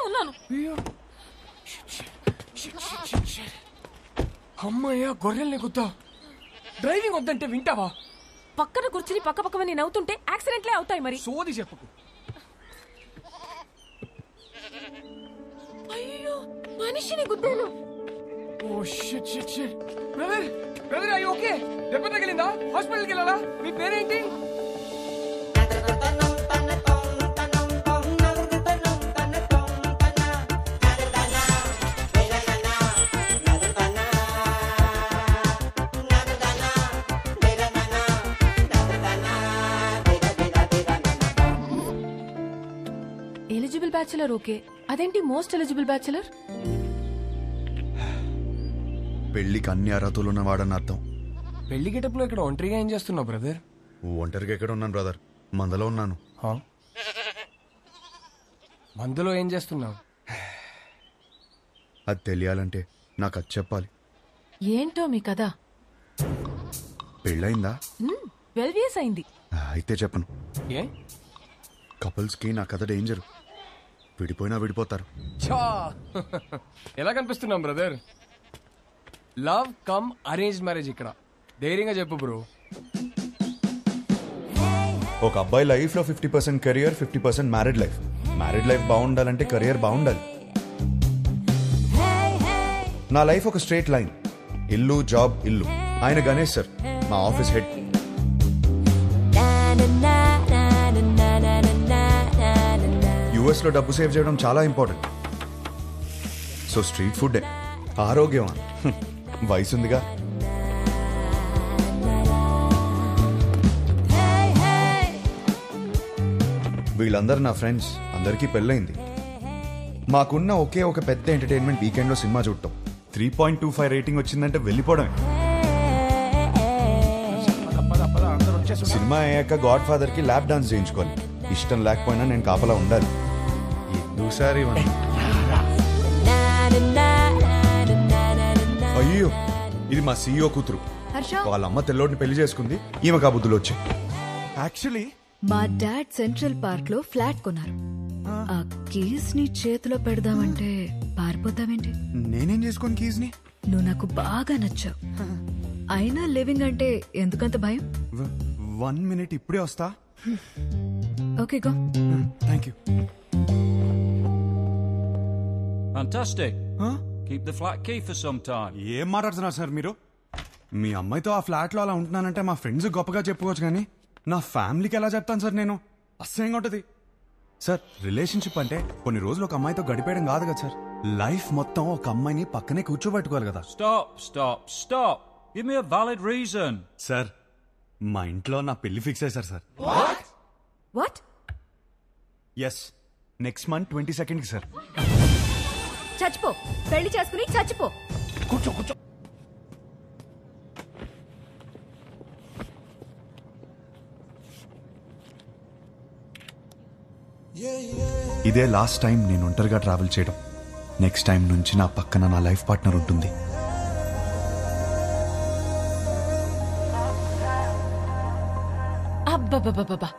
ఉన్నాను. అమ్మయ్యా, గొర్రెల్ని గుద్దా. డ్రైవింగ్ వద్దంటే వింటావా? పక్కన కూర్చుని పక్క పక్కమని నవ్వుతుంటే యాక్సిడెంట్లే అవుతాయి. మరి సోది చెప్పకు. అయ్యో, మనిషిని గుద్దాను. Oh shit shit shit. Brother brother, అయ్యి ఓకే? దెబ్బ తగిలిందా? హాస్పిటల్కి వెళ్ళాలా? మీ పేరేంటి? ఎలిజిబుల్ బ్యాచులర్ ఓకే, అదేంటి మోస్ట్ ఎలిజిబుల్ బ్యాచులర్? పెళ్లికి అన్ని అర్హతలు ఉన్నవాడని అర్థం. పెళ్లి గెటప్లో ఇక్కడ ఒంటరిగా ఏం చేస్తున్నావు బ్రదర్? ఒంటరిగా ఎక్కడ ఉన్నాను బ్రదర్, మందలో ఉన్నాను. మందులో ఏం చేస్తున్నావు? అది తెలియాలంటే నాకు అది చెప్పాలి. ఏంటో మీ కదా? పెళ్ళయిందా? 12 years అయింది. అయితే చెప్పను. ఏ? కపుల్స్ కి నా కథ డేంజర్. విడిపోయినా విడిపోతారు. ఎలా కనిపిస్తున్నాం brother? Love come arrange marriage ఇక్కడ. ధైర్యంగా చెప్పు బ్రో. ఒక అబ్బాయి లైఫ్ లో 50% career, 50% married life. Married life బాగుండాలంటే కెరియర్ బాగుండాలి. నా లైఫ్ ఒక స్ట్రేట్ లైన్. ఇల్లు, జాబ్, ఇల్లు. ఆయన గణేష్ సార్, మా ఆఫీస్ హెడ్. యుఎస్ లో డబ్బు సేవ్ చేయడం చాలా ఇంపార్టెంట్. సో స్ట్రీట్ ఫుడ్ ఆరోగ్యం. వయసుందిగా. వీళ్ళందరూ నా ఫ్రెండ్స్. అందరికీ పెళ్ళైంది. మాకున్న ఒకే ఒక పెద్ద ఎంటర్టైన్మెంట్ వీకెండ్ లో సినిమా చూడటం. 3.25 రేటింగ్ వచ్చిందంటే వెళ్ళిపోవడమే. సినిమా అయ్యాక గాడ్ ఫాదర్ కి ల్యాప్ డాన్స్ చేయించుకోవాలి. ఇష్టం లేకపోయినా నేను కాపలా ఉండాలి. ఎందుసారి అయ్యో, ఇది మా సీఈఓ కూతురు. వాళ్ళ అమ్మ తెల్లోడిని పెళ్లి చేసుకుంది. ఈమె కాబుద్దులు వచ్చాయి. యాక్చువల్లీ మా డాడ్ సెంట్రల్ పార్క్ లో ఫ్లాట్ కొన్నారు. ఆ కీస్ ని చేతిలో పెడదామంటే పారిపోద్దామేంటి? నేనేం చేసుకోను కీస్ ని? నువ్వు నాకు బాగా నచ్చావు. అయినా లివింగ్ అంటే ఎందుకంత భయం? 1 minute, ఇప్పుడే వస్తా. Okay, go. Thank you. Fantastic. Keep the flat key for some time. ఏం మాట్లాడుతున్నారు సార్ మీరు? మీ అమ్మాయితో ఆ ఫ్లాట్ లో అలా ఉంటున్నానంటే మా ఫ్రెండ్స్ గొప్పగా చెప్పుకోవచ్చు, కానీ నా ఫ్యామిలీకి ఎలా చెప్తాను సార్ నేను? అసహ్యంగా ఉంటది సార్. రిలేషన్షిప్ అంటే కొన్ని రోజులు ఒక అమ్మాయితో గడిపేయడం కాదు కదా సార్. లైఫ్ మొత్తం ఒక అమ్మాయిని పక్కనే కూర్చోబెట్టుకోవాలి కదా. Stop. Give me a valid reason. Sir, మా ఇంట్లో నా పెళ్లి ఫిక్స్ అయ్యారు sir. What? Yes, next month 22nd sir. చచ్చిపో, పెళ్లి చేసుకుని చచ్చిపో. కూర్చో. ఇదే లాస్ట్ టైం నేను ఒంటరిగా ట్రావెల్ చేయడం. నెక్స్ట్ టైం నుంచి నా పక్కన నా లైఫ్ పార్ట్నర్ ఉంటుంది. అబ్బబ్బబ్బబ్బా,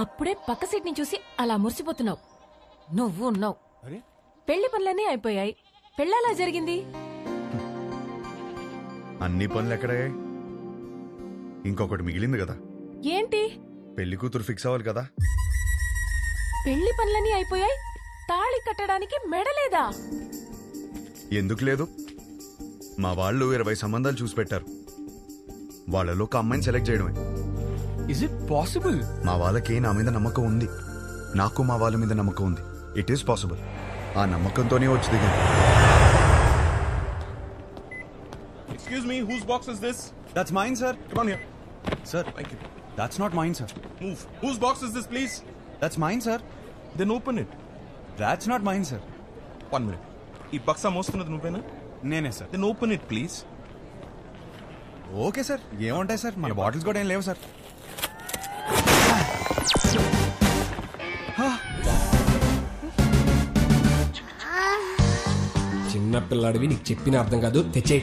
అప్పుడే పక్క సీట్ ని చూసి అలా మురిసిపోతున్నావు. నువ్వు ఉన్నావు. పెళ్లి పనులన్నీ అయిపోయాయి. పెళ్ళలా జరిగింది. అన్ని పనులు ఎక్కడయ్యాయి? ఇంకొకటి మిగిలింది కదా. ఏంటి? పెళ్లి కూతురు ఫిక్స్ అవ్వాలి కదా. పెళ్లి పనులన్నీ అయిపోయాయి, తాళి కట్టడానికి మెడలేదా? ఎందుకు లేదు? మా వాళ్ళు 20 సంబంధాలు చూసి పెట్టారు. వాళ్ళలో ఒక అమ్మాయిని సెలెక్ట్ చేయడమే. Is it possible? మా వాళ్ళకి నా మీద నమ్మకం ఉంది. నాకు మా వాళ్ళ మీద నమ్మకం ఉంది. It is possible. ఆ నమ్మకంతోనే వచ్చి దిగాను. Excuse me, whose box is this? That's mine, sir. Come on here. Sir, Thank you. that's not mine, sir. Move. Whose box is this, please? That's mine, sir. Then open it. That's not mine, sir. 1 minute. ఈ బక్సా మోస్తున్నది నువ్వేనా? నేనే sir. Then open it, please. Okay sir, ఏముంటాయి sir, మన bottles కూడా ఏం లేవు sir. చిన్న పిల్లాడివి, నీకు చెప్పిన అర్థం కాదు. తెచ్చేయి.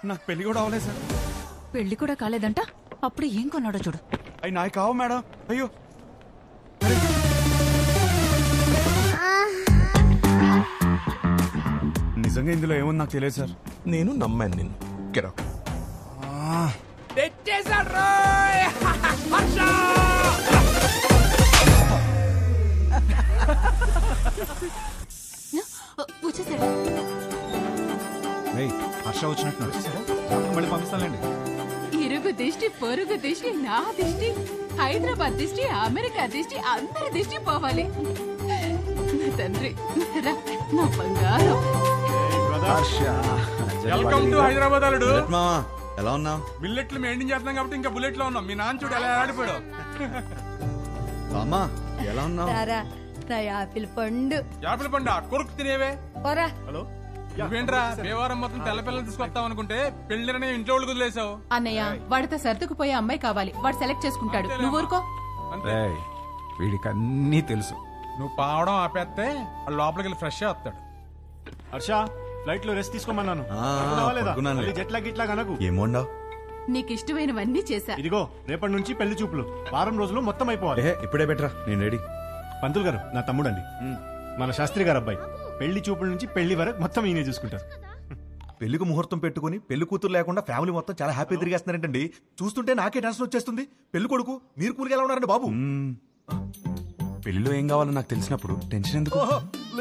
నాకు పెళ్లి కూడా అవ్వలేదు సార్. పెళ్లి కూడా కాలేదంట, అప్పుడు ఏం కొన్నాడో చూడు. అవి నాకు కావు మేడం. అయ్యో నిజంగా ఇందులో ఏముంది నాకు తెలియదు సార్. నేను నమ్మాను నిన్ను. కెరాక్ తెచ్చేసాడు రోయ్. హర్ష వచ్చేసాడు. హర్ష వచ్చినట్టు మళ్ళీ పంపిస్తానండి. ఇరుగు దిష్టి, పొరుగు దిష్టి, నా దిష్టి, హైదరాబాద్ దిష్టి, అమెరికా దిష్టి, అందరి దిష్టి పోవాలి. నా తండ్రి, రా, నా బంగారం. వెల్కమ్ టు హైదరాబాద్ అల్లుడు. మామా ఎలా ఉన్నావు? బిల్లెట్లు మెయింటైన్ చేస్తున్నాం కాబట్టి ఇంకా బుల్లెట్ లో ఉన్నాం. మీ నాన్న చూడు ఎలా ఆడిపోయాడు. మామా ఎలా ఉన్నావు? యాపిల్ పండు, యాపిల్ పండు కొరుకు తినేవే. హలో, నువ్వేంట్రా దేవారం మొత్తం తెల్ల పిల్లలు తీసుకొస్తావు అనుకుంటే పెళ్లిరనే ఇంట్లో వాళ్ళు వదిలేసావు. అన్నయ్య వాడితో సర్దుకుపోయే అమ్మాయి కావాలి, వాడు సెలెక్ట్ చేసుకుంటాడు. నువ్వు ఊరుకో. వీడికి అన్నీ తెలుసు. నువ్వు పావడం ఆపేస్తే వాడు లోపలికి వెళ్ళి ఫ్రెష్ వస్తాడు. హర్ష, ఫ్లైట్ లో రెస్ట్ తీసుకోమన్నాను. జెట్లాగ్ గిట్లాగ్ అనకు. ఏమోండా నీకు ఇష్టమైనవన్నీ చేశా. ఇదిగో రేపటి నుంచి పెళ్లి చూపులు. వారం రోజులు మొత్తం అయిపోవాలి. ఇప్పుడే బెటరా, నేను రెడీ. పంతులు గారు నా తమ్ముడండి, మన శాస్త్రి గారు అబ్బాయి. పెళ్లి చూపుల నుంచి పెళ్లి వరకు మొత్తం ఈయనే చూసుకుంటారు. పెళ్లికి ముహూర్తం పెట్టుకుని పెళ్లి కూతురు లేకుండా ఫ్యామిలీ మొత్తం చాలా హ్యాపీ తిరిగేస్తున్నారంటండి. చూస్తుంటే నాకే టెన్షన్ వచ్చేస్తుంది. పెళ్లి కొడుకు మీరు కూలికి ఎలా ఉన్నారండి బాబు? పెళ్లిలో ఏం కావాలో నాకు తెలిసినప్పుడు టెన్షన్ ఎందుకు?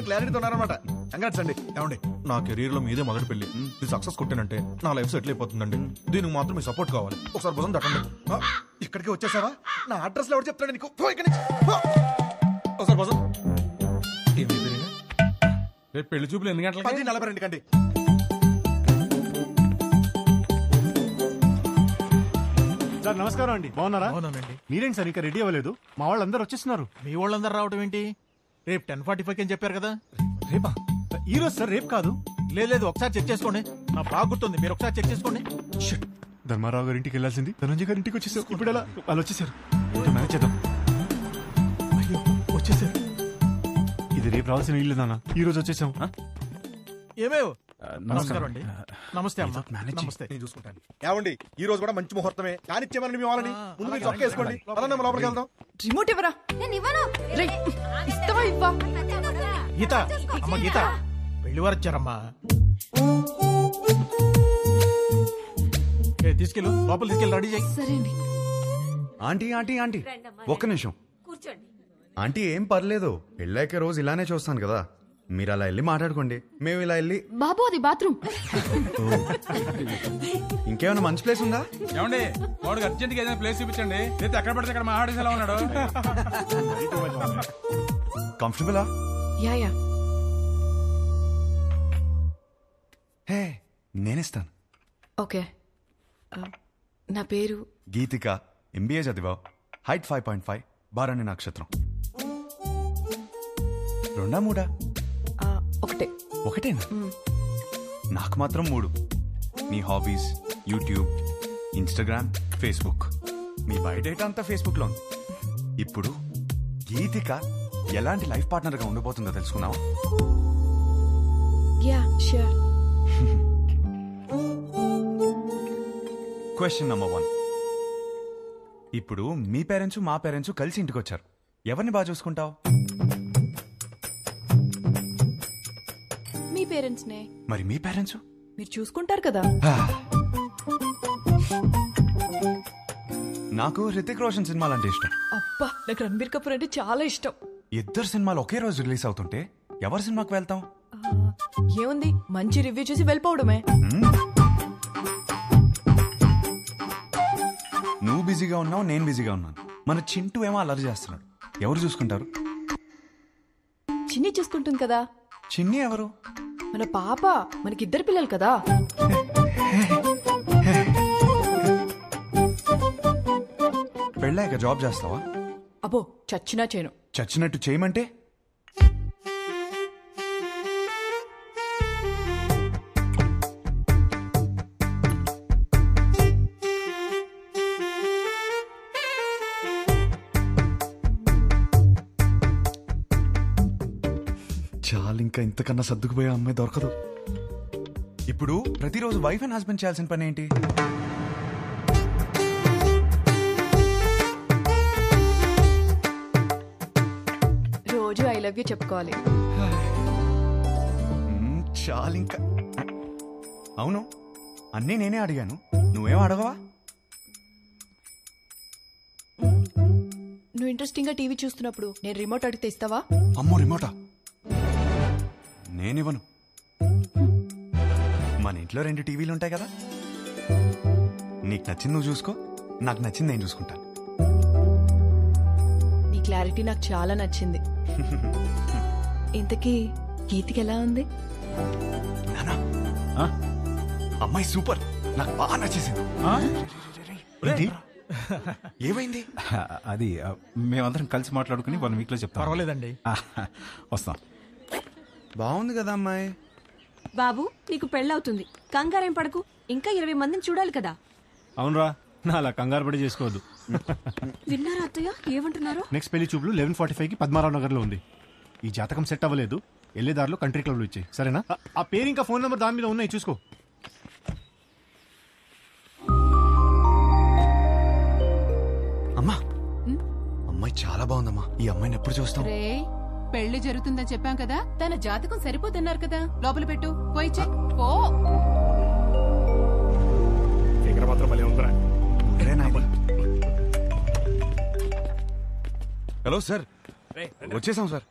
క్లారిటీతో ఉన్నారనమాట. కంగ్రాట్స్ అండి. ఏమండి, నా కెరీర్ లో మీదే మొదటి పెళ్లి. ఇది సక్సెస్ కొట్టానంటే నా లైఫ్ సెటిల్ అయిపోతుందండి. దీనికి మాత్రం మీ సపోర్ట్ కావాలి. ఒకసారి భుజం తట్టండి. ఇక్కడికి వచ్చేసావా? నా అడ్రస్ లో ఎవరు చెప్తాడు నీకు? ఒకసారి భుజం. రేపు పెళ్లి చూపులు ఎన్ని గంటలకి? 10:42 కండి. సార్ నమస్కారం అండి, బాగున్నారా? మీరేంటి సార్ ఇంకా రెడీ అవ్వలేదు? మా వాళ్ళందరూ వచ్చేస్తున్నారు. మీ వాళ్ళందరూ రావడం ఏంటి? రేపు 10:45 అని చెప్పారు కదా. రేపా? ఈ రోజు సార్, రేపు కాదు. లేదు ఒకసారి చెక్ చేసుకోండి. నా బాగా గుర్తుంది, మీరు ఒకసారి చెక్ చేసుకోండి. ధర్మారావు గారి ఇంటికి వెళ్ళాల్సింది ధనంజయ్ గారి ఇంటికి వచ్చేసారు. ఇప్పుడు ఎలా? వాళ్ళు వచ్చేసారు. మేనేజ్ చేద్దాం. అయ్యో వచ్చేసారు. ఇది రేపు రావాల్సిన ఇల్లు నాన్న, ఈ రోజు వచ్చేసాం. ఏమేవ్? నమస్కారం అండి. నమస్తే అమ్మా. నమస్తే. నేను చూసుకుంటాను. ఏమండి, ఈ రోజు కూడా మంచి ముహూర్తమే. కానిచ్చేమని మీ వాళ్ళని ముందు మీరు చొక్క వేసుకోండి. అలా మేము లోపలికి వెళ్దాం. రిమోట్ ఇవ్వరా. ఇస్తావా ఇవ్వా? గీత, అమ్మ గీత, పెళ్లి వారు వచ్చారమ్మా. తీసుకెళ్ళు, లోపల తీసుకెళ్ళి రెడీ చేయి. సరే అండి. ఆంటీ ఆంటీ ఆంటీ ఒక్క నిమిషం కూర్చోండి. ఆంటీ ఏం పర్లేదు, పెళ్ళాక రోజు ఇలానే చూస్తాను కదా. మీరు అలా వెళ్ళి మాట్లాడుకోండి, మేము ఇలా వెళ్ళి. బాబు అది బాత్రూమ్. ఇంకేమైనా మంచి ప్లేస్ ఉందా? ఏమండి, వాడికి అర్జెంట్ గా ఏదైనా ప్లేస్ చూపించండి. లేదా ఎక్కడ పడితే అక్కడ మాట్లాడేసి ఎలా ఉన్నాడు. కంఫర్టబులా? యా. హే, నేనిస్తాను. ఓకే. నా పేరు గీతిక, ఎంబీఏ చదివా, హైట్ 5.5, బారాణి నక్షత్రం. 2 3? ఒకటేనా? నాకు మాత్రం 3. నీ హాబీస్ యూట్యూబ్, ఇన్స్టాగ్రామ్, ఫేస్బుక్. మీ బయోడేటా అంతా ఫేస్బుక్ లో ఉంది. ఇప్పుడు గీతిక ఎలాంటి లైఫ్ పార్ట్నర్ గా ఉండబోతుందో తెలుసుకున్నావా? Yeah sure. Question number 1. ఇప్పుడు మీ పేరెంట్స్ మా పేరెంట్స్ కలిసి ఇంటికి వచ్చారు. ఎవరిని బాగా చూసుకుంటావు? మీ పేరెంట్స్ నే. మరి మీ పేరెంట్స్? మీరు చూసుకుంటారు కదా. నాకు హృతిక్ రోషన్ సినిమాలు అంటే ఇష్టం. అబ్బా, నాకు రణబీర్ కపూర్ అంటే చాలా ఇష్టం. ఇద్దరు సినిమాలు ఒకే రోజు రిలీజ్ అవుతుంటే ఎవరి సినిమాకి వెళ్తాం? ఏముంది, మంచి రివ్యూ చూసి వెళ్ళిపోవడమే. నువ్వు బిజీగా ఉన్నావు, నేను బిజీగా ఉన్నాను. మన చింటూ ఏమో అల్లరి చేస్తున్నాడు. ఎవరు చూసుకుంటారు? చిన్ని చూసుకుంటుంది కదా. చిన్ని ఎవరు? మన పాప. మనకిద్దరు పిల్లలు కదా. పెళ్ళాక జాబ్ చేస్తావా? అబ్బో, చచ్చినా చేయను. చచ్చినట్టు చేయమంటే? చాలు, ఇంకా ఇంతకన్నా సర్దుకుపోయే అమ్మాయి దొరకదు. ఇప్పుడు ప్రతిరోజు వైఫ్ అండ్ హస్బెండ్ చేయాల్సిన పని ఏంటి? రోజు ఐ లవ్ యూ చెప్పుకోవాలి. చాలు ఇంకా. అవును, అన్నీ నేనే అడిగాను, నువ్వేం అడగవా? నువ్వు ఇంట్రెస్టింగ్ గా టీవీ చూస్తున్నప్పుడు నేను రిమోట్ అడిగితే ఇస్తావా? అమ్మో, రిమోటా? నేనివ్వను. మన ఇంట్లో 2 టీవీలు ఉంటాయి కదా, నీకు నచ్చింది నువ్వు చూసుకో, నాకు నచ్చింది నేను చూసుకుంటాను. నీ క్లారిటీ నాకు చాలా నచ్చింది. ఇంతకీ గీతికి ఎలా ఉంది? అమ్మాయి సూపర్, నాకు బాగా నచ్చేసింది. ఏమైంది? అది మేమందరం కలిసి మాట్లాడుకుని 1 వీక్ లో చెప్తాం. పర్వాలేదండి, వస్తాం. బాగుంది కదా అమ్మాయి. బాబు, నీకు పెళ్ళవుతుంది, కంగారేం పడకు. ఇంకా 20 మందిని చూడాలి కదా. అవునరా, నా అలా కంగారు పడి చేసుకోవద్దు. విన్నారా అత్తయ్య ఏమంటున్నారు? నెక్స్ట్ పెళ్లి చూపులు 11:45కి పద్మారావు నగర్ లో ఉంది. ఈ జాతకం సెట్ అవ్వలేదు, వెళ్ళేదారిలో కంట్రీ క్లబ్ లో ఇచ్చాయి, సరేనా? ఆ పేరు ఇంకా ఫోన్ నెంబర్ దాని మీద ఉన్నాయి, చూసుకో. అమ్మా, అమ్మాయి చాలా బాగుందమ్మా. ఈ అమ్మాయిని ఎప్పుడు చూస్తాం? పెళ్లి జరుగుతుందని చెప్పాం కదా, తన జాతకం సరిపోతున్నారు కదా, లోపల పెట్టు, పోయి చెక్. పో. హలో సార్, వచ్చేసాం sir.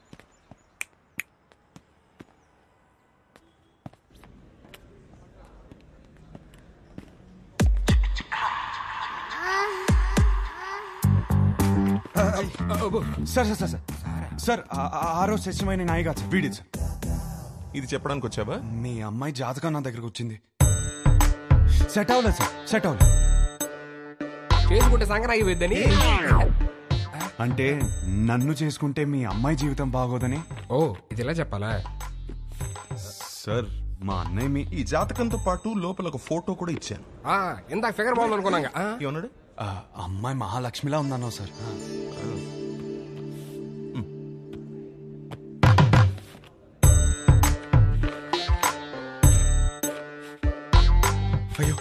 Sir sir sir sir, ఆ రోజు చచ్చిపోయిన నాయి కాదు సార్, వీడి సార్. ఇది చెప్పడానికి వచ్చావా? మీ అమ్మాయి జాతకం నా దగ్గరకు వచ్చింది. సెట్ అవ్వలేదు సార్, సెట్ అవ్వలేదు. చేసుకుంటే సంక్రాంతి అయిపోద్దని. అంటే నన్ను చేసుకుంటే మీ అమ్మాయి జీవితం బాగోదని. ఓ, ఇది ఇలా చెప్పాలా సార్? మా అన్నయ్య మీ ఈ జాతకంతో పాటు లోపల ఒక ఫోటో కూడా ఇచ్చాను. ఇందాక ఫిగర్ బాగుంది అనుకున్నాగా. ఏమన్నాడు? అమ్మాయి మహాలక్ష్మిలా ఉందన్నావు సార్. అయ్యో,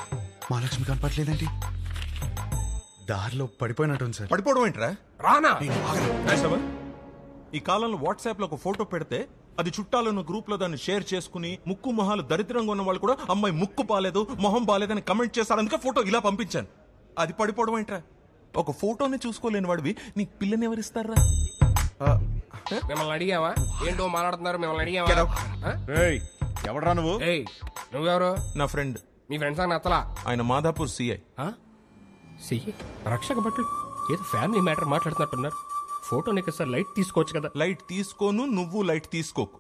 మహాలక్ష్మి కనపట్లేదేంటి? దారిలో పడిపోయినట్టుంది సార్. పడిపోవడం ఏంట్రా? రానా ఈ కాలంలో వాట్సాప్ లో ఒక ఫోటో పెడితే అది చుట్టాలను గ్రూప్ లో దాన్ని షేర్ చేసుకుని ముక్కు మొహాలు దరిద్రంగా ఉన్న వాళ్ళు కూడా అమ్మాయి ముక్కు బాలేదు, మొహం బాలేదని కమెంట్ చేశారు. అందుకే ఫోటో ఇలా పంపించాను. అది పడిపోవడం ఏంట్రా? ఒక ఫోటోని చూసుకోలేని వాడివి నీకు పిల్లని ఎవరిస్తారా? మిమ్మల్ని అడిగావా? ఏంటో మాట్లాడుతున్నారు, మిమ్మల్ని అడిగావా? ఎవడరా నువ్వు? నువ్వెవరు? నా ఫ్రెండ్. మీ ఫ్రెండ్స్ అని నచ్చలా? ఆయన మాదాపూర్ సిఐ. సిఐ రక్షక బట్టలు, ఏదో ఫ్యామిలీ మ్యాటర్ మాట్లాడుతున్నట్టున్నారు. ఫోటో నీకు సార్ లైట్ తీసుకోవచ్చు కదా. లైట్ తీసుకోను, నువ్వు లైట్ తీసుకోకు.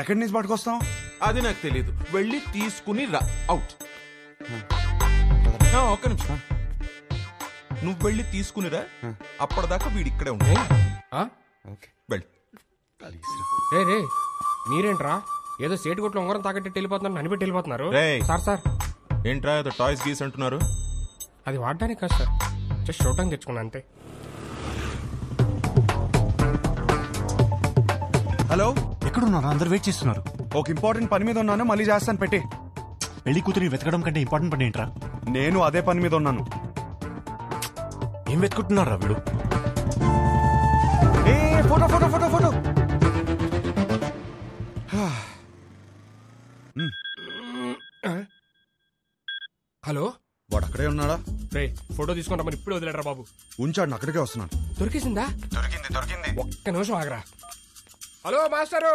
ఎక్కడి నుంచి పట్టుకొస్తాం అది నాకు తెలియదు. వెళ్ళి తీసుకుని రా. అవుట్. ఒక్క నిమిషం, నువ్వు వెళ్ళి తీసుకునిరా. అప్పటిదాకా వీడి ఇక్కడే ఉంటాయి. రే మీరేంట్రా ఏదో సేటు కొట్లు ఉంగరం తాకట్టి వెళ్ళిపోతున్నారు, అనిపెట్టి వెళ్ళిపోతున్నారు. సార్ సార్ ఏంట్రా ఏదో టాయ్స్ గీస్ అంటున్నారు? అది వాడడానికి కాదు సార్, జస్ట్ చూడటానికి తెచ్చుకున్నా అంతే. హలో, ఎక్కడున్నారు? అందరు వెయిట్ చేస్తున్నారు. ఒక ఇంపార్టెంట్ పని మీద ఉన్నాను, మళ్ళీ చేస్తాను, పెట్టి. పెళ్లి కూతురి వెతకడం కంటే ఇంపార్టెంట్ పని ఏంట్రా? నేను అదే పని మీద ఉన్నాను. ఏం వెతుకుంటున్నారా వీడు? Photo photo photo photo. Hello, వాడు అక్కడే ఉన్నాడా? రే ఫోటో తీసుకుంటా, మరి ఇప్పుడు వదిలేడరా బాబు. ఉంచాడు, అక్కడికే వస్తున్నాను. దొరికేసిందా? దొరికింది. ఒక్క నిమిషం ఆగరా. హలో మాస్టరు,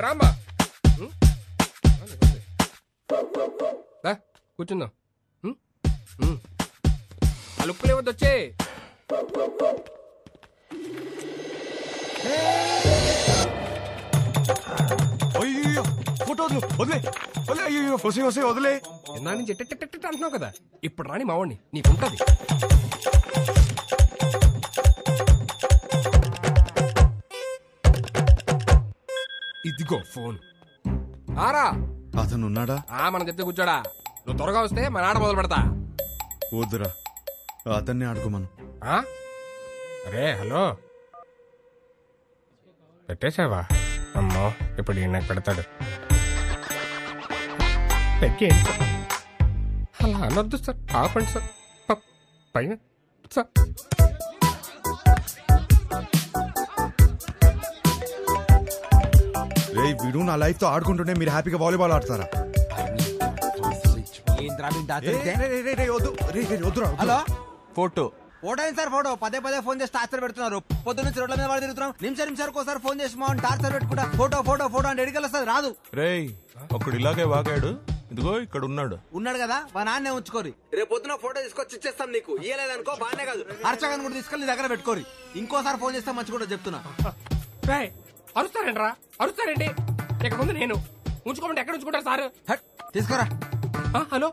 రామ్మా, కూర్చుందాం. ఆ లుక్కులే వద్దు, వచ్చే. అయ్యో, ఫోటో వదిలే. అయ్యో, వదిలే. నా నుంచి అంటున్నావు కదా, ఇప్పుడు రాని మావాడిని, నీకుంటది. ఇదిగో ఫోన్. ఆరా అతను ఉన్నాడా? మనం చెప్తే కూర్చోడా. నువ్వు త్వరగా వస్తే మన ఆడ మొదలు పెడతా. వద్దురా, అతన్ని ఆడుకోమను. అరే హలో, పెట్టేశావా? అమ్మో, ఇప్పుడు నాకు పెడతాడు. పెగ్గేయండి సార్. అలా అనొద్దు సార్, ఆపండి సార్. పైన సార్. రే వీడు నా లైఫ్ తో ఆడుకుంటుంటే మీరు హ్యాపీగా వాలీబాల్ ఆడతారా? హలో, ఫోటో ఫోటో ఏంటి సార్? ఫోటో పదే పదే ఫోన్ చేసి టార్చర్ పెడుతున్నారు. పొద్దున్న నుంచి రోడ్ల మీద వాడు తిరుగుతున్నాం. నిమిషానికి ఒకసారి ఫోన్ చేసి మా టార్చర్ పెట్టుకుంటా. ఫోటో ఫోటో ఫోటో అంటే ఎడికెళ్ళి వస్తుంది, రాదు. రేయ్ ఒకడు ఇలాగే వాగాడు, ఇదిగో ఇక్కడ ఉన్నాడు కదా, మా నాన్నే ఉంచుకోరి. రేపు పొద్దున ఫోటో తీసుకొచ్చి ఇచ్చేస్తాం నీకు. ఇయ్యలేదనుకో బానే కాదు, హర్షగాన్ని కూడా తీసుకెళ్ళి నీ దగ్గర పెట్టుకోరి. ఇంకోసారి ఫోన్ చేస్తే మంచి కూడా చెప్తున్నా. అరుస్తారండి రా, అరుస్తారండి. ఇక ముందు నేను ఉంచుకోమంటే ఎక్కడ ఉంచుకుంటారు సార్? తీసుకోరా. హలో,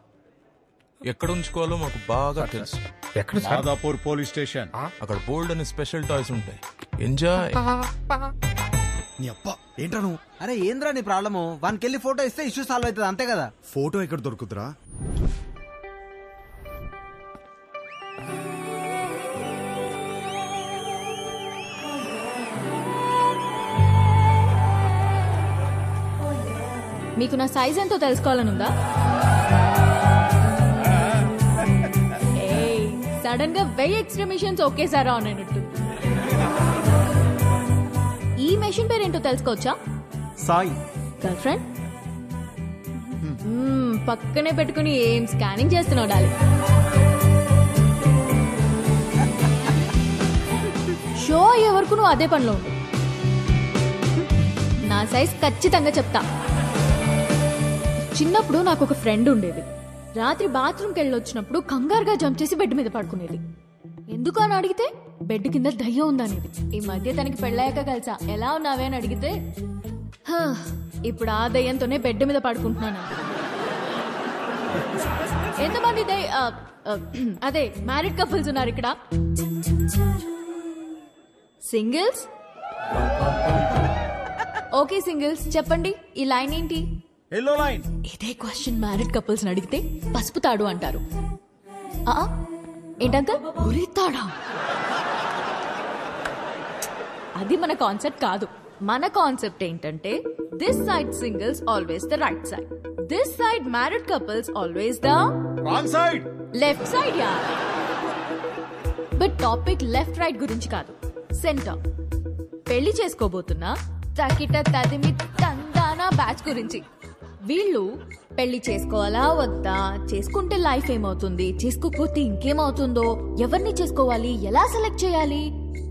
ఎక్కడ ఉంచుకోవాలో మాకు బాగా తెలుసు. ఎక్కడ? Madhapur police station. అక్కడ బోల్డ్ అని స్పెషల్ టాయ్స్ ఉంటాయి, ఎంజాయ్. నీ అప్ప ఏంట్రా నువ్వు? అరే ఏంద్రా నీ ప్రాబ్లము? వానికి వెళ్ళి ఫోటో ఇస్తే ఇష్యూ సాల్వ్ అవుతుంది, అంతే కదా. ఫోటో ఎక్కడ దొరుకుతురా? మీకు నా సైజ్ ఎంతో తెలుసుకోవాలనుందా? సడన్ గా 1000 ఎక్స్ట్రా మిషన్స్ ఒకేసారి ఆన్ అయినట్టు. ఈ మెషిన్ పేరేంటో తెలుసుకోవచ్చా? సాయి. Girl friend? పక్కనే పెట్టుకుని ఏం స్కానింగ్ చేస్తున్నావు డాలి? షో అయ్యే వరకు నువ్వు అదే పనిలో ఉండు. నా సైజ్ ఖచ్చితంగా చెప్తా. చిన్నప్పుడు నాకు ఒక ఫ్రెండ్ ఉండేది. రాత్రి బాత్రూమ్కి వెళ్ళొచ్చినప్పుడు కంగారుగా జంప్ చేసి బెడ్ మీద పడుకునేది. ఎందుకు అని అడిగితే బెడ్ కింద దయ్యం ఉందనేది. ఈ మధ్య తనకి పెళ్ళాక కలిసా. ఎలా ఉన్నావే అని అడిగితే ఇప్పుడు ఆ దయ్యంతోనే బెడ్ మీద పడుకుంటున్నాను. ఎంతమంది అదే మ్యారీడ్ కపుల్స్ ఉన్నారు ఇక్కడ? సింగిల్స్? ఓకే సింగిల్స్, చెప్పండి ఈ లైన్ ఏంటి? Yellow line. ఇదే క్వశ్చన్ మ్యారీడ్ కపుల్స్ అడిగితే పసుపు తాడు అంటారు. ఏంటంకల్ ఉరితాడా? అది మన కాన్సెప్ట్ కాదు. మన కాన్సెప్ట్ ఏంటంటే this side singles always the right side, this side married couples always the wrong side, left side. Yeah, but topic left right గురించి కాదు, సెంటర్. పెళ్లి చేసుకోబోతున్నా తకిట తదిమి తందానా బ్యాచ్ గురించి. వీళ్ళు పెళ్లి చేసుకోవాలా వద్దా, చేసుకుంటే లైఫ్ ఏమవుతుంది, చేసుకోకపోతే ఇంకేమవుతుందో, ఎవరిని చేసుకోవాలి, ఎలా సెలెక్ట్ చేయాలి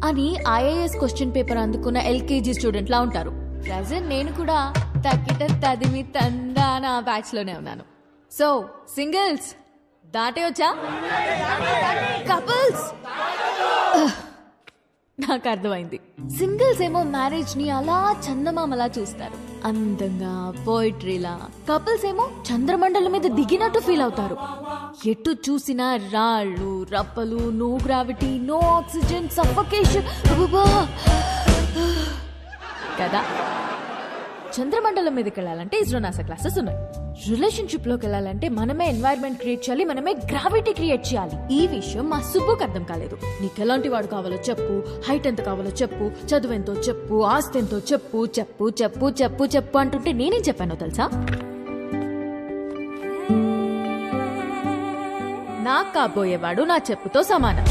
అని IAS క్వశ్చన్ పేపర్ అందుకున్న LKG స్టూడెంట్ లా ఉంటారు. ప్రెజెంట్ నేను కూడా తక్కిట తదిమి తందానా బ్యాచ్ లోనే ఉన్నాను. సో సింగిల్స్ దాటే వచ్చా, కపుల్స్ నాకు అర్థమైంది. సింగిల్స్ ఏమో మ్యారేజ్ ని అలా చందమామలా చూస్తారు, అందంగా పోయిట్రీలా. కపుల్స్ ఏమో చంద్రమండలం మీద దిగినట్టు ఫీల్ అవుతారు. ఎటు చూసినా రాళ్ళు రప్పలు, no gravity, no oxygen, suffocation కదా. చంద్రమండలం మీదకి వెళ్ళాలంటే ఇస్రో నాసా క్లాసెస్ ఉన్నాయి. రిలేషన్షిప్ లోకి వెళ్ళాలంటే మనమే ఎన్వైరన్మెంట్ క్రియేట్ చేయాలి, మనమే గ్రావిటీ క్రియేట్ చేయాలి. ఈ విషయం మా సుబ్బుకి అర్థం కాలేదు. నీకు ఎలాంటి వాడు కావాలో చెప్పు, హైట్ ఎంత కావాలో చెప్పు, చదువు ఎంతో చెప్పు, ఆస్తి ఎంతో చెప్పు, చెప్పు చెప్పు చెప్పు చెప్పు అంటుంటే నేనేం చెప్పానో తెలుసా? నాకు కాబోయేవాడు నా చెప్పుతో సమానం.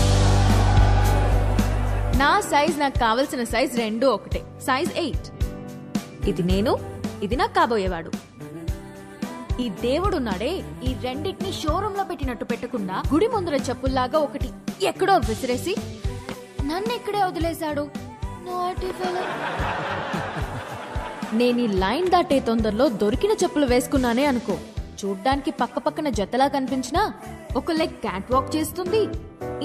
నా సైజ్ నాకు కావలసిన సైజ్ రెండు ఒకటే, సైజ్ 8. ఇది నేను, ఇది నాకు కాబోయేవాడు. ఈ దేవుడున్నాడే, ఈ రెండింటిని షోరూమ్ లో పెట్టినట్టు పెట్టకుండా గుడి ముందర చెప్పుల్లాగా ఒకటి ఎక్కడో విసిరేసి నన్ను ఇక్కడే వదిలేశాడు. నేను ఈ లైన్ దాటే తొందరలో దొరికిన చెప్పులు వేసుకున్నానే అనుకో, చూడ్డానికి పక్క పక్కన జతలా కనిపించినా ఒక లెగ్ క్యాట్ వాక్ చేస్తుంది,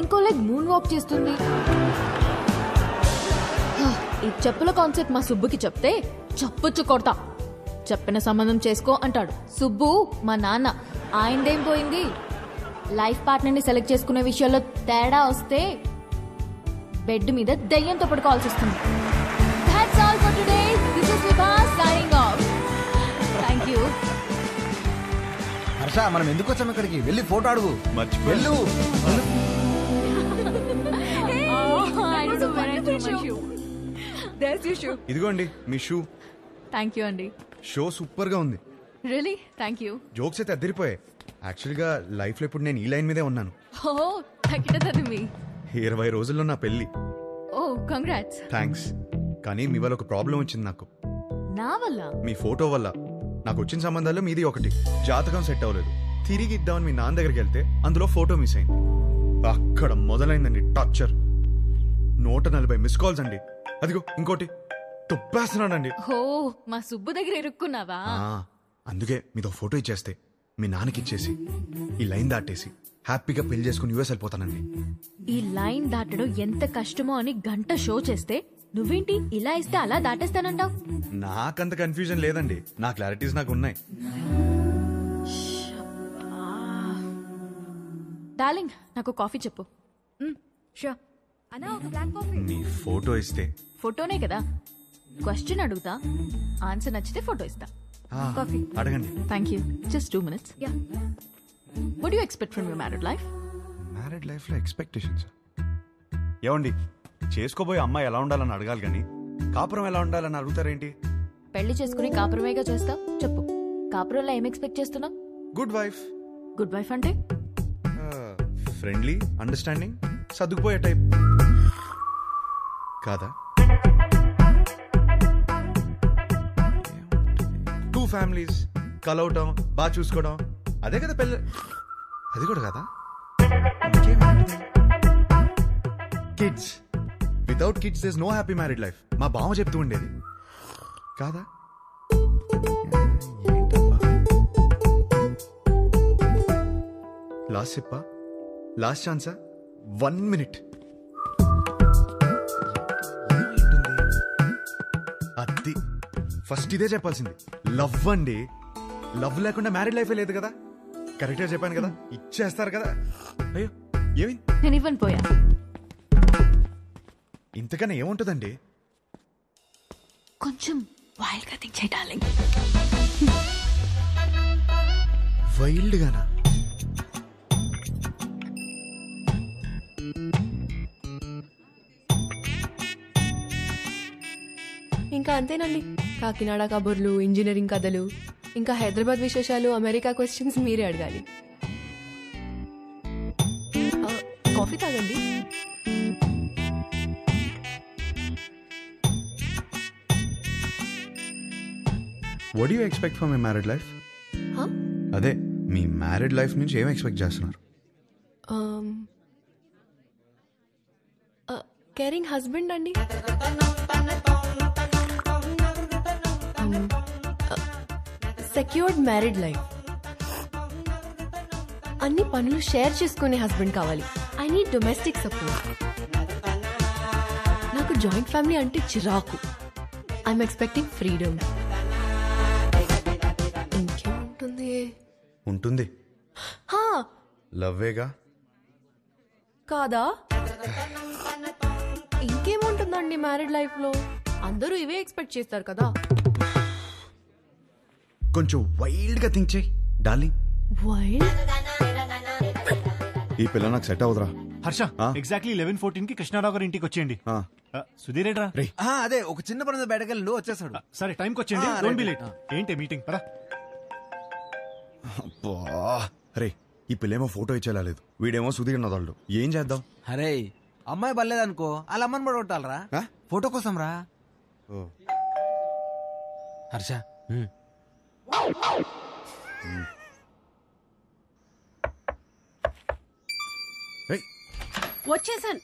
ఇంకో లెగ్ మూన్ వాక్ చేస్తుంది. ఈ చెప్పుల కాన్సెప్ట్ మా సుబ్బుకి చెప్తే చప్పుచ్చు కొడతా. చెప్పిన సంబంధం చేసుకో అంటాడు. సుబ్బు మా నాన్న, ఆయనదేం పోయింది? లైఫ్ పార్ట్నర్ ని సెలెక్ట్ చేసుకునే విషయాల్లో తేడా వస్తే బెడ్ మీద దయ్యంతో పడుకోవాల్సి వస్తుంది. That's all for today. This is Vibha signing off. Thank you. Harsha, మనం ఎందుకు వచ్చాం ఇక్కడికి? వెళ్ళి ఫోటో అడుగు. వెళ్ళు. ఇదిగోండి మీ షూ. థ్యాంక్ యూ అండి. షో సూపర్ గా ఉంది. Really thank you. జోక్స్ అయితే అద్దరిపోయాయి. యాక్చువల్గా లైఫ్లో ఇప్పుడు నేను ఈ లైన్ మీదే ఉన్నాను. ఓ తకిట తదిమి. 20 రోజుల్లో నా పెళ్లి. ఓ కంగ్రాట్స్. థ్యాంక్స్. కానీ మీ వల్ల ఒక ప్రాబ్లం వచ్చింది నాకు. నా వల్ల? మీ ఫోటో వల్ల. నాకు వచ్చిన సంబంధాల్లో మీది ఒకటి. జాతకం సెట్ అవ్వలేదు. తిరిగి ఇద్దామని మీ నాన్న దగ్గరికి వెళ్తే అందులో ఫోటో మిస్ అయింది. అక్కడ మొదలైందండి టార్చర్. 140 మిస్ కాల్స్ అండి. అదిగో ఇంకోటి తుప్పేస్తున్నాడండి. ఓ మా సుబ్బు దగ్గర ఇరుక్కున్నావా? అందుకే మీతో ఫోటో ఇచ్చేస్తే మీ నాన్నకి ఇచ్చేసి ఈ లైన్ దాటేసి హ్యాపీగా పెళ్లి చేసుకుని యూఎస్ వెళ్ళిపోతానండి. ఈ లైన్ దాటడం ఎంత కష్టమో అని గంట షో చేస్తే నువ్వేంటి ఇలా ఇస్తే అలా దాటేస్తానంటావు? నాకంత కన్ఫ్యూజన్ లేదండి. నా క్లారిటీస్ నాకు ఉన్నాయి. డార్లింగ్ నాకు కాఫీ చెప్పు. షూర్. అన్నా ఒక బ్లాక్ కాఫీ. నీ ఫోటో ఇస్తే? ఫోటోనే కదా. క్వశ్చన్ అడుగుతా, ఆన్సర్ నచ్చితే ఫోటో ఇస్తా. కాఫీ అడగండి. Thank you. Just 2 minutes. Yeah. What do you expect from your married life? Married life లో ఎక్స్పెక్టేషన్స్ ఏమండి? చేసుకోబోయే అమ్మాయి ఎలా ఉండాలని అడగాలి కానీ కాపురం ఎలా ఉండాలని అడుగుతారేంటి? పెళ్లి చేసుకుని కాపురమేగా చేస్తావు. చెప్పు, కాపురంలో ఏం ఎక్స్పెక్ట్ చేస్తున్నావు? Good wife. గుడ్ వైఫ్ అంటే ఫ్రెండ్లీ, అండర్స్టాండింగ్, సర్దుకుపోయే టైప్ కాదా? 2 ఫ్యామిలీస్ కలవటం, బాగా చూసుకోవడం, అదే కదా పెళ్ళి. అది కూడా కదా. Kids. Without kids there is no happy married life. మా బావ చెప్తూ ఉండేది కాదా? లాస్ట్ చెప్పా, లాస్ట్ ఛాన్సా? 1 minute. అది ఫస్ట్ ఇదే చెప్పాల్సింది. లవ్ అండి. లవ్ లేకుండా మ్యారీడ్ లైఫే లేదు కదా. కరెక్ట్గా చెప్పాను కదా. ఇచ్చేస్తారు కదా. అయ్యో ఏమి నేను ఇవ్వను పోయా. ఇంతకన్నా ఏముంటుందండి? కొంచెం వైల్డ్ గా థింక్ చేయి డార్లింగ్. వైల్డ్ గానా? ఇంకా అంతేనండి. కాకినాడ కబుర్లు, ఇంజనీరింగ్ కథలు, ఇంకా హైదరాబాద్ విశేషాలు, అమెరికా క్వశ్చన్స్ మీరే అడగాలి. కాఫీ తాగండి. What do you expect from my married life? అదే మీ మ్యారీడ్ లైఫ్ నుంచి ఏం ఎక్స్పెక్ట్ చేస్తున్నారు? కేరింగ్ హస్బెండ్ అండి. Secured married life. అన్ని పనులు షేర్ చేసుకునే హస్బెండ్ కావాలి. I need domestic support. నాకు జాయింట్ ఫ్యామిలీ అంటే చిరాకు. I'm expecting freedom. ఇంకేముంటుంది? ఉంటుంది. లవ్వేగా కాదా? ఇంకేముంటుందండి మ్యారీడ్ లైఫ్ లో? అందరూ ఇవే ఎక్స్పెక్ట్ చేస్తారు కదా. కొంచెం వైల్డ్ గా థింక్ చేయి డార్లింగ్. వైల్డ్? ఈ పిల్ల నాకు సెట్ అవుదరా. హర్ష, ఎగ్జాక్ట్లీ 11:14 కి కృష్ణారావు గారి ఇంటికి వచ్చేయండి. సుధీర్ ఏట్రా? అదే ఒక చిన్న పని బయటకెళ్ళి వచ్చేసాడు. సరే టైంకి వచ్చేయండి. Don't be late. ఏంటి మీటింగ్? పరా. అరే ఈ పిల్లేమో ఫోటో ఇచ్చేలాలేదు, వీడేమో సుధీర్ నదాళ్ళు. ఏం చేద్దాం? అరే అమ్మాయి బలేదనుకో, వాళ్ళ అమ్మని కూడా కొట్టాలరా ఫోటో కోసం రా. హర్ష వచ్చేసాను.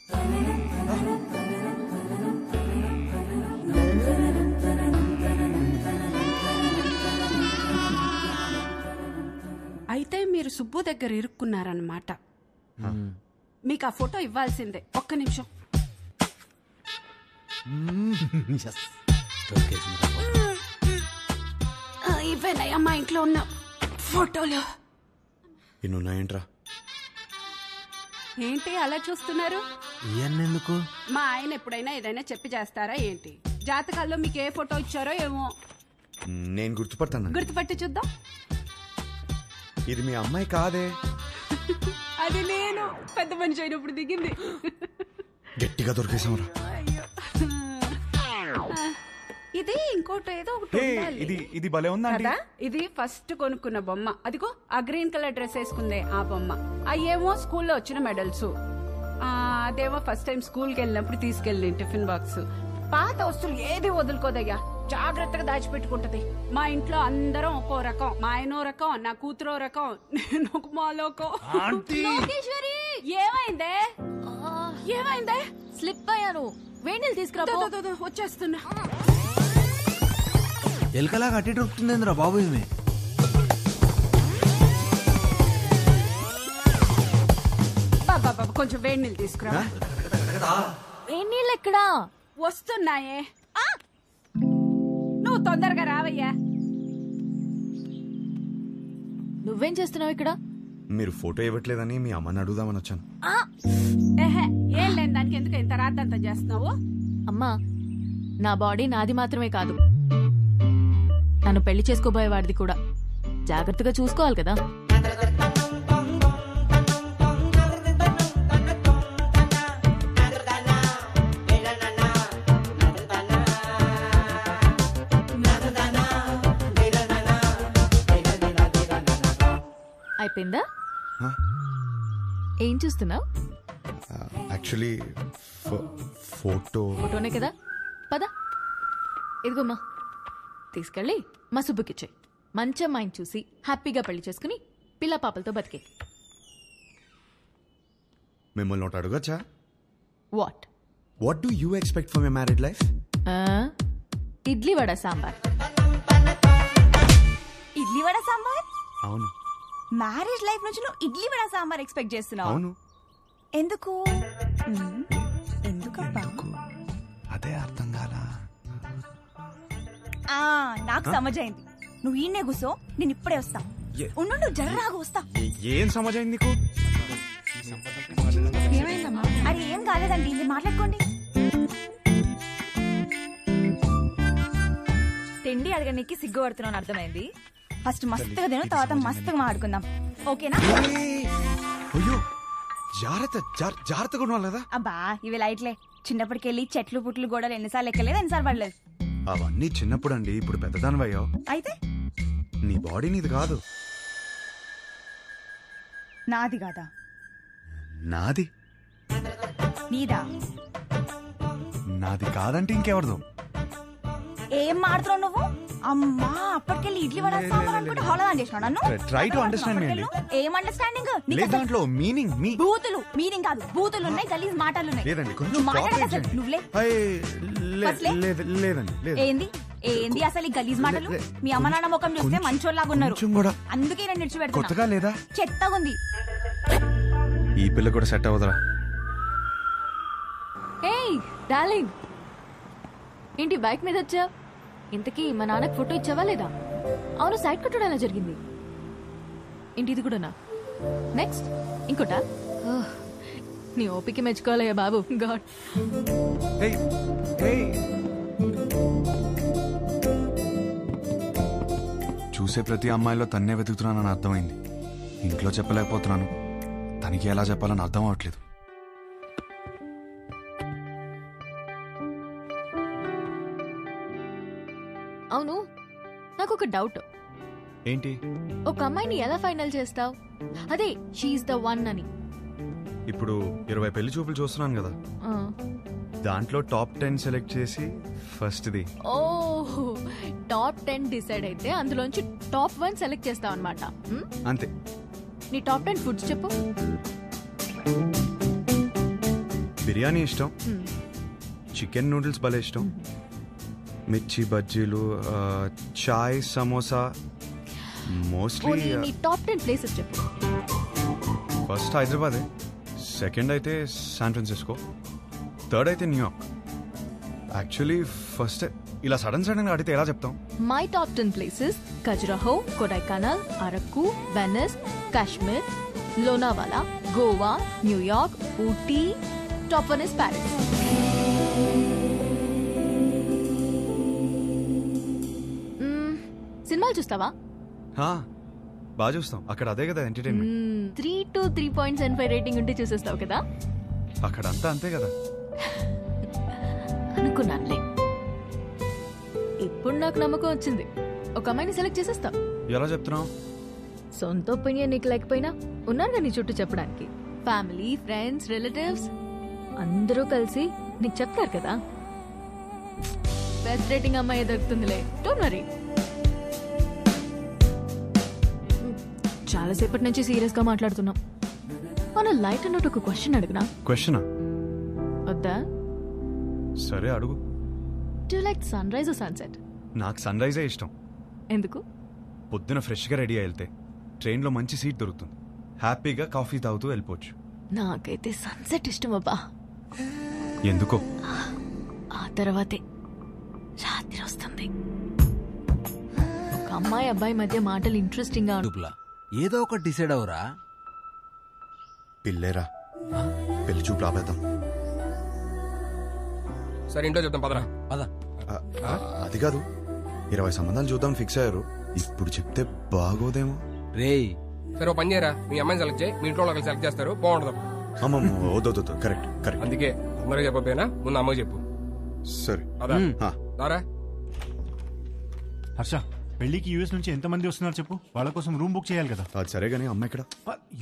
అయితే మీరు సుబ్బు దగ్గర ఇరుక్కున్నారన్నమాట. మీకు ఆ ఫోటో ఇవ్వాల్సిందే. ఒక్క నిమిషం. ఇవేనయ్యా మా ఇంట్లో ఉన్న ఫోటోలు. ఇన్నున్నాయంట్రా. ఏంటి అలా చూస్తున్నారు? ఎందుకు? మా ఆయన ఎప్పుడైనా ఏదైనా చెప్పి చేస్తారా ఏంటి? జాతకాల్లో మీకు ఏ ఫోటో ఇచ్చారో ఏమో. నేను గుర్తుపడతాను. గుర్తుపట్టి చూద్దాం. ఇది మీ అమ్మాయి కాదే. అది నేను పెద్ద మనిషి అయినప్పుడు దిగింది. గట్టిగా దొరికేసాంరా. ఇది ఉన్నది ఇంకోటి ఏదో ఒకటి ఉండాలి. ఇది భలే ఉందా కదా ఇది ఫస్ట్ కొనుక్కున్న బొమ్మ. అదిగో ఆ గ్రీన్ కలర్ డ్రెస్ వేసుకుందే ఆ బొమ్మ. అయ్యేమో స్కూల్లో వచ్చిన మెడల్స్. అదేమో ఫస్ట్ టైం స్కూల్ కి వెళ్ళినప్పుడు తీసుకెళ్ళి టిఫిన్ బాక్స్. పాత వస్తువులు ఏది వదులుకోదయ్యా, జాగ్రత్తగా దాచిపెట్టుకుంటది. మా ఇంట్లో అందరం ఒక్కో రకం. మా ఆయనో రకం, నా కూతురో రకం, నేను ఒక మాలోకం. లోకేశ్వరి ఏమైందే ఏమైందే? స్లిప్ అయ్యాను. వేణీలు తీసుకురా. వచ్చేస్తున్నా. ఎలకలా కట్టి దొరుకుతుందేంద్రా బాబు ఇది. బాబా కొంచెం వేడి నీళ్ళు తీసుకురా. వేణీళ్ళు ఎక్కడా? వస్తున్నాయే. నువ్వు తొందరగా రావయ్యా. నువ్వేం చేస్తున్నావు ఇక్కడ? మీరు ఫోటో ఇవ్వట్లేదని మీ అమ్మని అడుగుదామని వచ్చాను. ఏం లేని దానికి ఎందుకు ఇంత రాద్దంతా చేస్తున్నావు? అమ్మా, నా బాడీ నాది మాత్రమే కాదు, నన్ను పెళ్లి చేసుకోబోయేవాడిది కూడా. జాగ్రత్తగా చూసుకోవాలి కదా. అయిపోయిందా? ఏం చూస్తున్నావు? యాక్చువల్లీ ఫోటోనే కదా. పద, ఇదిగోమ్మా, తీసుకెళ్ళి మా సుబ్బుకిచ్చాయి. మంచి అమ్మాయిని చూసి హ్యాపీగా పెళ్లి చేసుకుని పిల్ల పాపలతో బతికే. మిమ్మల్ని ఒకటి అడగచ్చా? What do you expect for my married life? Idli vada sambar. Idli vada sambar? అవును. మ్యారేజ్ లైఫ్ నుంచి నువ్వు ఇడ్లీ వడ సాంబార్ ఎక్స్పెక్ట్ చేస్తున్నావు? అవును. ఎందుకు? ఎందుకబ్బా? అదే అర్థం కాలా. నాకు సమజైంది. నువ్వు ఈయనే కూసో, నేను ఇప్పుడే వస్తా. ఉండు, జర్రాగా వస్తా. ఏం సమజైంది నీకు? ఏమైందమ్మా? అరే ఏం కాలేదండి, ఇది మాట్లాడుకోండి. తిండి అడగడానికి సిగ్గుపడుతున్నాను, అర్థమైంది. ఫస్ట్ మస్తుగా తిను, తర్వాత మస్తుగా మాట్లాడుకుందాం, ఓకేనా? అయ్యో, జాగ్రత్తగా ఉండాలి కదా. అబ్బా ఇవి లైట్లే. చిన్నప్పటికెళ్ళి చెట్లు పుట్లు గోడలు ఎన్నిసార్లు ఎక్కలేదు, ఎన్నిసార్లు పడలేదు. అవన్నీ చిన్నప్పుడు అండి, ఇప్పుడు పెద్దదానివయ్యో. అయితే నీ బాడీ నీది కాదు. నాది కాదా? నాది. నీదా? నాది కాదంటే ఇంకెవరిదో. ఏం మాడుతున్నావు నువ్వు? అమ్మా, అప్పటికెళ్ళి ఇడ్లీ వడ సాంబార్ అనుకుంటే హోళదాన్ చేసినావు నన్ను. ట్రై టు అండర్స్టాండ్ మీ అండి. ఏం అండర్స్టాండింగ్? దాంట్లో మీనింగ్ బూతులు. మీనింగ్ కాదు, బూతులు ఉన్నాయి, గలీజ్ మాటలు ఉన్నాయి. లేదండి, నువ్వు మాట్లాడక నువ్వులే. లేదండి. ఏంది అసలు ఈ గలీజ్ మాటలు? మీ అమ్మ నాన్న ముఖం చూస్తే మంచోళ్ళలాగా ఉన్నారు, అందుకే నేను నిడిచిపెడుతున్నా. కొత్తగా లేదా? చెత్తగా ఉంది. ఈ పిల్ల కూడా సెట్ అవ్వదురా. ఏయ్ డార్లింగ్, ఏంటి బైక్ మీద వచ్చా? ఇంతకీ మా నాన్నకి ఫోటో ఇచ్చావా లేదా? అవును, సైడ్ కట్టడం ఎలా జరిగింది? ఏంటి ఇది కూడానా? నెక్స్ట్ ఇంకోటా? నీ ఓపిక మెచ్చుకోవాలయ్యా బాబు. గాడ్. చూసే ప్రతి అమ్మాయిలో తన్నే వెతుకుతున్నానని అర్థమైంది. ఇంట్లో చెప్పలేకపోతున్నాను, తనకి ఎలా చెప్పాలని అర్థం అవట్లేదు. అవును, నాకు ఒక డౌట్. ఏంటి? ఒక అమ్మాయిని ఎలా ఫైనల్ చేస్తావు? అదే షీఈస్ ద వన్ అని. ఇప్పుడు 20 పెళ్లి చూపులు చూస్తున్నాను కదా, దాంట్లో టాప్ 10 సెలెక్ట్ చేసి ఫస్ట్ది. ఓహో, టాప్ 10 డిసైడ్ అయితే అందులోంచి టాప్ 1 సెలెక్ట్ చేస్తావు అనమాట. అంతే. నీ టాప్ 10 ఫుడ్స్ చెప్పు. బిర్యానీ ఇష్టం, చికెన్ నూడిల్స్ భలే ఇష్టం, మిర్చి బజ్జీలు, చాయ్, సమోసా. మోస్ట్లీ నీ టాప్ 10 ప్లేసెస్ చెప్పు. ఫస్ట్ హైదరాబాదే, సెకండ్ అయితే శాన్ ఫ్రాన్సిస్కో, థర్డ్ అయితే న్యూయార్క్. యాక్చువల్లీ ఫస్ట్ ఇలా సడన్ గా అడిగితే ఎలా చెప్తాం? My top 10 places: Khajuraho, Kodaikanal, Araku, Venus, Kashmir, Lonavala, Goa, New York, Ooty. Top 1 is Paris. సినిమాలు చూస్తావా? బాగా చూస్తాం, అక్కడ అదే కదా ఎంటర్టైన్మెంట్. 3 to 3.75 రేటింగ్ ఉంటే చూసేస్తావు కదా. అక్కడ అంతా అంతే కదా. అనుకున్నానులే. ఇప్పుడు నాకు నమ్మకం వచ్చింది. ఒక అమ్మాయిని సెలెక్ట్ చేసేస్తా. ఎలా చెప్తున్నావు? సొంత ఒపీనియన్ నీకు లేకపోయినా ఉన్నారుగా నీ చుట్టూ చెప్పడానికి. ఫ్యామిలీ, ఫ్రెండ్స్, రిలేటివ్స్ అందరూ కలిసి నీకు చెప్తారు కదా. బెస్ట్ రేటింగ్ అమ్మాయి దొరుకుతుందిలే, డోంట్ వరీ. చాలాసేపటి నుంచి సీరియస్ గా మాట్లాడుతున్నాం. మన లైట్ అన్నట్టు ఒక క్వశ్చన్ అడిగినా? క్వశ్చనా? వద్దా? సరే అడుగు. Do you like sunrise or sunset? నాకు సన్ రైజే ఇష్టం. ఎందుకు? పొద్దున ఫ్రెష్గా రెడీ అయి వెళ్తే ట్రైన్లో మంచి సీట్ దొరుకుతుంది, హ్యాపీగా కాఫీ తాగుతూ వెళ్ళిపోవచ్చు. నాకైతే సన్సెట్ ఇష్టం అబ్బా. ఎందుకో? ఆ తర్వాతే రాత్రి వస్తుంది. ఒక అమ్మాయి అబ్బాయి మధ్య మాటలు ఇంట్రెస్టింగ్ గా ఏదో ఒకటి డిసైడ్ అవరా. పిల్లేరా, పెళ్లి చూపు రాబేద్దాం. సరే ఇంట్లో చెప్తాం పదరా. అది కాదు, 20 సంబంధాలు చూద్దాం ఫిక్స్ అయ్యారు. ఇప్పుడు చెప్తే బాగోదేమో. రేయ్ సరే ఓ పని చేయరా, మీ అమ్మాయిని సెలెక్ట్ చేయి, మీ ఇంట్లో వాళ్ళకి సెలెక్ట్ చేస్తారు, బాగుంటుంది. అమ్మమ్మ వద్దు, కరెక్ట్ కరెక్ట్. అందుకే అందరూ చెప్పకపోయినా ముందు అమ్మకి చెప్పు. సరే దారా. హర్ష, పెళ్లికి యూఎస్ నుంచి ఎంతమంది వస్తున్నారు చెప్పు. వాళ్ళ కోసం రూమ్ బుక్ చేయాలి కదా. అది సరే గానీ అమ్మ ఇక్కడ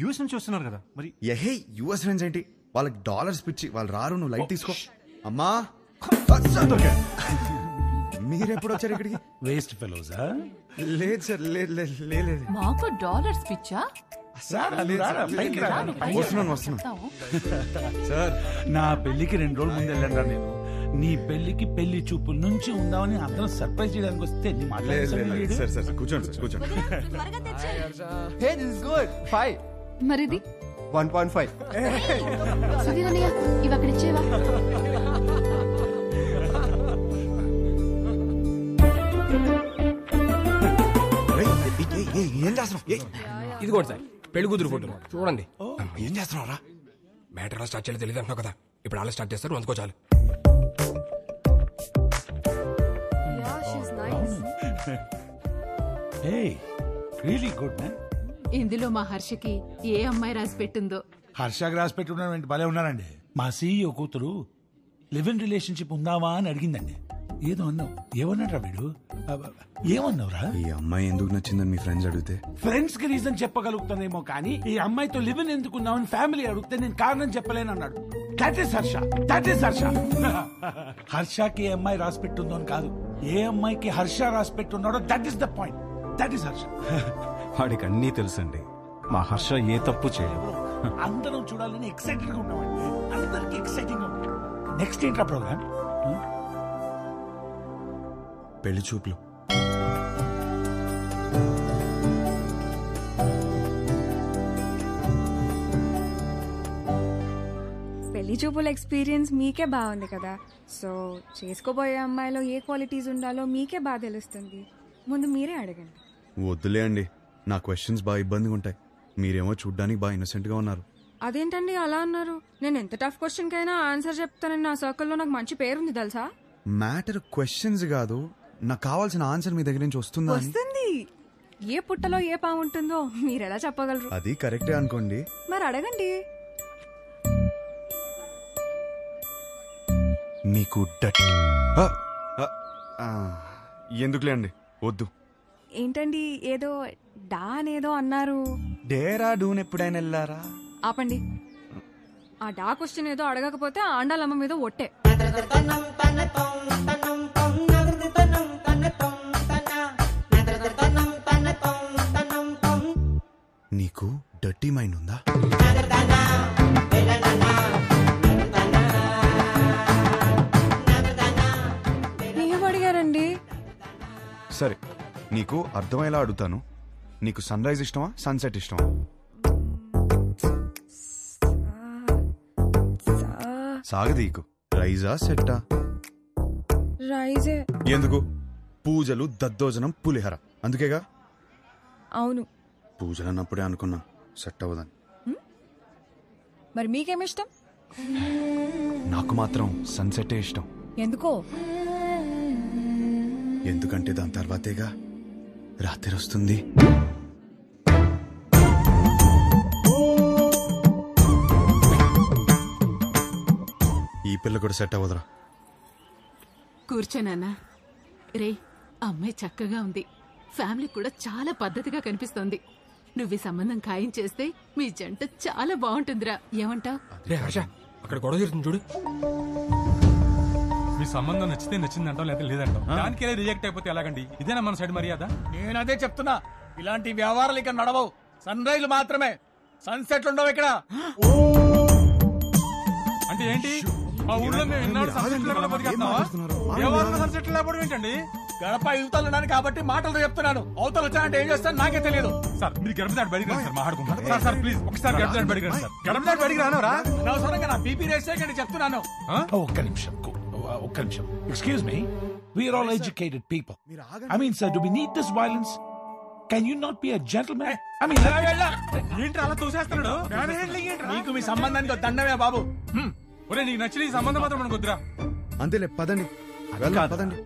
యూఎస్ నుంచి వస్తున్నారు కదా. మరి ఎహే యూఎస్ ఫ్రెండ్స్ ఏంటి, వాళ్ళకి డాలర్స్ పిచ్చి, వాళ్ళు రారు. నువ్వు లైట్ తీసుకో. అమ్మా మీరెప్పుడు వచ్చారు ఇక్కడికి? వేస్ట్ ఫెలోజా? లేదు సార్, లేదు. మాకు డాలర్స్ పిచ్చా? వస్తున్నాను సార్. నా పెళ్లికి 2 రోజుల ముందు వెళ్ళండి నేను. నీ పెళ్లికి పెళ్లి చూపుల నుంచి ఉందామని అందరం సర్ప్రైజ్ చేయడానికి వస్తే కూర్చోండి. మరిది 1.5. సుధీర్ అన్నయ్య, ఇవి అక్కడ ఇచ్చేవా? ఏం చేస్తున్నావు? ఇదిగోండి సార్ పెళ్లి కూతురు ఫోటో చూడండి. ఏం చేస్తున్నావురా? మ్యాటర్ ఎలా స్టార్ట్ చేయాలో తెలియదు అంటున్నావు కదా, ఇప్పుడు అలా స్టార్ట్ చేస్తారు, అందుకో చాలు. Really good man. ఇందులో మా హర్షకి ఏ అమ్మాయి రాసి పెట్టిందో. హర్షకి రాసి పెట్టుకున్నాడు, భలే ఉన్నారండి. మా సీఈఓ కూతురు లివ్ ఇన్ రిలేషన్షిప్ ఉందావా అని అడిగిందండి. ఏదో అన్నావు, ఏమన్నాడ్రా వీడు? ఏమన్నావురా? ఈ అమ్మాయి ఎందుకు నచ్చిందని మీ ఫ్రెండ్స్ అడిగితే ఫ్రెండ్స్ కి రీజన్ చెప్పగలుగుతానేమో కానీ ఈ అమ్మాయితో లివ్ ఇన్ ఎందుకున్నావని ఫ్యామిలీ అడిగితే నేను కారణం చెప్పలేను అన్నాడు. That is Harsha. హర్షకి ఏ అమ్మాయి రాసి పెట్టుందో అని కాదు, ఏ అమ్మాయికి హర్ష రాసి పెట్టున్నాడో that is the point. That is Harsha. వాడికి అన్నీ తెలుసండి, మా హర్ష ఏ తప్పు చేయలేదు. అందరం చూడాలని ఎక్సైటెడ్ గా ఉన్నామండి, అందరికి ఎక్సైటింగ్ గా ఉంది. నెక్స్ట్ ఏంట్రా ప్రోగ్రామ్? పెళ్లి చూపులు. పెళ్లి చూపుల ఎక్స్పీరియన్స్ మీకే బాగుంది కదా, సో చేసుకోబోయే అమ్మాయిలో ఏ క్వాలిటీస్ ఉండాలో మీకే బాగా తెలుస్తుంది. ముందు మీరే అడగండి. వద్దులే అండి, నా క్వశ్చన్స్ బాగా ఇబ్బందిగా ఉంటాయి. మీరేమో చూడ్డానికి బాగా ఇన్నోసెంట్ గా ఉన్నారు. అదేంటండి అలా అన్నారు? నేను ఎంత టఫ్ క్వశ్చన్ కైనా ఆన్సర్ చెప్తానని నా సర్కిల్లో నాకు మంచి పేరుంది తెలుసా. మ్యాటర్ క్వశ్చన్స్ కాదు, నాకు కావాల్సిన ఆన్సర్ మీ దగ్గర నుంచి వస్తుందా? వస్తుంది. ఏ పుట్టలో ఏ పాము ఉంటుందో మీరెలా చెప్పగలరు? అది కరెక్టే అనుకోండి. మరి అడగండి. మీకు ఎందుకులే అండి, వద్దు. ఏంటండి ఏదో డాన్ ఏదో అన్నారు? డేరా డూన్ ఎప్పుడైనా వెళ్ళారా? ఆపండి. ఆ డా క్వశ్చన్ ఏదో అడగకపోతే ఆండాలమ్మ మీద ఒట్టే. నీకు డర్టీ మైండ్ ఉందా? ఏం అడిగారండి? సరే, నీకు అర్థమయ్యేలా అడుగుతాను. నీకు సన్ రైజ్ ఇష్టమా, సన్సెట్ ఇష్టమా? సాగదీకు. రైజా సెట్టా? రైజే. ఎందుకు? పూజలు, దద్దోజనం, పులిహర, అందుకేగా. అవును. పూజలు అన్నప్పుడే అనుకున్నా సెట్ అవ్వదని. మరి మీకేమిష్టం? నాకు మాత్రం సన్సెటే ఇష్టం. ఎందుకో? ఎందుకంటే దాని తర్వాతేగా రాత్రి వస్తుంది. ఈ పిల్ల కూడా సెట్ అవ్వదురా. కూర్చోనన్నా. రే అమ్మాయి చక్కగా ఉంది, ఫ్యామిలీ కూడా చాలా పద్ధతిగా కనిపిస్తోంది. నువ్వు ఈ సంబంధం ఖాయం చేస్తే మీ జంట చాలా బాగుంటుందిరా. ఏమంటావ్? అక్కడ గొడవ జరుగుతుంది చూడు. మీ సంబంధం నచ్చింది అంటాం లేదా లేదంటాం. దానికి రిజెక్ట్ అయిపోతే ఎలాగండి? ఇదేనా మన సైడ్ మర్యాద? నేను అదే చెప్తున్నా, ఇలాంటి వ్యవహారాలు ఇక్కడ నడవవు. సన్ రైజ్ మాత్రమే, సన్సెట్లు ఉండవు ఇక్కడ. అంటే ఏంటి? మా ఊళ్ళో మేము ఎన్నాళ్ళు సన్సెట్లు లేకుండా బతికేస్తున్నావా? ఎవరు సన్సెట్లు లేకపోవడం ఏంటండి? గడప యువతలు ఉన్నాను కాబట్టి మాటలతో చెప్తున్నాను. అవతలు వచ్చానంటే ఏం చేస్తాను నాకే తెలియదు. సార్ మీరు గడప దాటి బయటికి రండి సార్, మాట్లాడుకుంటారు. సార్ సార్ ప్లీజ్ ఒకసారి గడప దాటి బయటికి రండి సార్. గడప దాటి బయటికి రానవరా? అనవసరంగా నా బీపీ రేస్ చేయకండి చెప్తున్నాను. ఒక్క నిమిషం. Excuse me, we are all educated people. I mean, sir, do we need this violence? Can you not be a gentleman? I mean, ఏంటి అలా తోసేస్తున్నాడు? నీకు మీ సంబంధానికి దండమే బాబు. ఒరే నీకు నచ్చిన ఈ సంబంధం మాత్రం మనకు వద్దురా. అంతేలే పదండి, పదండి.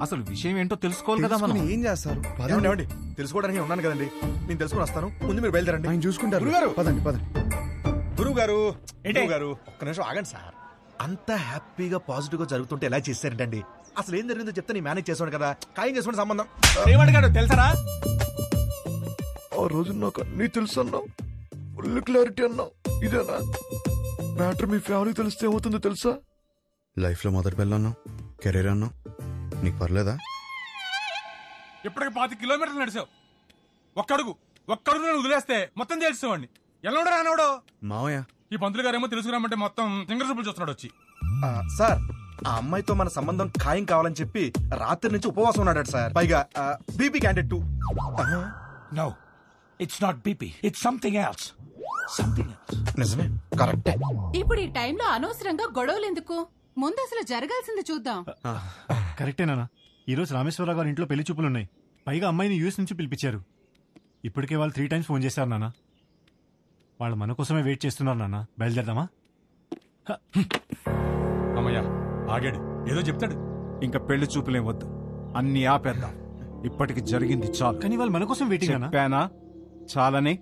అసలు విషయం ఏంటో తెలుసుకోవాలి కదా మనం. ఏం చేస్తారు? ఏమండి తెలుసుకోవడానికి ఉన్నాను కదండి, నేను తెలుసుకుని వస్తాను. ముందు మీరు బయలుదేరండి. ఆయన చూసుకుంటారు. గురుగారు పదండి పదండి. గురువు గారు ఒక్క నిమిషం ఆగండి సార్. అంత హ్యాపీగా పాజిటివ్ గా జరుగుతుంటే ఎలా చేశారంటండి? అసలు ఏం జరిగిందో చెప్తే నేను మేనేజ్ చేసాను కదా. ఖాయం చేసుకోండి సంబంధం. ఏమడిగాడు తెలుసరా? ఆ రోజు నాకు అన్నీ తెలుసు అన్నావు, ఫుల్ క్లారిటీ అన్నావు. ఇదేనా మ్యాటర్? మీ ఫ్యామిలీ తెలిస్తే ఏమవుతుందో తెలుసా? లైఫ్ లో మొదటి పిల్ల అన్నావు, కెరీర్ అన్నావు, నీకు పర్లేదా? ఇప్పటికి 25 కిలోమీటర్లు నడిచావు. ఒక్కడుగు నేను వదిలేస్తే మొత్తం తెలుసుకోండి. ఎలా రానవడో మావయ్య. ఈ పంతులు గారేమో తెలుసుకురామంటే మొత్తం సింగర్ సూపులు చూస్తున్నాడు వచ్చి. సార్ ఆ అమ్మాయితో మన సంబంధం ఖాయం కావాలని చెప్పి రాత్రి నుంచి ఉపవాసం ఉన్నాడు సార్. పైగా BP candidate too. No, it's not BP. It's something else. Something else. నిజమే, కరెక్టే. ఇప్పుడు ఈ టైంలో అనవసరంగా గొడవలు ఎందుకు? ముందు అసలు జరగాల్సింది చూద్దాం. కరెక్టేనా? ఈరోజు రామేశ్వరరావు గారి ఇంట్లో పెళ్లి చూపులున్నాయి. పైగా అమ్మాయిని యూఎస్ నుంచి పిలిపించారు. ఇప్పటికే వాళ్ళు 3 times ఫోన్ చేశారు నాన్న. వాళ్ళు మన కోసమే వెయిట్ చేస్తున్నారు నాన్న. బయలుదేరదామా? అమ్మయ్యా ఆగాడు, ఏదో చెప్తాడు. ఇంకా పెళ్లి చూపులేం వద్దు, అన్ని ఆపేద్దాం. ఇప్పటికి జరిగింది చాలు. కానీ వాళ్ళు మన కోసం వెయిటింగ్. చెప్పానా చాలని?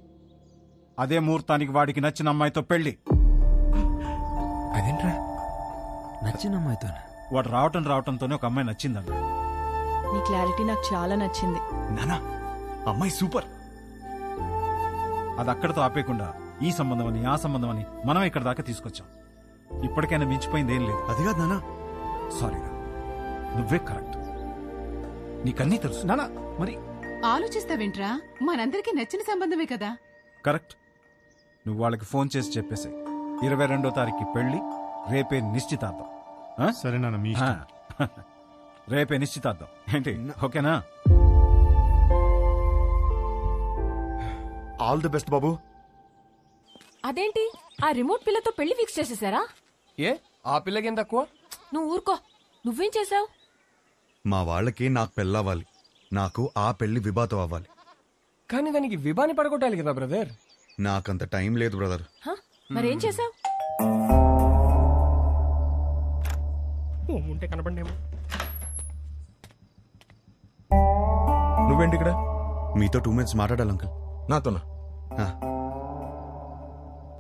అదే ముహూర్తానికి వాడికి నచ్చిన అమ్మాయితో పెళ్లి. అదేంట్రా నచ్చిన అమ్మాయితో? వాడు రావటంతోనే ఒక అమ్మాయి నచ్చిందన్న. నీ క్లారిటీ నాకు చాలా నచ్చింది నానా. అమ్మాయి సూపర్. అది అక్కడతో ఆపేయకుండా ఈ సంబంధం అని ఆ సంబంధం అని మనం ఇక్కడ దాకా తీసుకొచ్చాం. ఇప్పటికైనా మించిపోయింది ఏం లేదు. అది కాదు నానా. సారీరా, నువ్వే కరెక్ట్. నీకన్నీ తెలుసు నానా. మరి ఆలోచిస్తావేంట్రా? మనందరికీ నచ్చిన సంబంధమే కదా. కరెక్ట్. నువ్వు వాళ్ళకి ఫోన్ చేసి చెప్పేసి 22వ తారీఖు పెళ్లి, రేపే నిశ్చితార్థం. సరే నాన్న, మీ ఇష్టం. రేపే నిశ్చితార్థం ఏంటి? ఓకేనా? ఆల్ ది బెస్ట్ బాబు. అదేంటి ఆ రిమోట్ పిల్లతో పెళ్లి ఫిక్స్ చేసేసారా? ఏ ఆ పిల్లకేం తక్కువ? నువ్వు ఊరుకో. నువ్వేం చేసావు? మా వాళ్ళకి నాకు పెళ్ళవ్వాలి, నాకు ఆ పెళ్లి విభాతం అవ్వాలి. కానీ దానికి విభాని పడగొట్టాలి కదా బ్రదర్. నాకంత టైం లేదు బ్రదర్. మరేం చేసావు? ఉంటే కనపడేమో. నువ్వేంటి ఇక్కడ? మీతో 2 minutes మాట్లాడాలి అంకుల్. నాతోనా?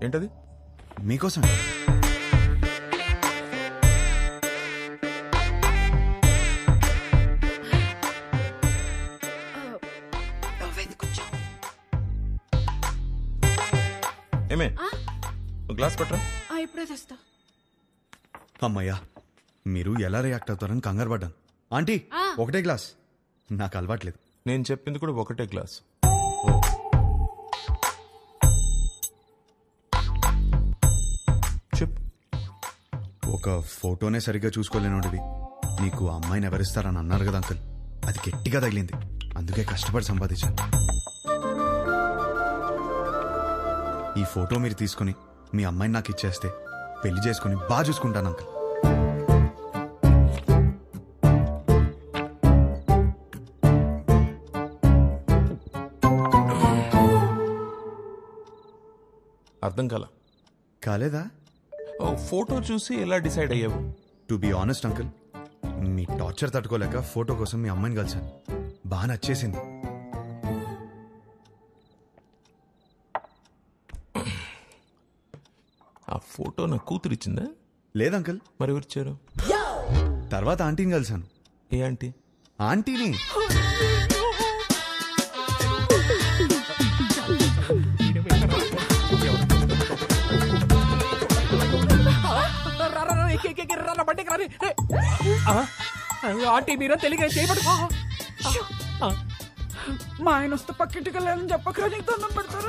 ఏంటది? మీకోసం. ఏమే గ్లాస్ పట్టరా. ఇప్పుడే తెస్తా. అమ్మయ్యా, మీరు ఎలా రియాక్ట్ అవుతారని కంగారు పడ్డాను. ఆంటీ ఒకటే గ్లాస్. నాకు అలవాట్లేదు. నేను చెప్పింది కూడా ఒకటే గ్లాస్. చెప్పు. ఒక ఫోటోనే సరిగ్గా చూసుకోలేనోడివి నీకు అమ్మాయిని ఎవరిస్తారని అన్నారు కదా అంకుల్. అది గట్టిగా తగిలింది, అందుకే కష్టపడి సంపాదించాను. ఈ ఫోటో మీరు తీసుకుని మీ అమ్మాయిని నాకు ఇచ్చేస్తే పెళ్లి చేసుకుని బాగా చూసుకుంటాను అంకుల్. అర్థం కాలేదా? ఫోటో చూసి ఎలా డిసైడ్ అయ్యావు? To be honest uncle, me torture తట్టుకోలేక ఫోటో కోసం మీ అమ్మాయిని కలిసాను. బాగా నచ్చేసింది. ఆ ఫోటో నా కూతురు ఇచ్చిందా? లేదంకుల్. మరి ఎవరిచ్చారు? తర్వాత ఆంటీని కలిసాను. ఏ ఆంటీ? ఆంటీని. ఆంటీ మీరా తెలియక చేయబడు. మా ఆయన వస్తే పక్కింటికి వెళ్ళాలని చెప్పక నీకు దండం పెడతారు.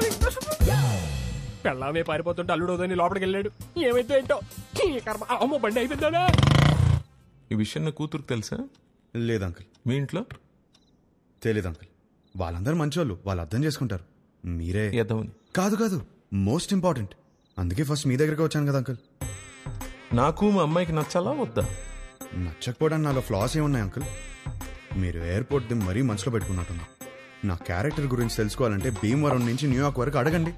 పెళ్ళామే పారిపోతుంటే అల్లుడోదని లోపలికి వెళ్ళాడు. ఏమైతే ఏంటో కర్మ. అమ్మో బండి అయిపోయిందా? ఈ విషయం నా కూతురుకు తెలుసా? లేదు అంకుల్. మీ ఇంట్లో తెలీదు అంకుల్. వాళ్ళందరూ మంచోళ్ళు, వాళ్ళు అర్థం చేసుకుంటారు. మీరే ఎదవని. కాదు మోస్ట్ ఇంపార్టెంట్. అందుకే ఫస్ట్ మీ దగ్గరికి వచ్చాను కదా అంకుల్. నాకు మా అమ్మాయికి నచ్చాలా వద్దా? నచ్చకపోవడానికి నాలో ఫ్లాస్ ఏమున్నాయి అంకుల్? మీరు ఎయిర్పోర్ట్ ది మరీ మనసులో పెట్టుకున్నట్టున్నా. నా క్యారెక్టర్ గురించి తెలుసుకోవాలంటే భీమవరం నుంచి న్యూయార్క్ వరకు అడగండి.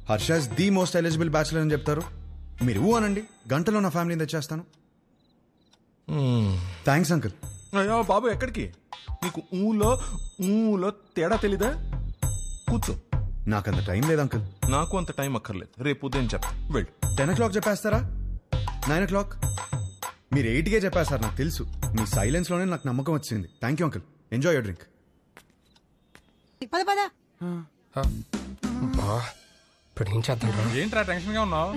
Harsha's the most eligible bachelor అని చెప్తారు. మీరు ఊ అనండి, గంటలో నా ఫ్యామిలీని తెచ్చేస్తాను. Thanks uncle. అయ్యో బాబు ఎక్కడికి? నీకు ఊలో తేడా తెలీదా? కూర్చో. నాకంత టైం లేదు అంకుల్. నాకు అంత టైం అక్కర్లేదు. రేపు ఉదయం చెప్తా. వెళ్ళు. 10 o'clock చెప్పేస్తారా? 9 o'clock? మీరు 8కే చెప్పేస్తారు, నాకు తెలుసు. మీ సైలెన్స్ లోనే నాకు నమ్మకం వచ్చింది. Thank you uncle. Enjoy your drink. పద పద. ఇప్పుడు ఏం చేద్దాం? ఏంట్రా టెన్షన్ గా ఉన్నావు?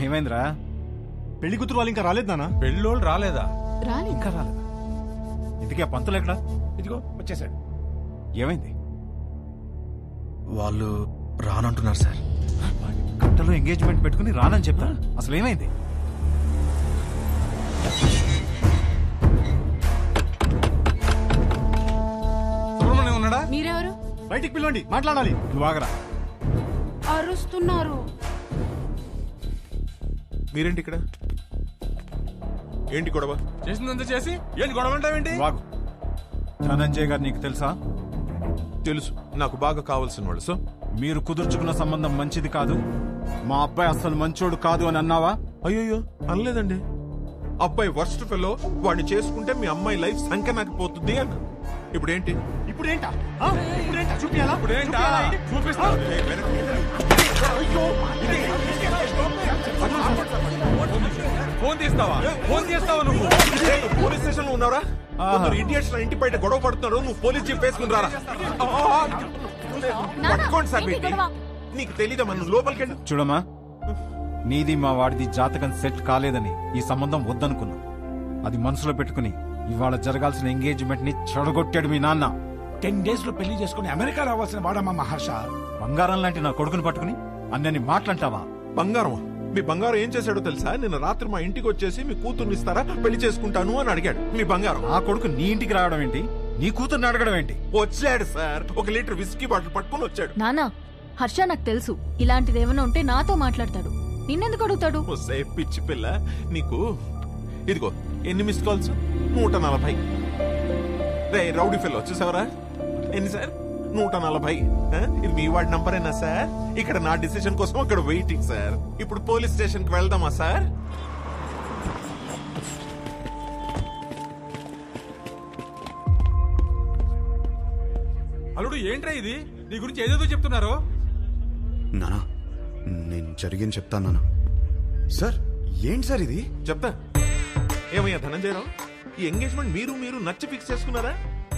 ఏమైందిరా? పెళ్లి కూతురు వాళ్ళు ఇంకా రాలేదు నాన్న. పెళ్ళోళ్ళు రాలేదా? ఇంకా రాలేదా? ఇంతకీ ఆ పంతులు ఎక్కడా? ఇదిగో వచ్చేసాడు. ఏమైంది? వాళ్ళు రానంటున్నారు సార్. గంటలో ఎంగేజ్మెంట్ పెట్టుకుని రానని చెప్తా. అసలు ఏమైంది? సుబ్రహ్మణ్యం ఉన్నాడా? మీరెవరు? బయటికి పిలవండి, మాట్లాడాలి. నువ్వు ఆగరా. అరుస్తున్నారు. మీరేంటి ఇక్కడ? ఏంటి గొడవ? చేసిందంతా చేసి ఏంటి గొడవ అంటావేంటి? వాగు. ధనంజయ్ గారు నీకు తెలుసా? తెలుసు, నాకు బాగా కావాల్సిన వాళ్ళు. సో మీరు కుదుర్చుకున్న సంబంధం మంచిది కాదు, మా అబ్బాయి అసలు మంచోడు కాదు అని అన్నావా? అయ్యో అనలేదండి. అబ్బాయి వర్స్ట్ ఫెలో, వాడిని చేసుకుంటే మీ అమ్మాయి లైఫ్ సంకనాకపోతుంది అన్న. ఇప్పుడేంటి? ఇప్పుడేంటా? చూపియాలా? ఇప్పుడేంటా? చూపిస్తా. ఫోన్ తీస్తావా? ఫోన్ చేస్తావా నువ్వు? పోలీస్ స్టేషన్ లో ఉన్నారా? ఇండియన్స్ ఇంటి బయట గొడవ పడుతున్నారు. నువ్వు పోలీస్ జీప్ వేసుకుని రారా. పట్టుకోండి సార్. నీకు తెలీదా? మనం లోపలికి వెళ్ళి చూడమ్మా, నీది మా వాడిది జాతకం సెట్ కాలేదని ఈ సంబంధం వద్దనుకున్నా. అది మనసులో పెట్టుకుని ఇవాళ జరగాల్సిన ఎంగేజ్మెంట్ ని చెడగొట్టాడు మీ నాన్న. 10 days లో పెళ్లి చేసుకుని అమెరికా రావాల్సిన వాడమ్మా మహర్ష. బంగారం లాంటి నా కొడుకుని పట్టుకుని అన్నని మాట్లాంటావా? బంగారం? మీ బంగారం ఏం చేశాడో తెలుసా? నిన్న రాత్రి మా ఇంటికి వచ్చేసి మీ కూతుర్ని ఇస్తారా, పెళ్లి చేసుకుంటాను అని అడిగాడు. మీ బంగారం. ఆ కొడుకు నీ ఇంటికి రావడం ఏంటి? నీ కూతుర్ని అడగడం ఏంటి? వచ్చాడు సార్, 1 లీటర్ విస్కీ బాటిల్ పట్టుకుని వచ్చాడు. నానా, హర్ష నాకు తెలుసు ఇలాంటిది ఏమైనా ఉంటే నాతో మాట్లాడతాడు, నిన్నెందుకు అడుగుతాడు? పిచ్చి పిల్ల నీకు. ఇదిగో ఎన్ని మిస్ కాల్స్? 140. రే రౌడీ ఫెల్లో వచ్చేసావరా? ఎన్ని సార్? 140. ఇది మీ వాడి నంబరేనా సార్? ఇక్కడ నా డిసిషన్ కోసం అక్కడ వెయిటింగ్ సార్. ఇప్పుడు పోలీస్ స్టేషన్ కి వెళ్దామా సార్? అల్లుడు ఏంట్రా ఇది? నీ గురించి ఏదేదో చెప్తున్నారు. నానా, నేను జరిగింది చెప్తాను నానా. సార్ ఏంటి సార్ ఇది? చెప్తా. ఏమయ్యా ధనంజయరావు, ఈ ఎంగేజ్మెంట్ మీరు నచ్చి ఫిక్స్ చేసుకున్నారా,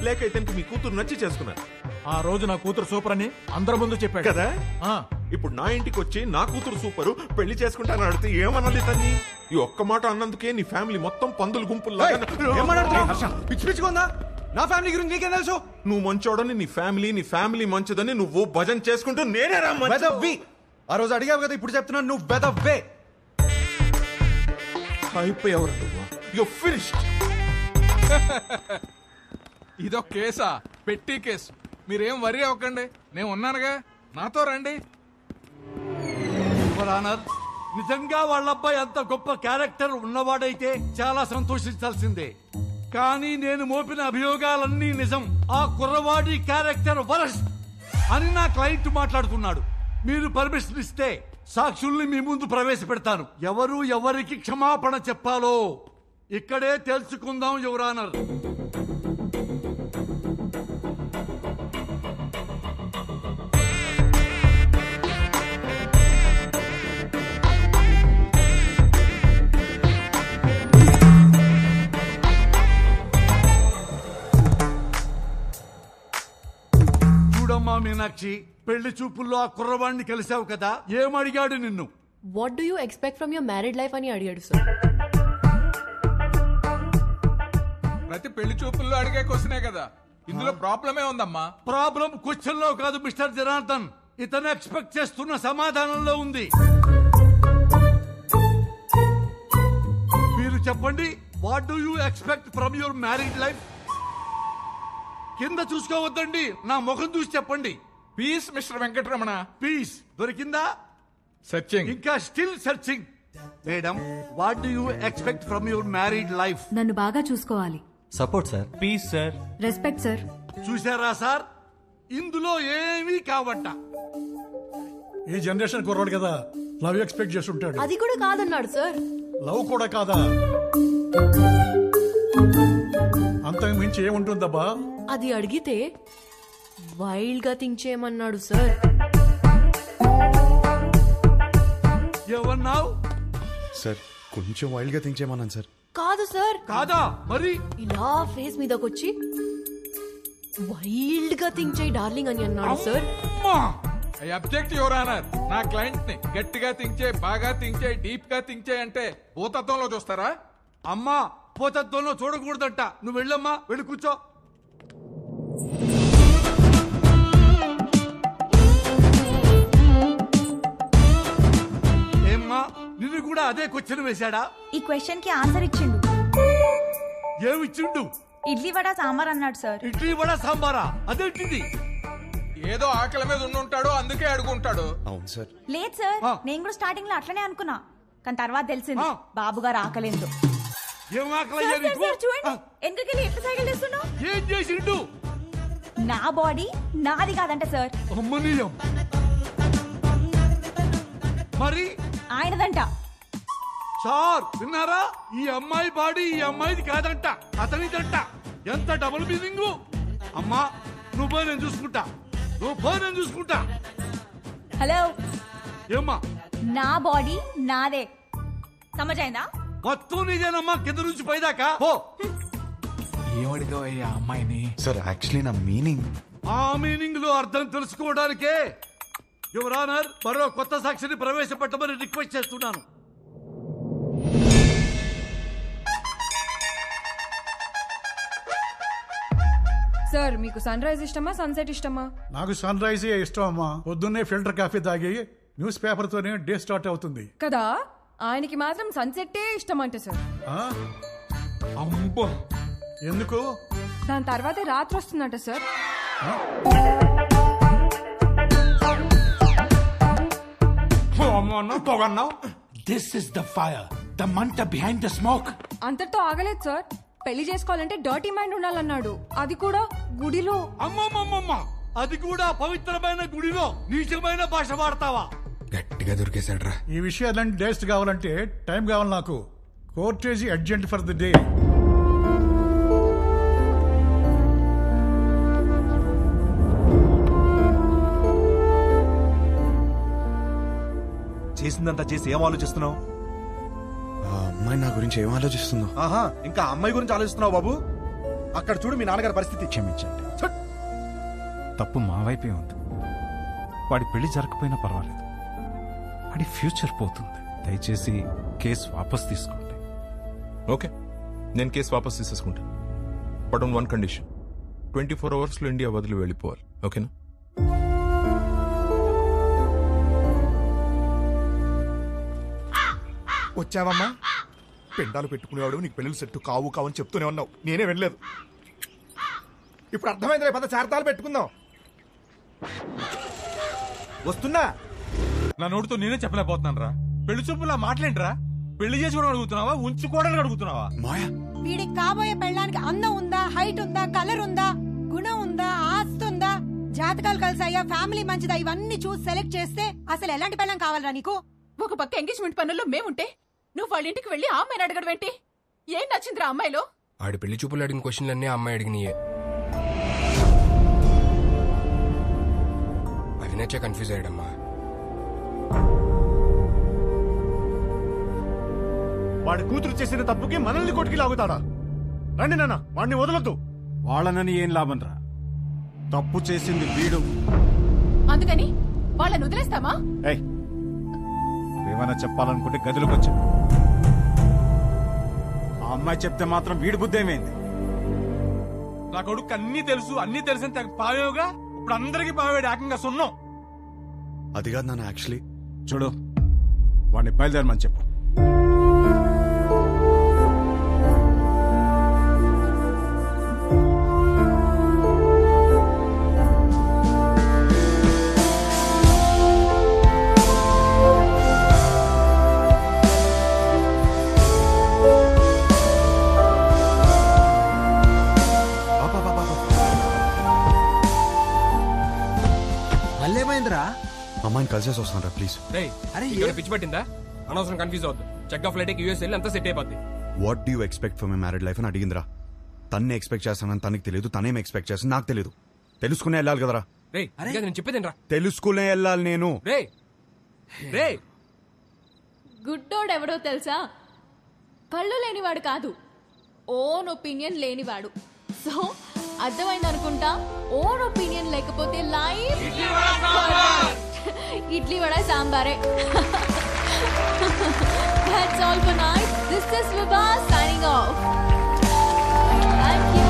లేక ఇతనికి మీ కూతురు నచ్చి చేసుకున్నారా? ఆ రోజు నా కూతురు సూపర్ అని అందరి ముందు చెప్పాడు కదా. ఇప్పుడు నా ఇంటికి వచ్చి నా కూతురు సూపరు, పెళ్లి చేసుకుంటాను అడిగితే ఏమన్నది తన్ని? ఈ ఒక్క మాట అన్నందుకే నీ ఫ్యామిలీ మొత్తం పందులు గుంపుల్లో. పిచ్చి పిచ్చుకుందా? నా ఫ్యామిలీ గురించి నీకేం తెలుసు? నువ్వు మంచోడని నీ ఫ్యామిలీ మంచిదని నువ్వు భజన చేసుకుంటూ నేనే రా వెదవ్వి. ఆ రోజు అడిగావు కదా, ఇప్పుడు చెప్తున్నాను నువ్వు వెదవ్వే. అయిపోయావు నువ్వు. You finished. ఇదో కేసా? పెట్టి కేసు. మీరేం వరి అవ్వకండి, నేను ఉన్నానుగా, నాతో రండి. నిజంగా వాళ్ళ అబ్బాయి అంత గొప్ప క్యారెక్టర్ ఉన్నవాడైతే చాలా సంతోషించాల్సిందే. కానీ నేను మోపిన అభియోగాలన్నీ నిజం. ఆ కుర్రవాడి క్యారెక్టర్ వరస్ట్ అని నా క్లయింట్ మాట్లాడుతున్నాడు. మీరు పర్మిషన్ ఇస్తే సాక్షుల్ని మీ ముందు ప్రవేశపెడతాను. ఎవరు ఎవరికి క్షమాపణ చెప్పాలో ఇక్కడే తెలుసుకుందాం యువర్ ఆనర్. మీనాక్షి, పెళ్లి చూపుల్లో ఆ కుర్రవాణ్ణి కలిసావు కదా, ఏమడిగాడు నిన్ను? What do you expect from your married life అని అడిగాడు సార్. ప్రతి పెళ్లి చూపుల్లో అడిగే క్వశ్చనే కదా, ఇందులో ప్రాబ్లమే ఉందమ్మా. ప్రాబ్లం క్వశ్చన్ లో కాదు మిస్టర్ జనార్దన్, ఇతను ఎక్స్పెక్ట్ చేస్తున్న సమాధానంలో ఉంది. మీరు చెప్పండి, what do you expect from your married life? కింద చూసుకోవద్దండి, నా ముఖం చూసి చెప్పండి. Peace mister Venkataramana. పీస్ దొరికిందా? సెర్చింగ్. ఇంకా still searching. Madam, what do you expect from your married life? నన్ను బాగా చూసుకోవాలి. Support sir. Peace sir. Respect sir. చూసారా సార్, ఇందులో ఏమీ కావట. ఈ జనరేషన్ కుర్రాడు కదా, లవ్ ఎక్స్పెక్ట్ చేస్తుంటాడు. అది కూడా కాదన్నాడు సార్. లవ్ కూడా కాదా? అంతకు మించి ఏముంటుందబ్బా? అది అడిగితే వైల్డ్ గా థింక్ చేయమన్నాడు సార్. ఏమన్నావు సార్? కొంచెం వైల్డ్ గా థింక్ చేయమన్నాను సార్. కాదు సార్. కాదా? మరి ఇలా ఫేస్ మీదకొచ్చి వైల్డ్ గా థింక్ చేయి డార్లింగ్ అని అన్నాడు sir. I object your honour. నా క్లయింట్ ని గట్టిగా థింక్ చేయి, బాగా థింక్ చేయి, డీప్ గా థింక్ చేయి అంటే భూతత్వంలో చూస్తారా? అమ్మా, పోతత్వంలో చూడకూడదంట. నువ్వు వెళ్ళమ్మా, వెళ్ళి కూర్చో. ఏమ్మా, నిన్ను కూడా అదే క్వశ్చన్ వేశాడా? ఈ క్వశ్చన్ కి ఆన్సర్ ఇచ్చిండు. ఏమిచ్చిండు? ఇడ్లీ వడ సాంబార్ అన్నాడు సార్. ఇడ్లీ వడ సాంబారా? అదేంటిది? ఏదో ఆకలి మీద ఉండుంటాడు, అందుకే అడుగుంటాడు. అవును సార్. లేదు సార్, నేను కూడా స్టార్టింగ్ లో అట్లనే అనుకున్నా, కానీ తర్వాత తెలిసింది బాబు గారు ఆకలేదు. ఏం ఆకలి? చూడండి ఎందుకెళ్ళి ఎట్లా సైకిల్ చేస్తున్నావు? ఏం చేసిండు? నా బాడీ నాది కాదంట సార్. అమ్మనీయం. మరి ఆయనదంట. సార్ విన్నారా? ఈ అమ్మాయి బాడీ ఈ అమ్మాయిది కాదంట, అతనిదంట. ఎంత డబుల్ మీనింగ్. అమ్మా, నువ్వు పోయి నేను చూసుకుంటా, నువ్వు పోయి నేను చూసుకుంటా. హలో, ఏమ్మా? నా బాడీ నాదే, సమజైందా? మొత్తం నీదేనమ్మా, కింద నుంచి పైదాకా. పో. ఏమడిగా అమ్మాయిని? సార్ యాక్చువల్లీ నా మీనింగ్. ఆ మీనింగ్ లో అర్థం తెలుసుకోవడానికే యువర్ ఆనర్ మరో కొత్త సాక్షిని ప్రవేశపెట్టమని రిక్వెస్ట్ చేస్తున్నాను. సార్, మీకు సన్ రైజ్ ఇష్టమా సన్సెట్ ఇష్టమా? నాకు సన్ రైజే ఇష్టం అమ్మా. పొద్దున్నే ఫిల్టర్ కాఫీ తాగి న్యూస్ పేపర్ తోనే డే స్టార్ట్ అవుతుంది కదా. ఆయనకి మాత్రం సన్సెట్టే ఇష్టం అంట సార్. అమ్మో, ఎందుకు? దాని తర్వాతే రాత్రి వస్తుందంట sir. This is the fire, the మంట బిహైండ్ ద స్మోక్. అంతటితో ఆగలేదు సార్, పెళ్లి చేసుకోవాలంటే డర్టీ మైండ్ ఉండాలన్నాడు. అది కూడా గుడిలో. అమ్మమ్మమ్మమ్మ, అది కూడా పవిత్రమైన గుడిలో నీచమైన భాష వాడతావా? గట్టిగా దొరికేశాడ్రా. ఈ విషయాలన్నీ డేస్ట్ కావాలంటే టైం కావాలి నాకు. Courtesy urgent for the day. చేసిందంతా చేసి ఏం ఆలోచిస్తున్నావు? ఆ అమ్మాయి నా గురించి ఏం ఆలోచిస్తుందో. ఆహా, ఇంకా అమ్మాయి గురించి ఆలోచిస్తున్నావు బాబు? అక్కడ చూడు మీ నాన్నగారి పరిస్థితి. క్షమించండి, తప్పు మా వైపే ఉంది. వాడి పెళ్లి జరగకపోయినా పర్వాలేదు, వాడి ఫ్యూచర్ పోతుంది. దయచేసి కేసు వాపస్ తీసుకోండి. ఓకే, నేను కేసు వాపస్ తీసేసుకుంటాను. But on one condition, 24 hours లో ఇండియా వదిలి వెళ్ళిపోవాలి. ఓకేనా? వచ్చావమ్మా? పెండాలు పెట్టుకునేవాడు నీకు పెళ్ళిళ్ళు సెట్టు కావు కావు అని చెప్తూనే ఉన్నావు, నేనే వెళ్ళలేదు. ఇప్పుడు అర్థమైంది, పద చార్తాలు పెట్టుకుందాం. వస్తున్నా. నా నోటితో నేనే చెప్పలేకపోతున్నాను రా. పెళ్లి చూపులా మాట్లాడరా? పెళ్లి చేసుకోవడం అడుగుతున్నావా, ఉంచుకోవడానికి అడుగుతున్నావా? మాయా, వీడికి కాబోయే పెళ్ళానికి అందం ఉందా, హైట్ ఉందా, కలర్ ఉందా, గుణం ఉందా, ఆస్తి ఉందా, జాతకాలు కలిసాయా, ఫ్యామిలీ మంచిదా, ఇవన్నీ చూసి సెలెక్ట్ చేస్తే అసలు ఎలాంటి పెళ్ళం కావాలరా నీకు? ఒక పక్క ఎంగేజ్మెంట్ పనుల్లో మేముంటే నువ్వు వాళ్ళ ఇంటికి వెళ్ళి ఆ అమ్మాయిని అడగడం ఏంటి? ఏం నచ్చిందిరా అమ్మాయిలో? ఆడి పెళ్లి చూపులు అడిగిన క్వశ్చన్లన్నీ ఆ అమ్మాయి అడిగినాయే. అవి నచ్చే కన్ఫ్యూజ్ అయ్యాడమ్మా. వాడి కూతురు చేసిన తప్పుకి మనల్ని కొట్టుకి లాగుతాడా? రండి నాన్న, వాడిని వదలొద్దు. వాళ్ళనని ఏం లాభం రా, తప్పు చేసింది వీడు. అందుకని వాళ్ళని వదిలేస్తామా? ఏమైనా చెప్పాలనుకుంటే గదిలోకి వచ్చా. ఆ అమ్మాయి చెప్తే మాత్రం వీడి బుద్ధి ఏమైంది? నా కొడుకు అన్ని తెలిసిన పావేవుగా ఇప్పుడు అందరికి పావేడు ఏకంగా సున్నం. అది కాదు నాన్న, యాక్చువల్లీ చూడు, వాడిని బయలుదేరమని చెప్పు. అమ్మాయిని కలిసేసి వస్తాను ప్లీజ్. పిచ్చి పట్టిందా? అనవసరం కన్ఫ్యూజ్ అవుద్దు. చెక్ ఆఫ్ ఫ్లైట్ యూఎస్ వెళ్ళి అంతా సెట్ అయిపోద్ది. What do you expect for my married life అని అడిగిందిరా. తన్నే ఎక్స్పెక్ట్ చేస్తానని తనకి తెలియదు, తనేం ఎక్స్పెక్ట్ చేస్తాను నాకు తెలియదు. తెలుసుకునే వెళ్ళాలి కదరా. నేను చెప్పేదేనరా, తెలుసుకునే వెళ్ళాలి నేను. గుడ్డోడు ఎవడో తెలుసా? కళ్ళు లేనివాడు కాదు, ఓన్ ఒపీనియన్ లేనివాడు. సో అర్థమైంది అనుకుంటా. ఓన్ ఒపీనియన్ లేకపోతే లైఫ్ ఇడ్లీ వడ సాంబారే. That's all for night. This is Vibha signing off. Thank you.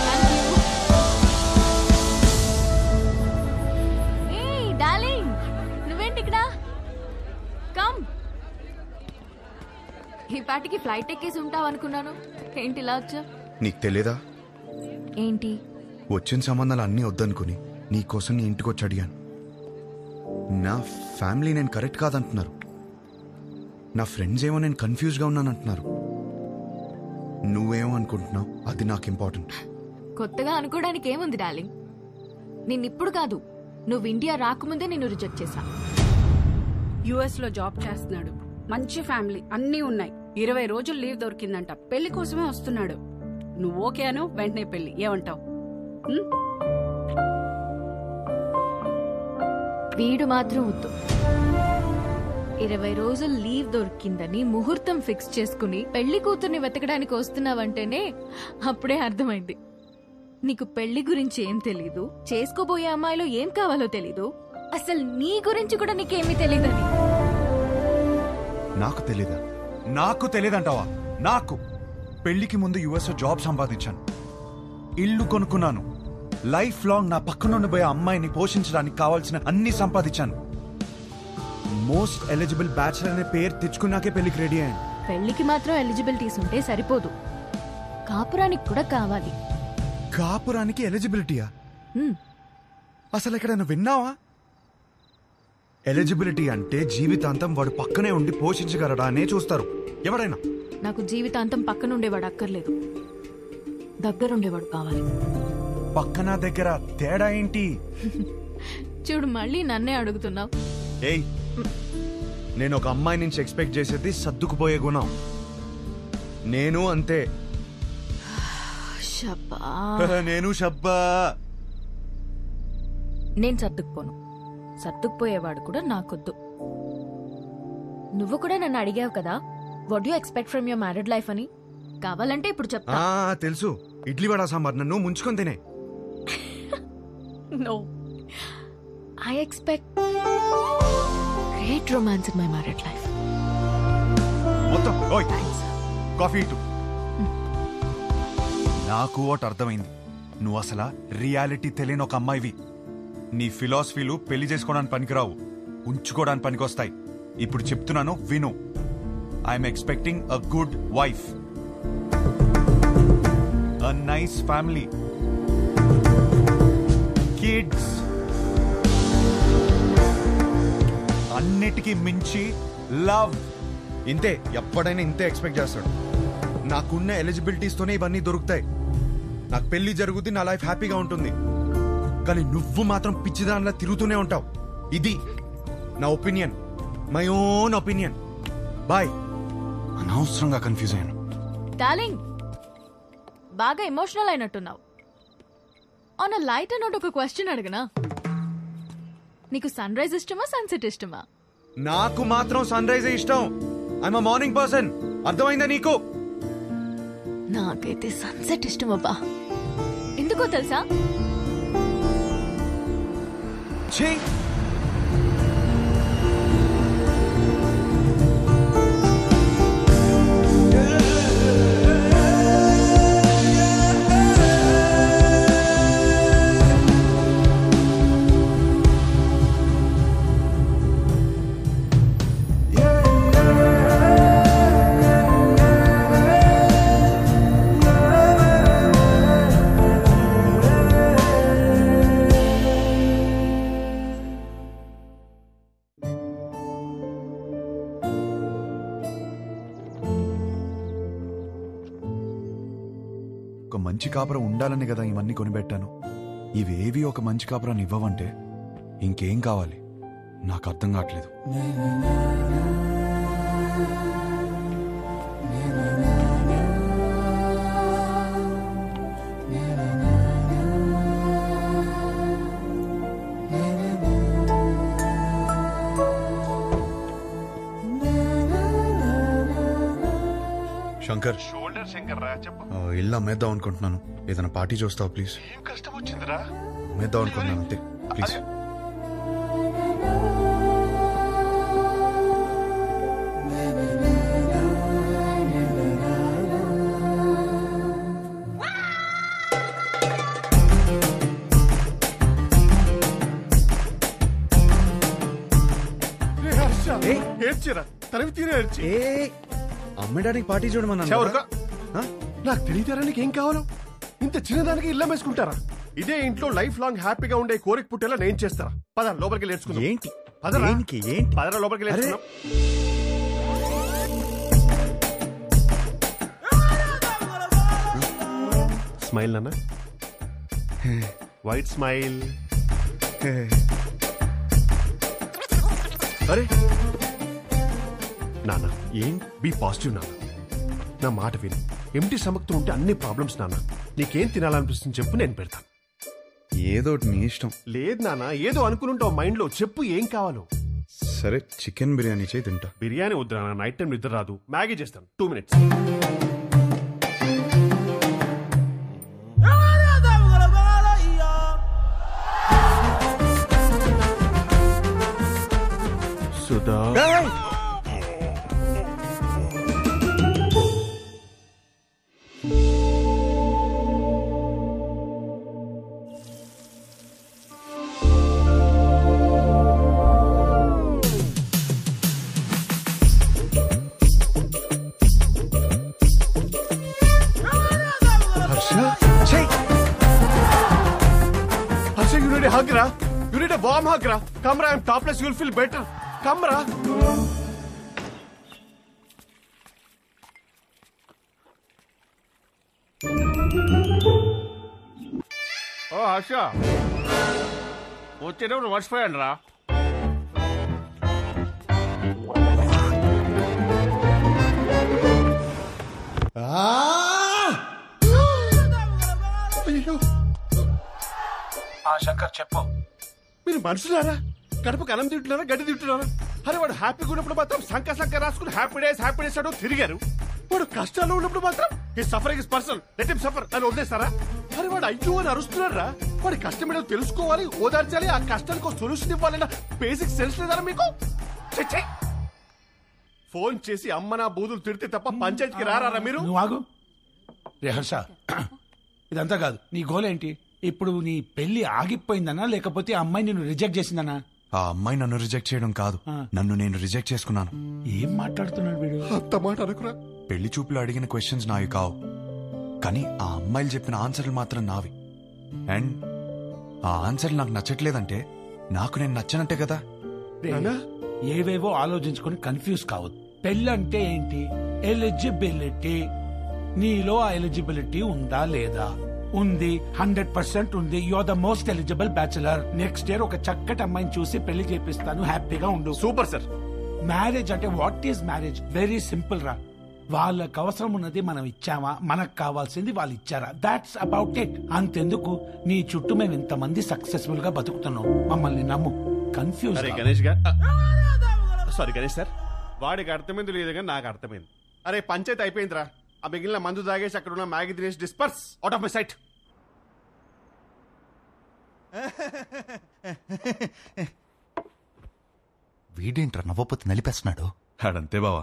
Thank you. Hey darling, నువ్వేంటి ఇక్కడ? Come. ఈ పాటికి ఫ్లైట్ ఎక్కేసి ఉంటావు అనుకున్నాను. ఏంటి ఇలా వచ్చా? నీకు తెలియదా? ఏంటి? వచ్చిన సంబంధాలు అన్నీ వద్దనుకుని నీకోసం నీ ఇంటికి వచ్చి అడిగాను. నా ఫ్యామిలీ నేను కరెక్ట్ కాదంటున్నారు. నా ఫ్రెండ్స్ ఏమో నేను కన్ఫ్యూజ్గా ఉన్నానంటున్నారు. నువ్వేమో అనుకుంటున్నావు, అది నాకు ఇంపార్టెంట్. కొత్తగా అనుకోవడానికి ఏముంది డార్లింగ్? నిన్నిప్పుడు కాదు, నువ్వు ఇండియా రాకముందే నిన్ను రిజెక్ట్ చేశా. యుఎస్ లో జాబ్ చేస్తున్నాడు, మంచి ఫ్యామిలీ అన్నీ ఉన్నాయి. 20 రోజులు లీవ్ దొరికిందంట. పెళ్లి కోసమే వస్తున్నాడు. నువ్వు ఓకే అను, వెంటనే పెళ్లి. ఏమంటావు? వీడు మాత్రం వద్దు. 20 రోజులు లీవ్ దొరికిందని ముహూర్తం ఫిక్స్ చేసుకుని పెళ్లి కూతుర్ని వెతకడానికి వస్తున్నావంటేనే అప్పుడే అర్థమైంది నీకు పెళ్లి గురించి ఏం తెలీదు, చేసుకోబోయే అమ్మాయిలో ఏం కావాలో తెలీదు, అసలు నీ గురించి కూడా నీకేమీ తెలీదని. నాకు తెలీదా? నాకు తెలియదంటావా? నాకు పెళ్లికి ముందు యుఎస్ జాబ్ సంపాదించాను, ఇల్లు కొనుక్కున్నాను, లైఫ్ లాంగ్ నా పక్కనుండిపోయే అమ్మాయిని పోషించడానికి కావాల్సిన అన్ని సంపాదించాను. మోస్ట్ ఎలిజిబుల్ బ్యాచిలర్ అనే పేరు తెచ్చుకున్నాకే పెళ్లికి రెడీ అయ్యాను. పెళ్లికి మాత్రం ఎలిజిబిలిటీస్ ఉంటే సరిపోదు, కాపురానికి కూడా కావాలి. కాపురానికి ఎలిజిబిలిటీయా? అసలు ఎక్కడైనా విన్నావా? ఎలిజిబిలిటీ అంటే జీవితాంతం వాడు పక్కనే ఉండి పోషించగలడా అనే చూస్తారు ఎవరైనా. నాకు జీవితాంతం పక్కనుండేవాడు అక్కర్లేదు, దగ్గరుండేవాడు కావాలి. పక్కన దగ్గర తేడా ఏంటి? చూడు, మళ్ళీ నన్నే అడుగుతున్నావు. ఏయ్, నేను ఒక అమ్మాయి నుంచి ఎక్స్పెక్ట్ చేసేది సర్దుకుపోయే గుణం. నేను అంతే. నేను షబ్బా. నేను సర్దుకుపోను, సర్దుకుపోయేవాడు కూడా నాకొద్దు. నువ్వు కూడా నన్ను అడిగావు కదా, what you expect from your married life అని. కావాలంటే ఇప్పుడు చెప్తా. తెలుసు, ఇడ్లీ వడ సాంబార్ నన్ను ముంచుకొని తినే. No, I expect great romance in my married life. మొత్తం ఓయ్ కాఫీ ఇటు. నాకు ఒకటి అర్థమైంది, నువ్వు అసలు రియాలిటీ తెలియని ఒక అమ్మాయివి. నీ ఫిలాసఫీలు పెళ్లి చేసుకోవడానికి పనికిరావు, ఉంచుకోవడానికి పనికొస్తాయి. ఇప్పుడు చెప్తున్నాను విను. I'm expecting a good wife, a nice family, kids, అన్నిటికీ మించి లవ్. ఇంతే, ఎప్పుడైనా ఇంతే ఎక్స్పెక్ట్ చేస్తాడు. నాకున్న ఎలిజిబిలిటీస్ తోనే ఇవన్నీ దొరుకుతాయి. నాకు పెళ్లి జరుగుద్ది, నా లైఫ్ హ్యాపీగా ఉంటుంది. కానీ నువ్వు మాత్రం పిచ్చిదానిలా తిరుగుతూనే ఉంటావు. ఇది నా opinion, my own opinion. Bye. అనవసరంగా కన్ఫ్యూజ్ అయ్యాను. డార్లింగ్, బాగా ఎమోషనల్ అయినట్టున్నావు. ఆన్ అ లైట్ నోట్ ఒక క్వశ్చన్ అడగనా? నీకు సన్ రైజ్ ఇష్టమా, సన్సెట్ ఇష్టమా? నాకు మాత్రం సన్ రైజ్ ఇష్టం. I'm a morning person. అర్థమైందా నీకు? నాకైతే సన్సెట్ ఇష్టం అబ్బా. ఎందుకో తెలుసా? ఒక మంచి కాపురం ఉండాలని కదా ఇవన్నీ కొనిపెట్టాను. ఇవేవి ఒక మంచి కాపురాన్ని ఇవ్వవంటే ఇంకేం కావాలి నాకు అర్థం కావట్లేదు. శంకర్, షోల్డర్ శంకర్ రా, చెప్పు. ఇల్లు అమ్మేద్దాం అనుకుంటున్నాను. ఏదైనా పార్టీ చూస్తావు ప్లీజ్? ఏం కష్టం వచ్చిందిరా? అమ్మేద్దాం అనుకుంటున్నాను అంతే, ప్లీజ్. ఏడ్చిరా, తనవి తీరే ఏడ్చి. అమ్మడానికి పార్టీ చూడమన్నా. నాకు తెలియతారా నీకేం కావాలో? ఇంత చిన్నదానికి ఇల్లు వేసుకుంటారా? ఇదే ఇంట్లో లైఫ్ లాంగ్ హ్యాపీగా ఉండే కోరిక పుట్టేలా నేను చేస్తారా? పద లోపలికి నేర్చుకుందాం. ఏంటి పదరా, ఏంటి పదరా లోపలికి నేర్చుకుందాం. స్మైల్ నాన్న, వైట్ స్మైల్. అరే నాన్న, ఏం బీ పాజిటివ్ నాన్న. నా మాట విను. ఎంటీ స్టమక్తో ఉంటే అన్ని ప్రాబ్లమ్స్ నాన్న. నీకేం తినాలనిపిస్తుంది చెప్పు, నేను పెడతాను. ఏదో నీ ఇష్టం. లేదు నాన్న, ఏదో అనుకుంటావు మైండ్ లో. చెప్పు ఏం కావాలో. సరే, చికెన్ బిర్యానీ చేయి తింటా. బిర్యానీ వద్దు నాన్న, నైట్ టైం నిద్ర రాదు. మ్యాగీ చేస్తాను, 2 minutes. Sudha, you need a hug, ra? You need a warm hug, ra? Come, ra, I'm topless, you'll feel better. Come, ra. Oh, Harsha, వచ్చేటప్పుడు మర్చిపోయాను రా. అయ్యో, శంకర్ చెప్పు. మీరు మనుషులారా? కడుపుకి అన్నం తింటున్నారా, గడ్డి తింటున్నారా? అరే వాడు హ్యాపీగా ఉన్నప్పుడు మాత్రం సంక రాసుకుని హ్యాపీ డేస్ అంటూ తిరిగారు. వాడు కష్టాల్లో ఉన్నప్పుడు మాత్రం ఈ suffering is personal, let him suffer అని వదిలేస్తారా? అరే వాడు అయ్యో అని అరుస్తున్నారా? వాడి కష్టం ఏంటో తెలుసుకోవాలి, ఓదార్చాలి, ఆ కష్టానికి సొల్యూషన్ ఇవ్వాలన్న బేసిక్ సెన్స్ లేదారా మీకు? ఫోన్ చేసి అమ్మ నా బూదులు తిడితే తప్ప పంచాయతీకి రారా మీరు? నువ్వు ఆగు. రే హర్ష, ఇదంతా కాదు. నీ గోల్ ఏంటి? ఇప్పుడు నీ పెళ్లి ఆగిపోయిందనా లేకపోతే ఆ అమ్మాయి నిన్ను రిజెక్ట్ చేసిందనా? ఆ అమ్మాయి నన్ను రిజెక్ట్ చేయడం కాదు, నన్ను నేను రిజెక్ట్ చేసుకున్నాను. ఏం మాట్లాడుతున్నాడు వీడు? అంత మాట అనుకురా. పెళ్లి చూపులు అడిగిన క్వశ్చన్స్ నావి కావు, కానీ ఆ అమ్మాయిలు చెప్పిన ఆన్సర్లు మాత్రం నావి. అండ్ ఆ ఆన్సర్లు నాకు నచ్చట్లేదంటే నాకు నేను నచ్చనంటే కదా. ఏవేవో ఆలోచించుకొని కన్ఫ్యూజ్ కావద్దు. పెళ్ళి అంటే ఏంటి? ఎలిజిబిలిటీ. నీలో ఆ ఎలిజిబిలిటీ ఉందా లేదా? ఉంది, 100% ఉంది. You are the most eligible bachelor. Next year ఒక చక్కటి అమ్మాయిని చూసి పెళ్లి చేపిస్తాను, హ్యాపీగా ఉండు. Super sir. మ్యారేజ్ అంటే what is marriage? Very simple రా. వాళ్ళకి అవసరం ఉన్నది మనం ఇచ్చామా, మనకు కావాల్సింది వాళ్ళు ఇచ్చారా? That's about it. అంతెందుకు, నీ చుట్టూ మేము ఇంతమంది సక్సెస్ఫుల్ గా బతుకుతున్నాం. మమ్మల్ని నమ్ము. కన్ఫ్యూజ్. గణేష్ గారు, సారీ గణేష్ సార్, వాడికి అర్థమైంది లేదు కానీ నాకు అర్థమైంది. అరే పంచాయతీ అయిపోయిందిరా. ఆ మిగిలిన మందు తాగేసి అక్కడ ఉన్న మ్యాగీ తినేసి disperse out of my sight. వీడేంట్రా నవ్వపోతే నలిపేస్తున్నాడు. ఆడంతే బావా.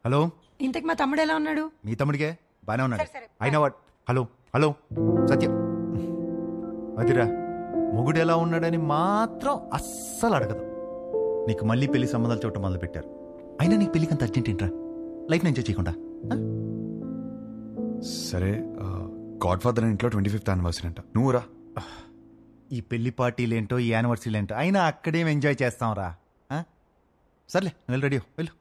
హలో, ఇంతకు మా తమ్ముడు ఎలా ఉన్నాడు? మీ తమ్ముడికే బానే ఉన్నాడు. అయినా వాడు హలో హలో సత్యం అదిరా మొగుడు ఎలా ఉన్నాడని మాత్రం అస్సలు అడగదు. నీకు మళ్ళీ పెళ్లి సంబంధాలు చూడటం మొదలు పెట్టారు. అయినా నీకు పెళ్లికంత అర్జెంట్ ఏంట్రా? లైఫ్ ఎంజాయ్ చేయకుండా. సరే, గాడ్ ఫాదర్ ఇంట్లో 25th యానివర్సరీ అంట, నువ్వు రా. ఈ పెళ్లి పార్టీలేంటో ఈ యానివర్సరీలేంటో అయినా అక్కడేం ఎంజాయ్ చేస్తాం రా. సర్లే నువ్వు రెడీ వెళ్ళు.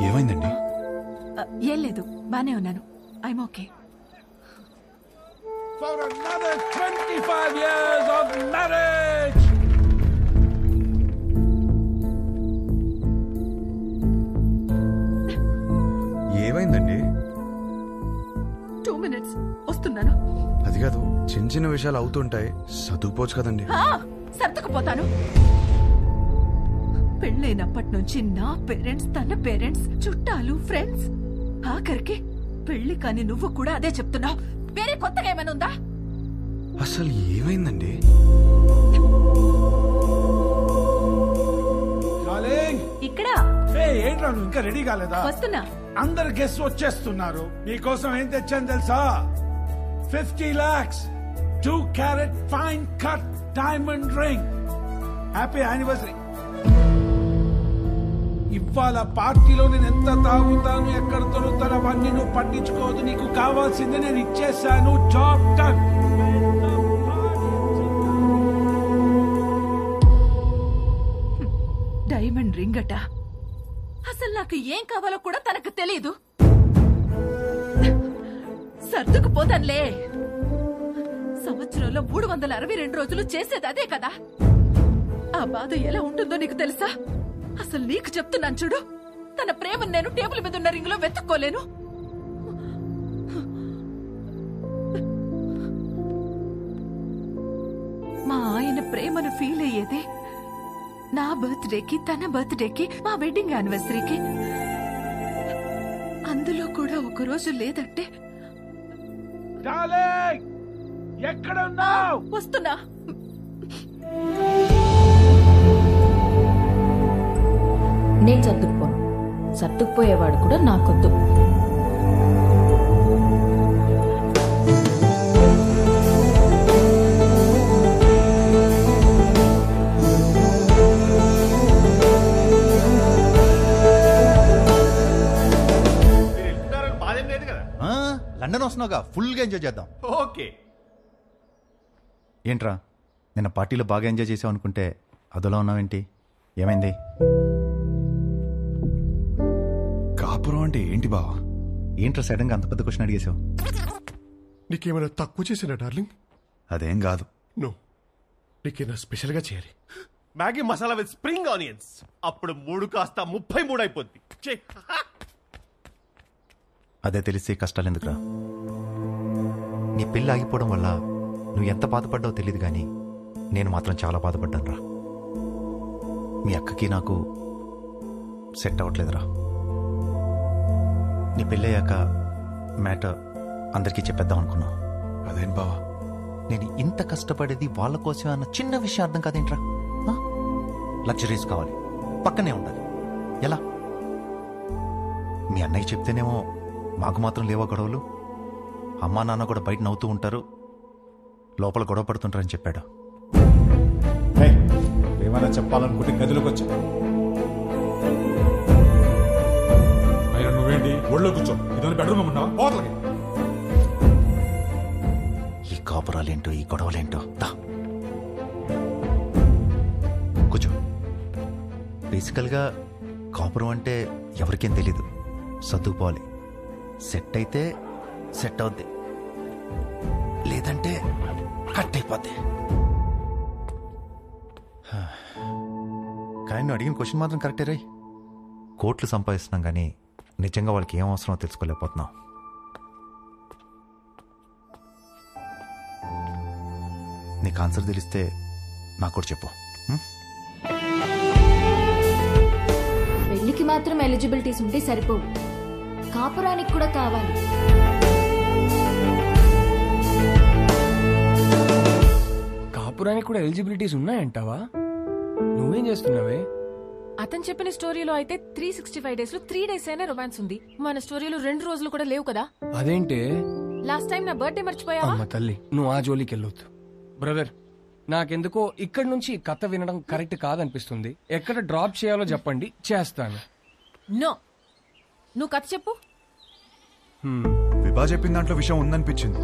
ఏమైందండి? ఏం లేదు, బానే ఉన్నాను. I'm okay. For another 25 years of marriage. ఏమైందండి? 2 minutes వస్తున్నాను. అది కాదు, చిన్న చిన్న విషయాలు అవుతుంటాయి, చదువుకోవచ్చు కదండి. సర్దుకుపోతాను. పెళ్ళైనప్పటి నుంచి నా పేరెంట్స్, తన పేరెంట్స్, చుట్టాలు, ఫ్రెండ్స్, ఆఖరికి పెళ్లి కాని నువ్వు కూడా అదే చెప్తున్నావు. వేరే కొత్తగా ఏమైనా ఉందా? అసలు ఏమైందండి? ఇక్కడ ఏంట్రా నువ్వు ఇంకా రెడీ కాలేదా? వస్తున్నా. అందరు గెస్ట్ వచ్చేస్తున్నారు. మీకోసం ఏం తెచ్చాను తెలుసా? 50 lakhs 2 carat fine cut diamond ring. Happy anniversary. ఇవాళ పార్టీలో నేను ఎంత తాగుతాను, ఎక్కడ దొరుకుతాను అవన్నీ నువ్వు పట్టించుకోవద్దు. నీకు కావాల్సింది నేను ఇచ్చేసాను. Job done. డైమండ్ రింగ్ అట. అసలు నాకు ఏం కావాలో కూడా తనకు తెలీదు. సర్దుకుపోతానులే. సంవత్సరంలో 362 రోజులు చేసేది అదే కదా. ఆ బాధ ఎలా ఉంటుందో నీకు తెలుసా? అసలు నీకు చెప్తున్నాను చూడు, తన ప్రేమను నేను టేబుల్ మీద ఉన్న రింగులో వెతుక్కోలేను. మా ఆయన ప్రేమను ఫీల్ అయ్యేదే నా బర్త్డేకి, తన బర్త్డేకి, మా వెడ్డింగ్ యానివర్సరీకి. అందులో కూడా ఒక రోజు లేదంటే ఎక్కడ ఉన్నావు? వస్తున్నా. నేను సర్దుకుపోను. సర్దుకుపోయేవాడు కూడా నాకొద్దు. లండన్ వస్తున్నావుగా, ఫుల్ గా ఎంజాయ్ చేద్దాం. ఓకే. ఏంట్రా నిన్న పార్టీలో బాగా ఎంజాయ్ చేసావు అనుకుంటే అదోలా ఉన్నావేంటి? ఏమైంది? కాపురం అంటే ఏంటి బావా? ఏంట్రా సడన్ గా అంత పెద్ద క్వశ్చన్ అడిగేసావు? నీకేమైనా తక్కువ చేసినా డార్లింగ్? అదేం కాదు. నో, నీకేమైనా స్పెషల్ గా చేయాలి. Maggi masala with spring onions. అప్పుడు 3 కాస్త 33 అయిపోద్ది. అదే తెలిస్తే కష్టాలు ఎందుకురా? నీ పెళ్ళి ఆగిపోవడం వల్ల నువ్వు ఎంత బాధపడ్డావో తెలియదు కానీ నేను మాత్రం చాలా బాధపడ్డాను రా. మీ అక్కకి నాకు సెట్ అవ్వట్లేదురా. నీ పెళ్ళయ్యాక మ్యాటర్ అందరికీ చెప్పేద్దాం అనుకున్నా. అదేం బావా, నేను ఇంత కష్టపడేది వాళ్ళ కోసమే అన్న చిన్న విషయం అర్థం కాదేంట్రా? లగ్జరీస్ కావాలి, పక్కనే ఉండాలి. ఎలా? మీ అన్నయ్య చెప్తేనేమో మాకు మాత్రం లేవా గొడవలు, అమ్మా నాన్న కూడా బయట నవ్వుతూ ఉంటారు, లోపల గొడవ పడుతుంటారని చెప్పాడు. ఏమైనా చెప్పాలనుకుంటే గదిలోకి వచ్చా. అయినా నువ్వేంటి ఒళ్ళో కూర్చో? ఇదని బెడ్రూమ్ ఉన్నావా? హోటల్కి. ఈ కాపురాలేంటో, ఈ గొడవలేంటో. కూర్చో. బేసికల్గా కాపురం అంటే ఎవరికేం తెలీదు. సర్దుకుపోవాలి. సెట్ అయితే సెట్ అవుద్ది, లేదంటే కట్ అయిపోద్ది. నువ్వు అడిగిన క్వశ్చన్ మాత్రం కరెక్టే రై. కోట్లు సంపాదిస్తున్నాం కానీ నిజంగా వాళ్ళకి ఏం అవసరమో తెలుసుకోలేకపోతున్నాం. నీకు ఆన్సర్ తెలిస్తే నాకు కూడా చెప్పు. పెళ్లికి మాత్రం ఎలిజిబిలిటీస్ ఉంటే సరిపోవు, కాపురానికి కూడా కావాలి. కాపురానికి కూడా ఎలిజిబిలిటీస్ ఉన్నాయంటావా? నువ్వేం చేస్తున్నావే? అతను చెప్పిన స్టోరీలో అయితే 365 days లో 3 days అయినా రొమాన్స్ ఉంది. మన స్టోరీలో 2 రోజులు కూడా లేవు కదా. అదేంటే? లాస్ట్ టైం నా బర్త్డే మర్చిపోయావా? అమ్మ తల్లి, నువ్వు ఆ జోలికి వెళ్ళొద్దు. బ్రదర్, నాకెందుకో ఇక్కడ నుంచి కథ వినడం కరెక్ట్ కాదనిపిస్తుంది. ఎక్కడ డ్రాప్ చేయాలో చెప్పండి, చేస్తాను. నో, నువ్వు కథ చెప్పు. విభా చెప్పిన దాంట్లో విషయం ఉందనిపించింది.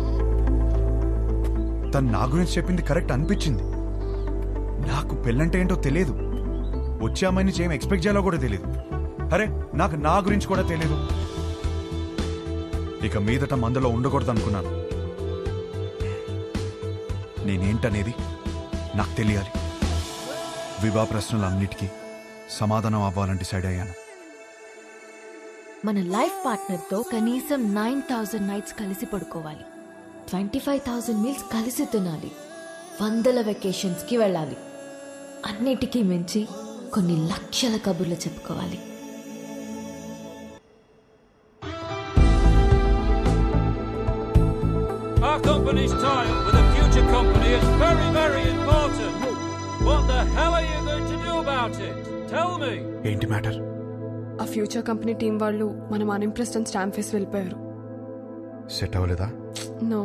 తను నా గురించి చెప్పింది కరెక్ట్ అనిపించింది. నాకు పెళ్ళంటే ఏంటో తెలియదు. వచ్చే అమ్మాయి నుంచి ఏం ఎక్స్పెక్ట్ చేయాలో కూడా తెలియదు. అరే, నాకు నా గురించి కూడా తెలియదు. ఇక మీదట మందలో ఉండకూడదు అనుకున్నాను. నేనేంటనేది నాకు తెలియాలి. విభా ప్రశ్నలన్నిటికీ సమాధానం అవ్వాలని డిసైడ్ అయ్యాను. మన లైఫ్ పార్ట్నర్ తో కనీసం 9,000 nights కలిసి పడుకోవాలి, 25,000 meals కలిసి తినాలి, 100 vacations కి వెళ్ళాలి. అన్నిటికీ మించి కొన్ని లక్షల కబుర్లు చెప్పుకోవాలి. Our company's tie-up with a future company is very, very important. What the hell are you going to do about it? Tell me. ఏంటి మ్యాటర్? ఆ ఫ్యూచర్ కంపెనీ టీం వాళ్ళు మనం అన్ఇంప్రెస్డ్ అని స్టాంప్ వేసి వెళ్ళిపోయారు. సెట్ అవ్వలేదా? నో.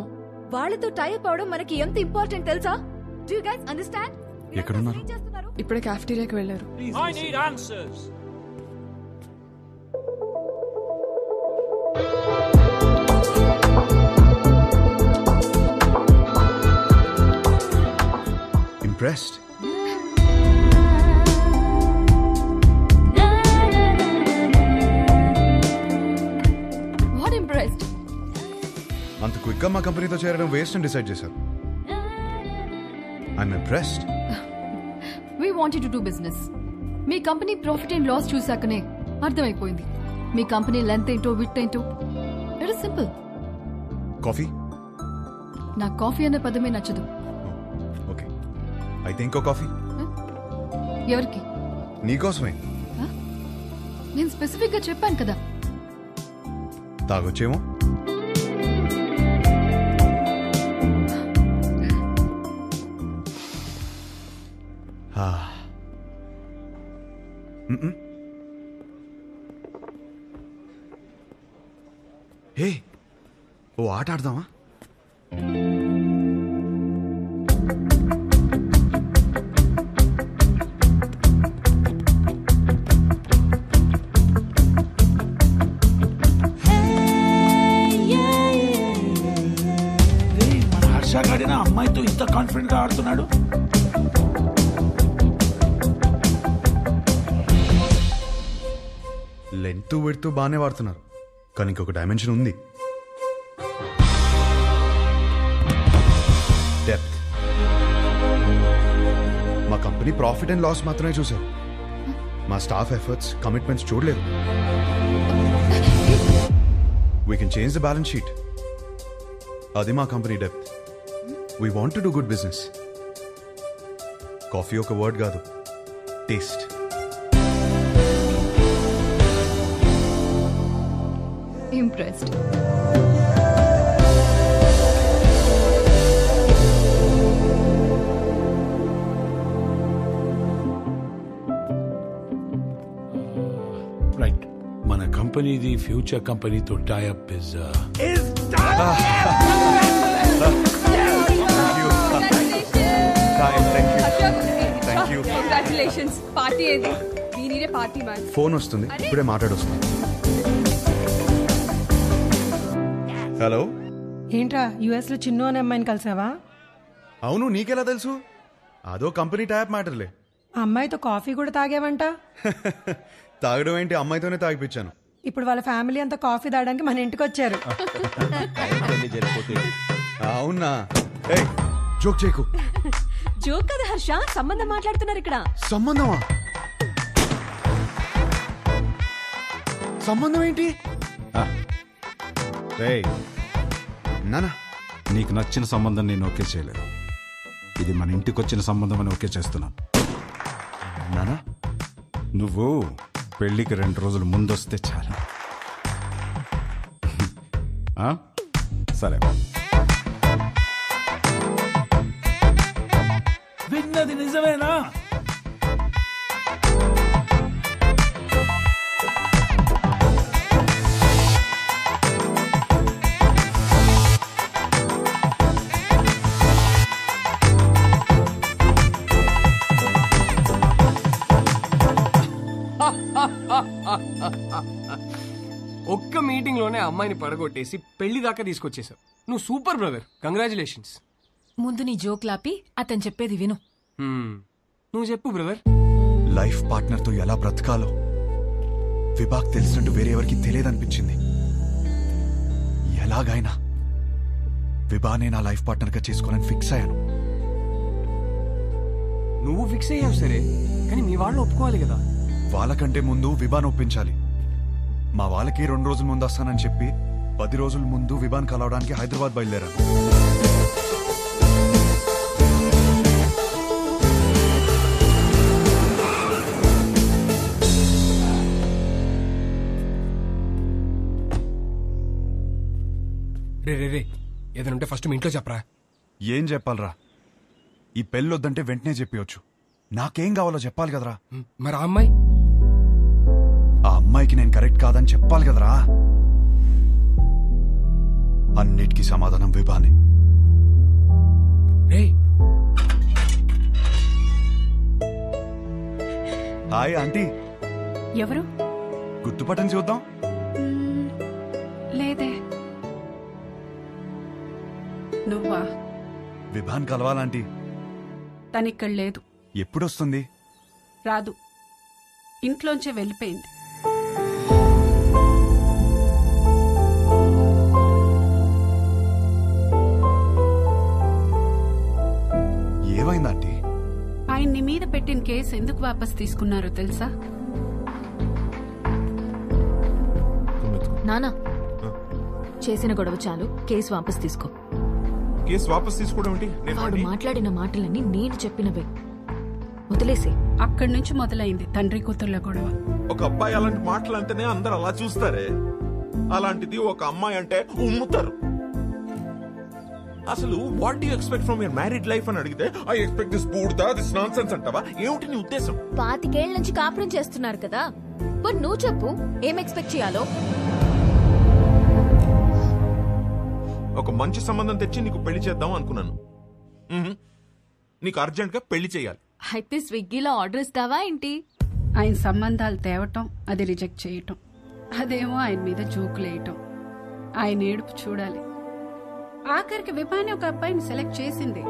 వాళ్ళతో టైప్ అవడం మనకి ఎంత ఇంపార్టెంట్ తెలుసా? Do you guys understand? ఎక్కడున్నారు? ఇప్పుడే క్యాఫ్టీరియాకి వెళ్ళారు. I need answers. Impressed? What impressed? అంత క్విక్ గా మా కంపెనీతో చేరడం వేస్ట్ అని డిసైడ్ చేశారు. I'm impressed. We wanted to do business. మీ కంపెనీ ప్రాఫిట్ అండ్ లాస్ చూసాకనే అర్థమైపోయింది. మీ కంపెనీ లెంత్ ఏంటో విత్ ఏంటో. It is simple. కాఫీ? నా కాఫీ అనే పదమే నచ్చదు. ఓకే, అయితే ఇంకో కాఫీ. ఎవరికి? నీకోసమే. నేను స్పెసిఫిక్ గా చెప్పాను కదా. తాగొచ్చేమో. హే, ఓ ఆట ఆడదామా? మన హర్ష గాడిన అమ్మాయితో ఇంత కాన్ఫిడెంట్ గా ఆడుతున్నాడు. లెంత్ వెడుతూ బాగానే వాడుతున్నారు, కానీ ఇంకొక డైమెన్షన్ ఉంది. డెప్త్. మా కంపెనీ ప్రాఫిట్ అండ్ లాస్ మాత్రమే చూశారు. మా స్టాఫ్ ఎఫర్ట్స్, కమిట్మెంట్స్ చూడలేదు. We can change the balance sheet. అది మా company depth. We want to do good business. Coffee ఒక వర్డ్ కాదు, టేస్ట్. Impressed. రైట్, మన కంపెనీది ఫ్యూచర్ కంపెనీతో టైఅప్ ఇస్ కంగ్రాచులేషన్స్. పార్టీ ఏది? దీనినే పార్టీ మ్యాన్. ఫోన్ వస్తుంది, ఇప్పుడే మాట్లాడొస్తుంది. హలో. ఏంట్రా యుఎస్ లో చిన్ను అనే అమ్మాయిని కలిసావా? అవును, నీకెలా తెలుసు? అదో కంపెనీ ట్యాప్ మ్యాటర్లే. ఆ అమ్మాయితో కాఫీ కూడా తాగేవంట. తాగడం ఏంటి, అమ్మాయితోనే తాగిపించాను. ఇప్పుడు వాళ్ళ ఫ్యామిలీ అంతా కాఫీ తాగడానికి మన ఇంటికి వచ్చారు. అవునా? జోక్ చేయకు. జోక్ కదా హర్ష, సంబంధం మాట్లాడుతున్నారు ఇక్కడ. సంబంధమా? సంబంధం ఏంటి? నానా, నీకు నచ్చిన సంబంధం నేను ఓకే చేయలేదు. ఇది మన ఇంటికి వచ్చిన సంబంధం అని ఓకే చేస్తున్నాను. నానా, నువ్వు పెళ్లికి 2 రోజులు ముందొస్తే చాలు. సరే. విన్నది నిజమేనా? ఒక్క మీటింగ్ లోనే అమ్మాయిని పడగొట్టేసి పెళ్లి దాకా తీసుకొచ్చేసావు. నువ్వు సూపర్ బ్రదర్, కంగ్రాచులేషన్స్. ముందు నీ జోక్ లాపి అతను చెప్పేది విను. నువ్వు చెప్పు బ్రదర్. లైఫ్ పార్ట్నర్ తో ఎలా బ్రతకాలో విభాగ్ తెలిసినట్టు వేరే ఎవరికి తెలియదనిపించింది. ఎలాగైనా విభానే నా లైఫ్ పార్ట్నర్ గా చేసుకోవాలని ఫిక్స్ అయ్యాను. నువ్వు ఫిక్స్ అయ్యావు సరే, కానీ మీ వాళ్ళు ఒప్పుకోవాలి కదా. వాళ్ళకంటే ముందు విభాన్ ఒప్పించాలి. మా వాళ్ళకి 2 రోజుల ముందు వస్తానని చెప్పి 10 రోజుల ముందు విభాన్ కలవడానికి హైదరాబాద్ బయలుదేరాను. రే ఏదైనా ఫస్ట్ మీ ఇంట్లో చెప్పరా. ఏం చెప్పాలరా? ఈ పెళ్ళొద్దంటే వెంటనే చెప్పవచ్చు. నాకేం కావాలో చెప్పాలి కదరా. మరి ఆ అమ్మాయి? ఆ అమ్మాయికి నేను కరెక్ట్ కాదని చెప్పాలి కదరా. అన్నిటికీ సమాధానం విభానే. Hi aunty. ఎవరు? గుర్తుపట్టని చూద్దాం. లేదే. నువ్వా? విభాన్ కలవాలంటీ. తనిక్కడ లేదు. ఎప్పుడొస్తుంది? రాదు, ఇంట్లోంచే వెళ్ళిపోయింది. ఏమైందంటీ? ఆయన్ని మీద పెట్టిన కేసు ఎందుకు వాపస్ తీసుకున్నారో తెలుసా? నానా, చేసిన గొడవ చాలు, కేసు వాపస్ తీసుకో. కేసు వాపస్ తీసుకోవడం ఏంటి? వాడు మాట్లాడిన మాటలన్నీ నేను చెప్పినవే, వదిలేసే. అక్కడి నుంచి మొదలైంది తండ్రి కూతుర్ల గొడవ. ఒక అబ్బాయి అలాంటి మాటలు అంటేనే అందరు అలా చూస్తారే, అలాంటిది ఒక అమ్మాయి అంటే ఉమ్ముతారు. అసలు what do you expect from your married life అని అడిగితే ఐ ఎక్స్పెక్ట్ దిస్ బూడ్దా, దిస్ నాన్సెన్స్ అంటావా? ఏమిటి నీ ఉద్దేశం? 25 ఏళ్ల నుంచి కాపురం చేస్తున్నారు కదా, మరి నువ్వు చెప్పు ఏం ఎక్స్పెక్ట్ చేయాలో. ఒక మంచి సంబంధం తెచ్చి నీకు పెళ్లి చేద్దాం అనుకున్నాను. నీకు అర్జెంట్ గా పెళ్లి చేయాలి. అయితే స్విగ్గీలో ఆర్డర్ ఇస్తావా ఏంటి? ఆయన సంబంధాలు తేవటం, అది రిజెక్ట్ చేయటం, అదేమో ఆయన మీద జోకులేయటం, ఆయన ఏడుపు చూడాలి. ఆఖరికి విభాని ఒక అబ్బాయిని సెలెక్ట్ చేసింది.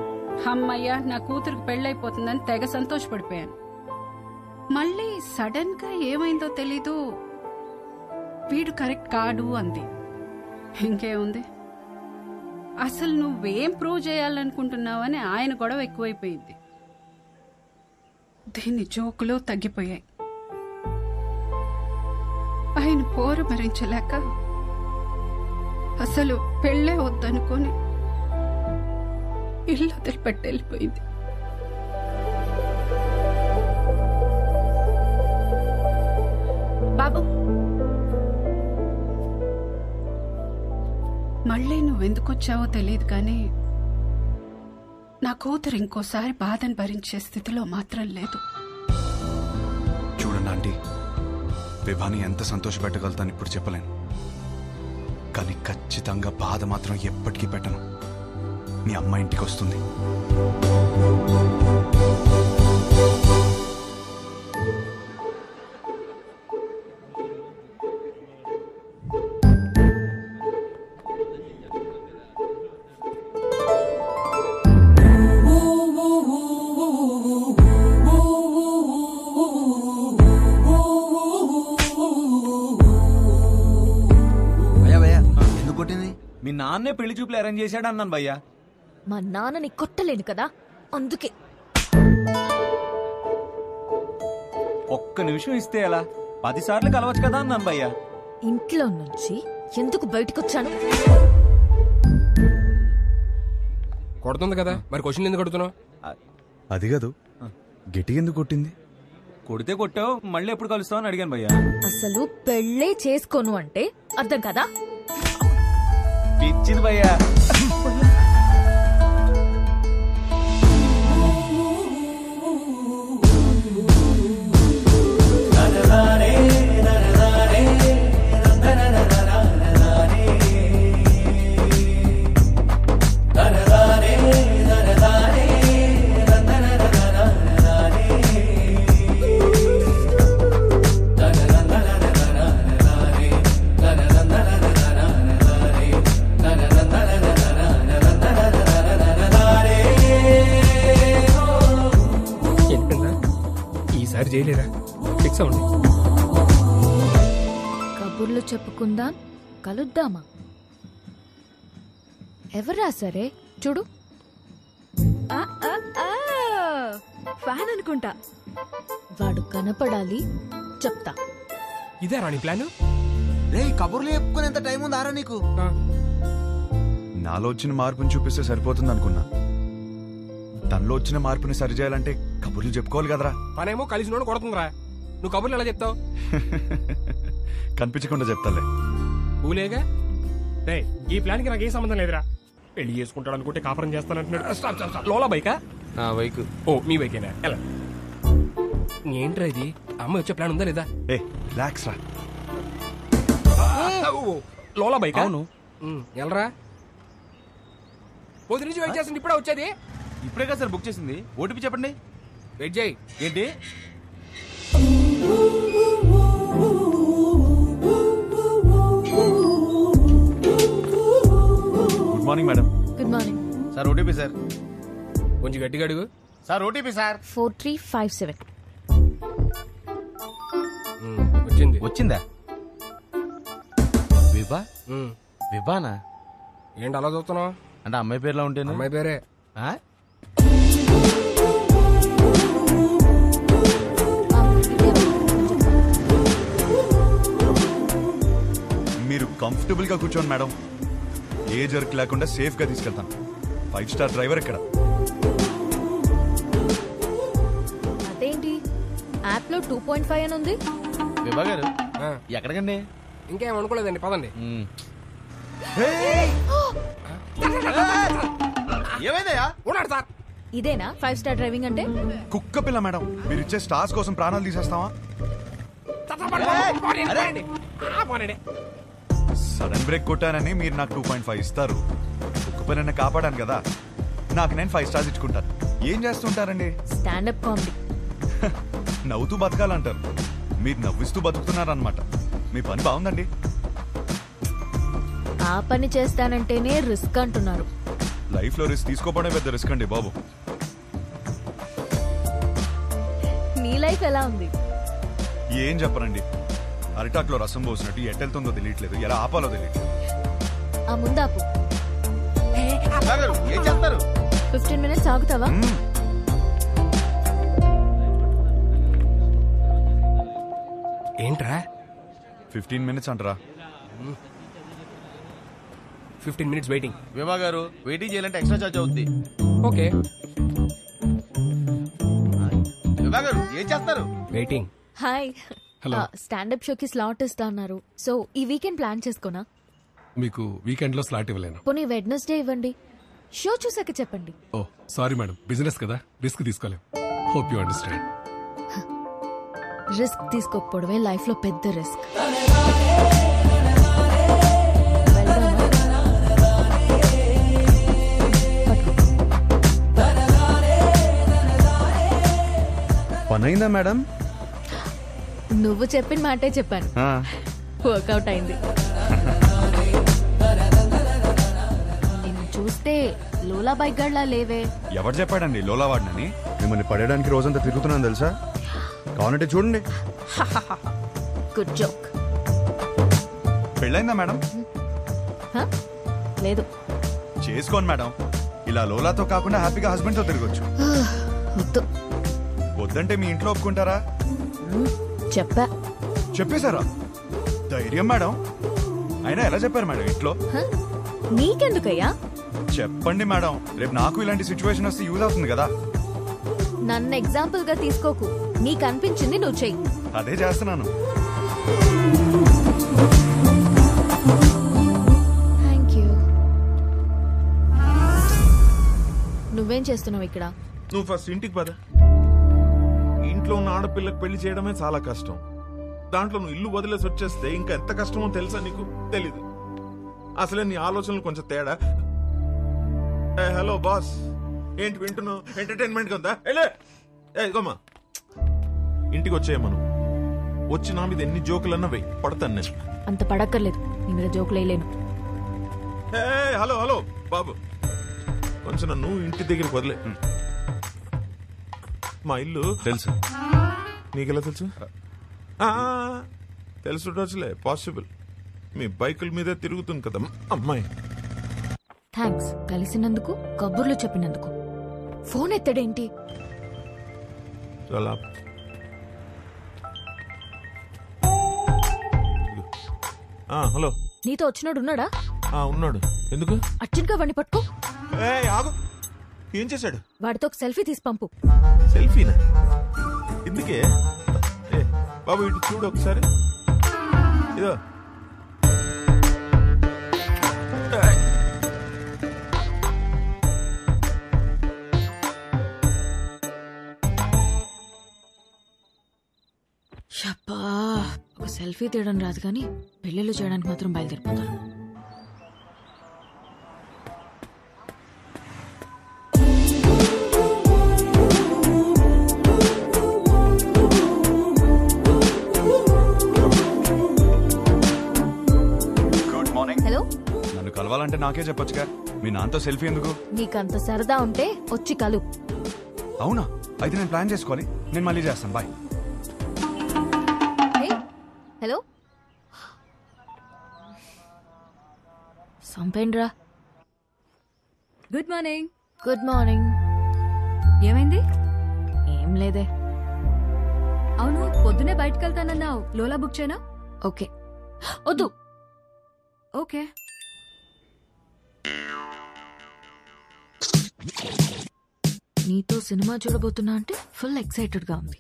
అమ్మయ్య, నా కూతురికి పెళ్ళైపోతుందని తెగ సంతోషపడిపోయాను. మళ్ళీ సడన్ గా ఏమైందో తెలీదు, వీడు కరెక్ట్ కాడు అంది. ఇంకేముంది, అసలు నువ్వేం ప్రూవ్ చేయాలనుకుంటున్నావని ఆయన గొడవ ఎక్కువైపోయింది. దీని జోకులు తగ్గిపోయాయి. ఆయన పోరు భరించలేక అసలు పెళ్ళే వద్దనుకొని ఇల్లు వదిలిపెట్టి వెళ్ళిపోయింది. బాబు, మళ్ళీ నువ్వెందుకొచ్చావో తెలియదు కానీ నా కూతురు ఇంకోసారి బాధను భరించే స్థితిలో మాత్రం లేదు. చూడండి ఆంటీ, విభాని ఎంత సంతోషపెట్టగలుగుతాను ఇప్పుడు చెప్పలేను, కానీ ఖచ్చితంగా బాధ మాత్రం ఎప్పటికీ పెట్టను. మీ అమ్మ ఇంటికి వస్తుంది. మీ నాన్నే పెళ్లి చూపులు అరేంజ్ చేశాడు అన్నాను భయ్యా. మా నాన్నని కొట్టలేను కదా, అందుకే. ఒక్క నిమిషం ఇస్తే ఎలా? 10 సార్లు కలవచ్చు కదా అన్నాను భయ్యా. ఇంట్లో నుంచి ఎందుకు బయటకు వచ్చాను? కొడుతుంది కదా, మరి క్వశ్చన్ ఎందుకు కొడుతున్నావు? అది కాదు, గట్టి ఎందుకు కొట్టింది? కొడితే కొట్టావు, మళ్ళీ ఎప్పుడు కలుస్తావు అని అడిగాను భయ్యా. అసలు పెళ్ళే చేసుకోను అంటే అర్థం కదా? పిచ్చింది భయ్యా. ఈసారి చేయలేరా? ఫిక్స్ అవ్వండి. కబుర్లు చెప్పుకుందాం, కలుద్దామా? ఎవరా సరే చూడు. ఫ్యాన్ అనుకుంటా. వాడు కనపడాలి, చెప్తా. ఇదే రాని ప్లాన్. రే కబుర్లు చెప్పుకునేంత టైం ఉందారా నీకు? నాలో వచ్చిన మార్పుని చూపిస్తే సరిపోతుంది అనుకున్నా. తనలో వచ్చిన మార్పుని సరిచేయాలంటే కబుర్లు చెప్పుకోవాలి కదరా. పనేమో కలిసి నోడు కొడుతుందిరా, నువ్వు కబుర్లు ఎలా చెప్తావు? కనిపించకుండా చెప్తాలే. ఊలేగా రే, ఈ ప్లాన్ కి నాకు ఏ సంబంధం లేదురా. పెళ్లి చేసుకుంటాడు అనుకుంటే కాపురం చేస్తానంటున్నాడు. లోలా బైకా? నా బైక్. ఓ మీ బైకేనా? ఎలా ఏంట్రా ఇది? అమ్మ వచ్చే ప్లాన్ ఉందా లేదా? ఏ రిలాక్స్ రా. లోలా బైక్? అవును. ఎలరా పొద్దు నుంచి వెయిట్ చేస్తుంది, ఇప్పుడే వచ్చేది? ఇప్పుడే కదా సార్ బుక్ చేసింది. ఓటీపీ చెప్పండి. వెయిట్ చేయి. ఏంటి? Good morning madam. Good morning sir. OTP sir. కొంచెం గట్టిగా అడుగు. Sir OTP sir. 4357. వచ్చింది. వచ్చిందా? విభా? విభానా? ఏంటి అలా చూస్తున్నావు? అంటే అమ్మాయి పేరులో ఉంటేనే. అమ్మాయి పేరే. మీరు కంఫర్టబుల్ గా కూర్చోండి మేడం. ఏ జర్క్ లేకుండా సేఫ్ గా తీసుకెళ్తాను. 5 స్టార్ డ్రైవర్ ఇక్కడ. అదేంటి యాప్ లో 2.5 అని ఉంది? విభా గారు ఎక్కడికండి? ఇంకేం అనుకోలేదండి, పదండి. ఏమైందయ్యా? ఉన్నాడు సార్. ఇదేనా 5 స్టార్ డ్రైవింగ్ అంటే? కుక్క పిల్ల మేడం, మీరు ఇచ్చే స్టార్స్ కోసం ప్రాణాలు తీసేస్తావా? సడన్ బ్రేక్ కొట్టానని మీరు నాకు 2.5 ఇస్తారు. కుక్క పిల్లని కాపాడాను కదా, నాకు నేను 5 స్టార్స్ ఇచ్చుకుంటాను. ఏం చేస్తుంటారండి? Stand up comedy. నవ్వుతూ బతకాలంటారు, మీరు నవ్విస్తూ బతుకుతున్నారన్నమాట. మీ పని బాగుందండి. ఆ పని చేస్తానంటేనే రిస్క్ అంటున్నారు. లైఫ్ లో రిస్క్ తీసుకోవడమే పెద్ద రిస్క్ అండి బాబు. నీ లైఫ్ ఎలా ఉంది? ఏం చెప్పరండి, అరిటాక్లో రసం పోసినట్టు ఎట్టెళ్తుందో తెలియట్లేదు, ఎలా ఆపాలో తెలియట్లేదు. ఆ ముందాపు. ఏం చేస్తారు? 15 minutes ఆగుతావా? ఏంట్రా 15 minutes అంటారా? 15 minutes వెయిటింగ్. విభా గారు వెయిటింగ్ చేయాలంటే ఎక్స్ట్రా చార్జ్ అవుద్ది. ఓకే. విభా గారు ఏం చేస్తారు? వెయిటింగ్. హాయ్. స్టాండప్ షోకి స్లాట్ ఇస్తా అన్నారు. సో ఈ వీకెండ్ ప్లాన్ చేసుకోనా? మీకు వీకెండ్ లో స్లాట్ ఇవ్వలేను. పోనీ వెడ్నెస్డే ఇవ్వండి. షో చూసాక చెప్పండి. ఓ సారీ మేడం, బిజినెస్ కదా, రిస్క్ తీసుకోలేం. Hope you understand. రిస్క్ తీసుకోకపోవడమే లైఫ్ లో పెద్ద రిస్క్. పనైందా మేడం? నువ్వు చెప్పిన మాటే చెప్పాను. వర్కౌట్ అయింది. నిన్ను చూస్తే లోలా బైక్ గడ్లా లేవే. ఎవరు చెప్పాడండి లోలా వాడినని? మిమ్మల్ని పడేయడానికి రోజంతా తిరుగుతున్నాను తెలుసా. కావాలంటే చూడండి. Good joke. పెళ్ళైందా మేడం? లేదు. చేసుకోండి మేడం. ఇలా లోలాతో కాకుండా హ్యాపీగా హస్బెండ్ తో తిరగొచ్చు. వద్దంటే మీ ఇంట్లో ఒప్పుకుంటారా? చెప్పా. చెప్పేశారా? ధైర్యం మేడం. అయినా ఎలా చెప్పారు మేడం ఇంట్లో? నీకెందుకయ్యా? చెప్పండి మేడం, రేపు నాకు ఇలాంటి సిచ్యువేషన్ వస్తే యూజ్ అవుతుంది కదా. నన్ను ఎగ్జాంపుల్ గా తీసుకోకు. నీకు అనిపించింది నువ్వు చెయ్యి. అదే చేస్తున్నాను. Thank you. నువ్వేం చేస్తున్నావు ఇక్కడ? నువ్వు ఫస్ట్ ఇంటికి పద. ఇంట్లో ఉన్న ఆడపిల్లకి పెళ్లి చేయడమే చాలా కష్టం. దాంట్లో నువ్వు ఇల్లు వదిలేసి వచ్చేస్తే ఇంకా ఎంత కష్టమో తెలుసా నీకు? తెలీదు. అసలే నీ ఆలోచనలు కొంచెం తేడా. హలో బాస్, ఏంటి వింటున్నావు? ఎంటర్టైన్మెంట్ ఉందా? ఇగోమ్మా, ఇంటికి వచ్చేయమను. వచ్చి నా మీద ఎన్ని జోకులన్నా వెయ్యి, పడతాను నేను. అంత పడక్కర్లేదు, నీ మీద జోకులు వేయలేను. హలో హలో బాబు, కొంచెం నన్ను ఇంటి దగ్గరికి వదిలే. మా ఇల్లు తెలుసు. నీకెలా తెలుసు? తెలుసులే, పాసిబుల్. మీ బైకుల మీదే తిరుగుతుంది కదా అమ్మాయి. థ్యాంక్స్ కలిసినందుకు, కబుర్లు చెప్పినందుకు. ఫోన్ ఎత్తడేంటి? చాలా హలో, నీతో వచ్చినాడు ఉన్నాడా? ఉన్నాడు. ఎందుకు? అర్జెంట్ గా వండి పట్టుకో. ఆగు. ఏం చేశాడు? వాడితో ఒక సెల్ఫీ తీసి పంపు. సెల్ఫీనా? ఎందుకే? బాబు ఇటు చూడు ఒకసారి. ఇదో షప్పా, ఒక సెల్ఫీ తీయడం రాదు కానీ పెళ్ళిళ్ళు చేయడానికి మాత్రం బయలుదేరిపోతాను. Good morning. హలో. నన్ను కలవాలంటే నాకే చెప్పొచ్చుగా. మీ నాన్నతో సెల్ఫీ ఎందుకు? నీకంత సరదా ఉంటే వచ్చి కలు. అవునా? అయితే నేను ప్లాన్ చేసుకోవాలి. నేను మళ్ళీ చేస్తాను. బాయ్. హలో. సంపేండ్రా. Good morning. Good morning. ఏమైంది? ఏం లేదే. అవును, పొద్దునే బయటకు వెళ్తానన్నావు. లోలా బుక్ చేయనా? ఓకే. వద్దు. ఓకే. నీతో సినిమా చూడబోతున్నా అంటే ఫుల్ ఎక్సైటెడ్ గా ఉంది.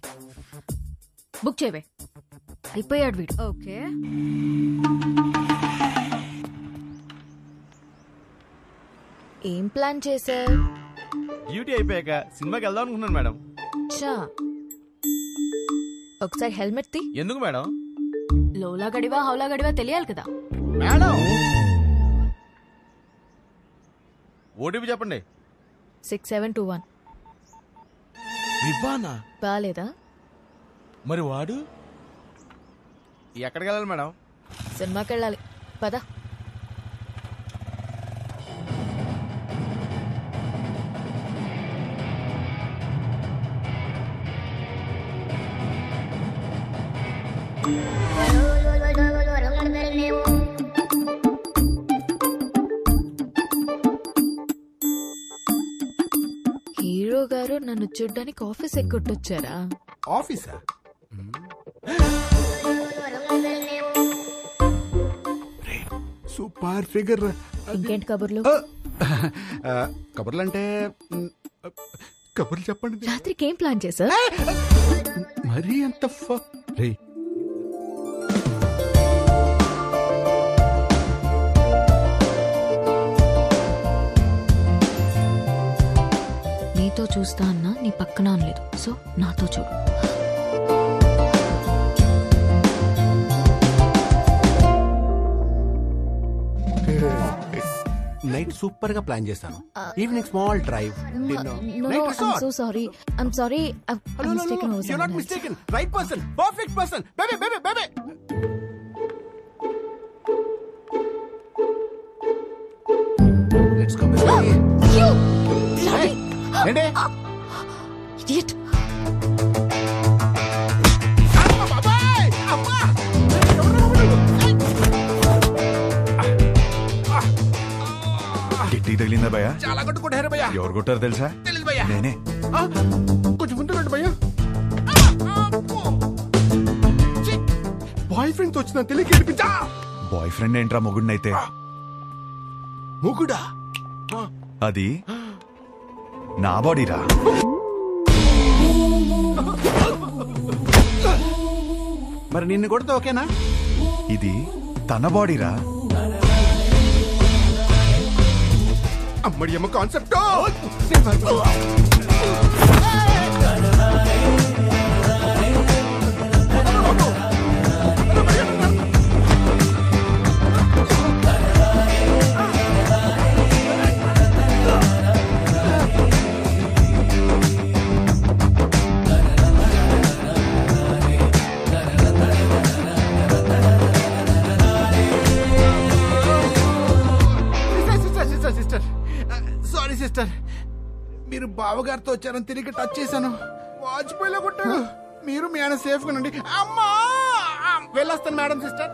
బుక్ చేయవే. అయిపోయాడు వీడు. ఓకే. ఏం ప్లాన్ చేశా? డ్యూటీ అయిపోయాక సినిమాకి వెళ్దాం అనుకున్నాను మేడం. చా, ఒకసారి హెల్మెట్ తీ. ఎందుకు మేడం? లోలా గడివా హౌలా గడివా తెలియాలి కదా మేడం. ఓటీపీ చెప్పండి. 6721. వివానా? బాలేదా? మరి వాడు ఎక్కడికి వెళ్ళాలి మేడం? సినిమాకి వెళ్ళాలి. పద. హీరో గారు నన్ను చూడ్డానికి ఆఫీస్ ఎక్కొట్టొచ్చారా? ఆఫీసా? Super figure. ఇంకేంటి కబుర్లు? కబుర్లు అంటే కబుర్లు చెప్పండి. రాత్రికి ఏం ప్లాన్ చేశా? మరీ అంత రే. నీతో చూస్తా అన్నా నీ పక్కన అనలేదు, సో నాతో చూడు. నైట్ సూపర్ గా ప్లాన్ చేశాను. Evening small drive. So sorry. I'm sorry. You're not mistaken. Right person. Perfect person. Baby, baby, baby. Let's go, baby. You! Hey, ఏంటి? Idiot. గిట్టి తగిలిందా భయ్యా? చాలా కొట్టుకుంటారు భయ్యా. ఎవరు కొట్టారు తెలుసా? తెలీదు భయ్యా. నేనే. కొంచెం ముందు రండి భయ్యా. బాయ్ ఫ్రెండ్ ఫ్రెండ్ వచ్చిన తెలియక ఏడిపించా. బాయ్ ఫ్రెండ్ ఏంట్రా మొగుడినైతే? మొగుడా? అది నా బాడీరా. మరి నిన్ను కొడితే ఓకేనా? ఇది తన బాడీరా. అమ్మడి అమ్మ కాన్సెప్ట్. సారీ సిస్టర్, మీరు బావగారితో వచ్చారని తిరిగి టచ్ చేశాను. వాజ్పేయిలో కొట్టాడు. మీరు మీ ఆయన సేఫ్ గా ఉండండి. అమ్మా వెళ్ళొస్తాను మేడం. సిస్టర్,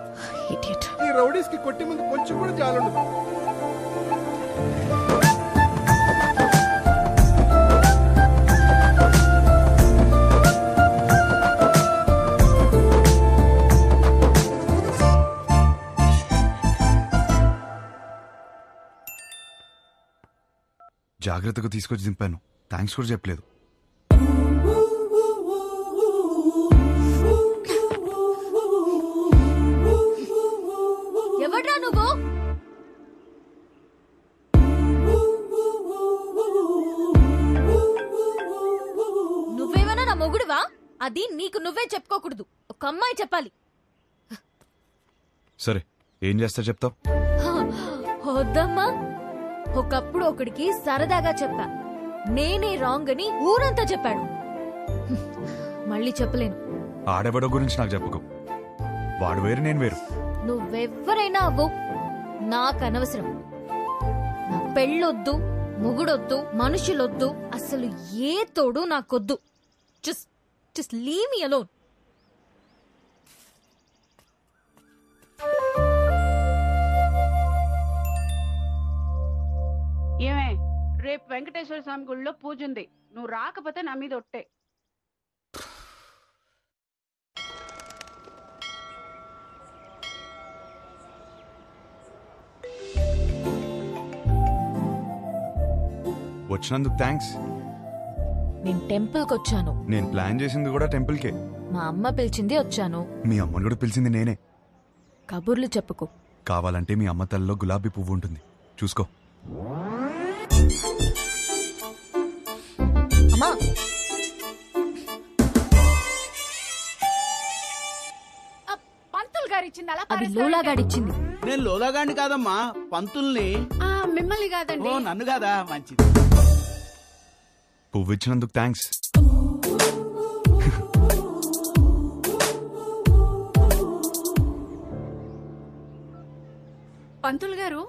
ఈ రౌడీస్ కి కొట్టి ముందు కొంచెం కూడా జాలుండదు. జాగ్రత్తగా తీసుకొచ్చి దింపాను. థ్యాంక్స్ కూడా చెప్పలేదు. ఎవడ్రా నువ్వు? నువ్వేమైనా నా మొగుడువా? అది నీకు నువ్వే చెప్పుకోకూడదు, ఒక అమ్మాయి చెప్పాలి. సరే, ఏం చేస్తా చెప్తావు? వద్దమ్మా. ఒకప్పుడు ఒకడికి సరదాగా చెప్పా, నేనే రాంగ్ అని ఊరంతా చెప్పాడు. మళ్ళీ చెప్పలేను. ఆడెవడో గురించి నాకు చెప్పుకో. వాడు వేరు, నేను వేరు. నువ్వెవ్వరైనా అవ్వు, నాకు అనవసరం. నా పెళ్ళొద్దు, మొగుడొద్దు, మనుషులొద్దు, అసలు ఏ తోడు నాకొద్దు. Just leave me alone. ఏమే, రేపు వెంకటేశ్వర స్వామి గుడిలో పూజ ఉంది. నువ్వు రాకపోతే నా మీద ఒట్టే. వచ్చినందుకు థ్యాంక్స్. నేను టెంపుల్కి వచ్చాను. నేను ప్లాన్ చేసింది కూడా టెంపుల్కే. మా అమ్మ పిలిచింది వచ్చాను. మీ అమ్మని కూడా పిలిచింది నేనే. కబుర్లు చెప్పుకో. కావాలంటే మీ అమ్మ తల్లిలో గులాబీ పువ్వు ఉంటుంది, చూసుకో. అమ్మా, పంతులు గారు ఇచ్చింది అలా అది లోలాగాడిచ్చింది. నేను లోలాగాండి కాదమ్మా, పంతుల్ని. మిమ్మల్ని కాదండి. ఓ, నన్ను కాదా? మంచిది. పువ్వు ఇచ్చినందుకు థ్యాంక్స్. పంతులు గారు,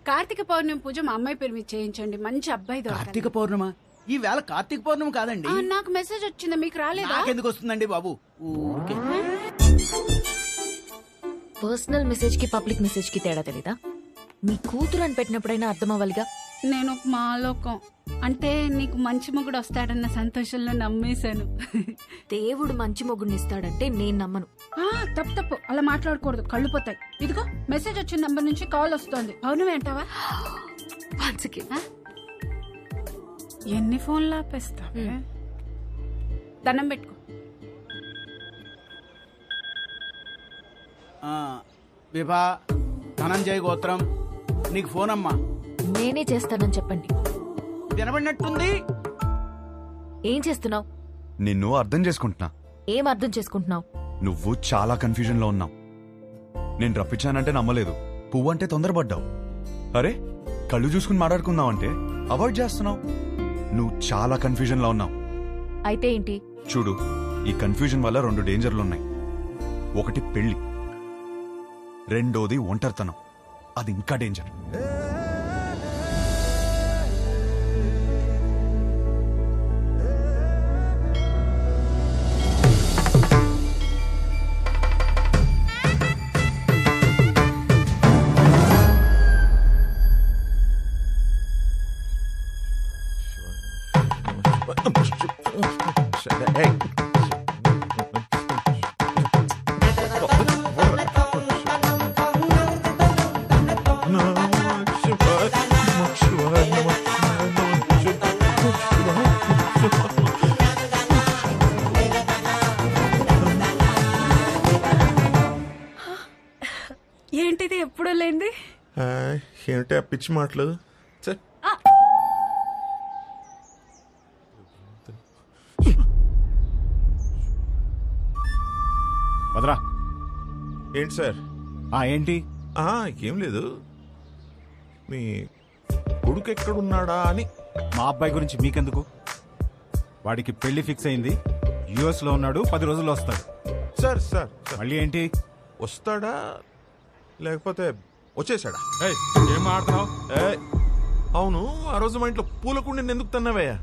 కార్తీక పౌర్ణమి పూజ మా అమ్మాయి పేరు మీద చేయించండి. మంచి అబ్బాయి దొరకాలి. కార్తీక పౌర్ణమ? ఈ వేళ కార్తీక పౌర్ణమి కాదండి. నాకు మెసేజ్ వచ్చింది, మీకు రాలేదా? నాకెందుకు వస్తుందండి బాబు? ఊరికే. పర్సనల్ మెసేజ్ కి పబ్లిక్ మెసేజ్ కి తేడా తెలీదా? నీ కూతురు అని పెట్టినప్పుడైనా అర్థం అవ్వాలిగా. నేను ఒక మాలోకం అంటే నీకు మంచి మొగుడు వస్తాడన్న సంతోషంలో నమ్మేశాను. దేవుడు మంచి మొగుడిని ఇస్తాడంటే నేను నమ్మను. తప్పు అలా మాట్లాడకూడదు, కళ్ళు పోతాయి. ఇదిగో మెసేజ్ వచ్చిన నంబర్ నుంచి కాల్ వస్తోంది. పౌర్ణమి అంటావా? ఎన్ని ఫోన్లు ఆపేస్తా? దండం పెట్టుకో. విభా, ధనంజయ గోత్రం, నీకు ఫోన్ అమ్మా. నేనే చేస్తానని చెప్పండి. వినబడినట్టుంది. ఏం చేస్తున్నావు? నిన్ను అర్థం చేసుకుంటున్నా. ఏం అర్థం చేసుకుంటున్నావు? నువ్వు చాలా కన్ఫ్యూజన్ లో ఉన్నావు. నేను రప్పించానంటే నమ్మలేదు, పువ్వు అంటే తొందరపడ్డావు. అరే, కళ్ళు చూసుకుని మాట్లాడుకుందాం అంటే అవాయిడ్ చేస్తున్నావు. నువ్వు చాలా కన్ఫ్యూజన్ లో ఉన్నావు. అయితే ఏంటి? చూడు, ఈ కన్ఫ్యూజన్ వల్ల 2 డేంజర్లు ఉన్నాయి. ఒకటి పెళ్లి, రెండోది ఒంటరితనం. అది ఇంకా డేంజర్. Hey. ఏంటిది ఎప్పుడూ లేంది? ఏంటి ఆ పిచ్చి మాటలు? వదరా. ఏంటి సార్? ఏంటి? ఏం లేదు, మీ కొడుకు ఎక్కడున్నాడా అని. మా అబ్బాయి గురించి మీకెందుకు? వాడికి పెళ్లి ఫిక్స్ అయింది, యుఎస్ లో ఉన్నాడు, 10 రోజుల్లో వస్తాడు. సార్ సార్ మళ్ళీ ఏంటి? వస్తాడా లేకపోతే వచ్చేసాడా? ఏం మాట్లాడుతున్నావు? అవును, ఆ రోజు మా ఇంట్లో పూలకుండి ఎందుకు తన్నావయ్యా?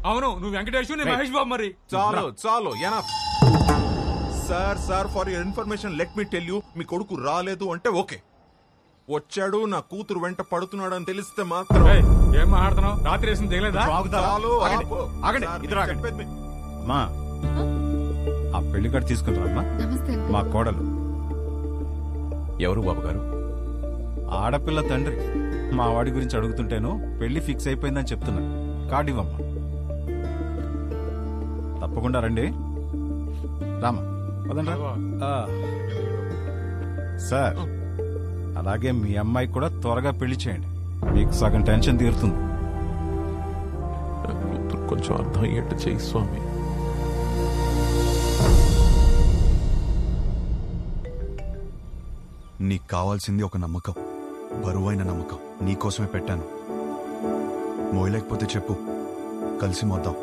అవును, నువ్వు వెంకటేష్, నేను మహేష్ బాబు. మరి చాలు enough. Sir for your information let me tell you, మీ కొడుకు రాలేదు అంటే ఓకే, వచ్చాడు నా కూతురు వెంట పడుతున్నాడు అని తెలిస్తే మాత్రం. ఏం మాట్లాడుతున్నావు? రాత్రి వేసింది తెలియదా? అమ్మా, ఆ పెళ్లి కార్డు తీసుకుంటారమ్మా. మా కోడలు. ఎవరు బాబు గారు? ఆడపిల్ల తండ్రి. మా వాడి గురించి అడుగుతుంటేను పెళ్లి ఫిక్స్ అయిపోయిందని చెప్తున్నా. కార్డు ఇవ్వమ్మా. తప్పకుండా రండి. రామా సార్, అలాగే మీ అమ్మాయి కూడా త్వరగా పెళ్లి చేయండి, మీకు సగం టెన్షన్ తీరుతుంది. కొంచెం అర్థం అయ్యేట్టు చేయి స్వామి. నీకు కావాల్సింది ఒక నమ్మకం, బరువైన నమ్మకం. నీకోసమే పెట్టాను. మోయలేకపోతే చెప్పు, కలిసి మోద్దాం.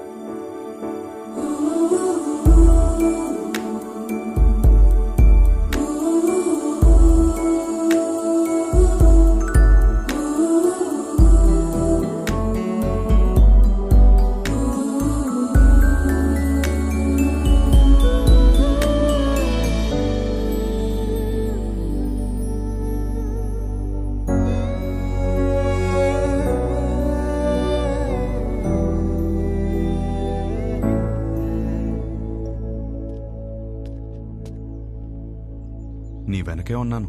నీ వెనకే ఉన్నాను.